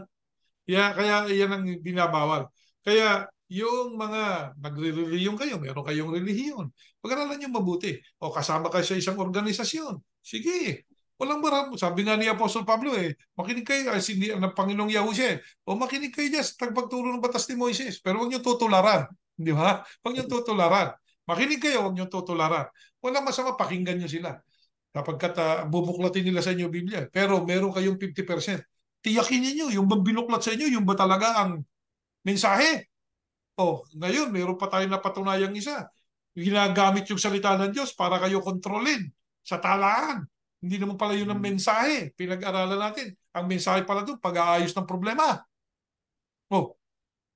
Kaya yan ang binabawal. Kaya yung mga nagre-reliyon kayo, meron kayong relihiyon. Pag-aralan nyo mabuti. O kasama kayo sa isang organisasyon. Sige. Walang marami. Sabi nga ni Apostol Pablo makinig kayo, ng Panginoong Yahusha o makinig kayo dyan sa pagturo ng batas ni Moises. Pero huwag nyo tutularan. Di ba? Huwag nyo tutularan. Makinig kayo, huwag nyo tutularan. Walang masama, pakinggan nyo sila. Kapag bubuklatin nila sa inyo Biblia. Pero meron kayong 50%. Tiyakin niyo yung binuklat sa inyo, yung ba talaga ang mensahe? Ngayon, meron pa tayong napatunayang isa. Ginagamit yung salita ng Diyos para kayo kontrolin sa talaan. Hindi naman pala yun ang mensahe. Pinag-aralan natin. Ang mensahe pala doon, pag-aayos ng problema.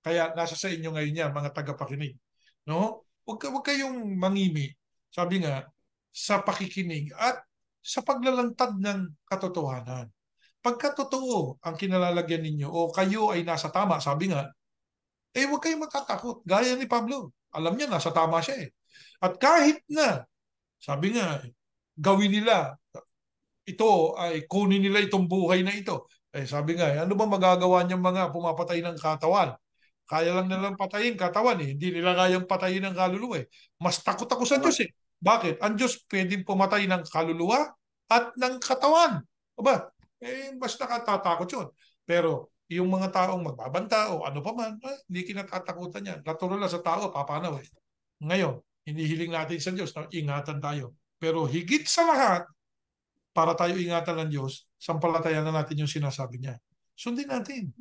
Kaya nasa sa inyo ngayon yan, mga tagapakinig. No? Huwag kayong mangimi. Sabi nga, sa pakikinig at sa paglalantad ng katotohanan. Pagka totoo ang kinalalagyan ninyo o kayo ay nasa tama, sabi nga, huwag kayong matatakot. Gaya ni Pablo. Alam niya, nasa tama siya eh. At kahit na, sabi nga, gawin nila, ito ay kunin nila itong buhay na ito. Sabi nga, ano ba magagawa niyang mga pumapatay ng katawan? Kaya lang nilang patayin katawan eh. Hindi nila kayang patayin ng kaluluwa eh. Mas takot ako sa Diyos eh. Bakit? Ang Diyos pwedeng pumatay ng kaluluwa at ng katawan. Aba, mas nakatatakot yun. Pero yung mga taong magbabanta o ano pa man, hindi kinatatakutan yan. Natural lang sa tao, papanaw eh. Ngayon, hinihiling natin sa Diyos na ingatan tayo. Pero higit sa lahat, para tayo ingatan ng Diyos, sampalatayan na natin yung sinasabi niya. Sundin natin.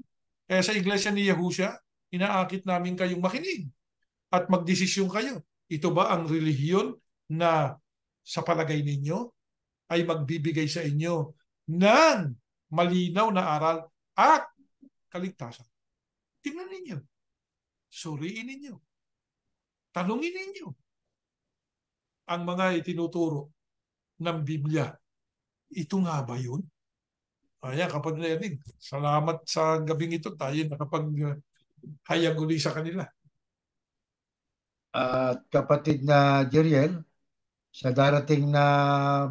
Kaya sa iglesia ni Yahusha, inaakit namin kayong makinig at magdesisyon kayo. Ito ba ang relihiyon na sa palagay ninyo ay magbibigay sa inyo ng malinaw na aral at kaligtasan? Tingnan ninyo. Suriin ninyo. Tanungin ninyo ang mga itinuturo ng Biblia. Ito nga ba yun? Ayan, kapag narinig, salamat sa gabing ito, tayo nakapag-hayag uli sa kanila. At kapatid na Jeriel, sa darating na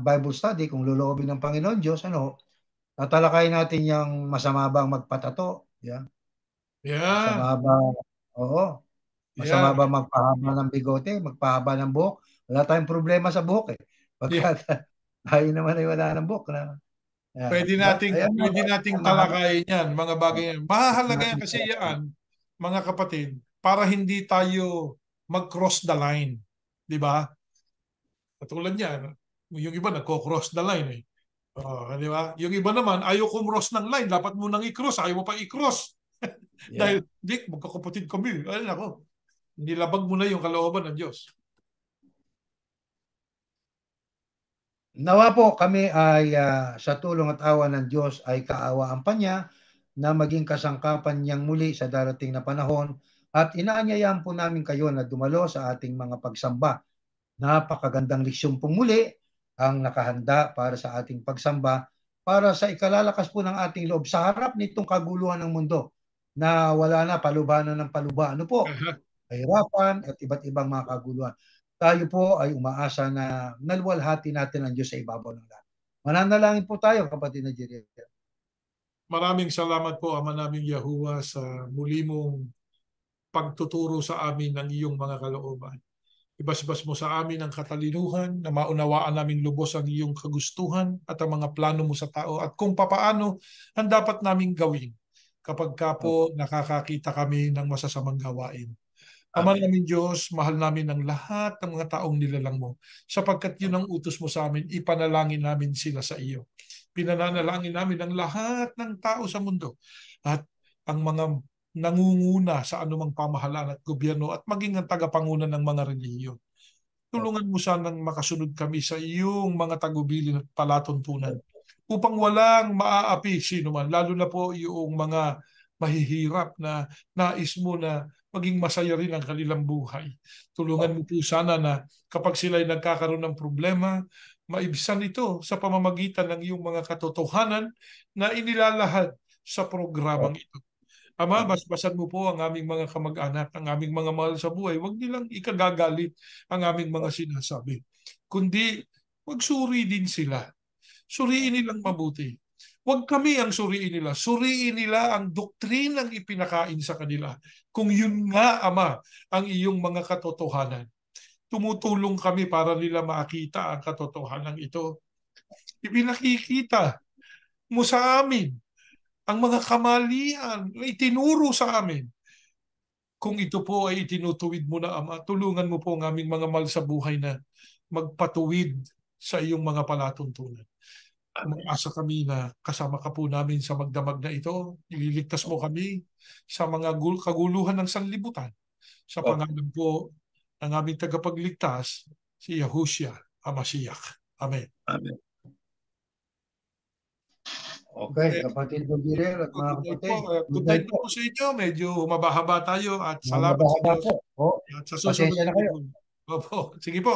Bible study, kung luloobin ng Panginoon Diyos, tatalakayin natin yung masama bang magpatato? Yeah. Yeah. Masama ba, oo. Masama Yeah. ba magpahaba ng bigote, magpahaba ng buhok? Wala tayong problema sa buhok eh. Yeah. Tayo naman ay wala ng buhok na. Pwede nating talakayin yan, mga bagay yan. Mahalaga yan kasi yan, mga kapatid, para hindi tayo mag-cross the line. Di ba? Katulad niyan, yung iba nagko-cross the line eh. Di ba? Yung iba naman, ayaw kumross ng line. Dapat mo nang i-cross. Ayaw mo pa i-cross. Dahil, Dick, magkakapatid kami. Ay, nako. Nilabag mo na yung kalooban ng Diyos. Nawa po kami ay sa tulong at awa ng Diyos ay kaawaan pa niya na maging kasangkapan niyang muli sa darating na panahon at inaanyayahan po namin kayo na dumalo sa ating mga pagsamba. Napakagandang leksyon pong muli ang nakahanda para sa ating pagsamba para sa ikalalakas po ng ating loob sa harap nitong kaguluhan ng mundo na wala na palubanan ng paluba. Ano po? Kahirapan at iba't ibang mga kaguluhan. Tayo po ay umaasa na nalwalhati natin ang Diyos sa ibabaw ng lahat. Mananalangin po tayo, kapatid na Jerry. Maraming salamat po, Ama naming Yahuwah, sa muli mong pagtuturo sa amin ng iyong mga kalooban. Ibasbas mo sa amin ang katalinuhan na maunawaan namin lubos ang iyong kagustuhan at ang mga plano mo sa tao at kung papaano ang dapat naming gawin kapag ka po nakakakita kami ng masasamang gawain. Ama namin Diyos, mahal namin ang lahat ng mga taong nilalang mo. Sapagkat yun ang utos mo sa amin, ipanalangin namin sila sa iyo. Pinananalangin namin ang lahat ng tao sa mundo at ang mga nangunguna sa anumang pamahalaan at gobyerno at maging ang tagapanguna ng mga relihiyon. Tulungan mo sanang makasunod kami sa iyong mga tagubilin at palatuntunan upang walang maaapi sino man, lalo na po yung mga mahihirap na nais mo na maging masaya rin ang kanilang buhay. Tulungan mo po sana na kapag sila ay nagkakaroon ng problema, maibsan ito sa pamamagitan ng iyong mga katotohanan na inilalahad sa programang ito. Ama, basbasan mo po ang aming mga kamag-anak, ang aming mga mahal sa buhay. Huwag nilang ikagagalit ang aming mga sinasabi. Kundi magsuri din sila. Suriin nilang mabuti. Huwag kami ang suriin nila. Suriin nila ang doktrinang ipinakain sa kanila. Kung yun nga, Ama, ang iyong mga katotohanan. Tumutulong kami para nila makita ang katotohanan ito. Ipinakikita mo sa amin ang mga kamalian na itinuro sa amin. Kung ito po ay itinutuwid mo na, Ama, tulungan mo po ang aming mga mahal sa buhay na magpatuwid sa iyong mga palatuntunan. Umaasa kami na kasama ka po namin sa magdamag na ito. Ililigtas mo kami sa mga kaguluhan ng sanlibutan. Sa pangalan po ng aming tagapagligtas, si Yahushua Hamashiach. Amen. Amen. Okay, kapatid Dugirel at mga Good night po. kapatid. Good night po sa inyo. Medyo humaba-haba tayo at salamat sa Mahaba Diyos. po. At sa susunod Pasensya na ulit kayo. po. Opo. Sige po.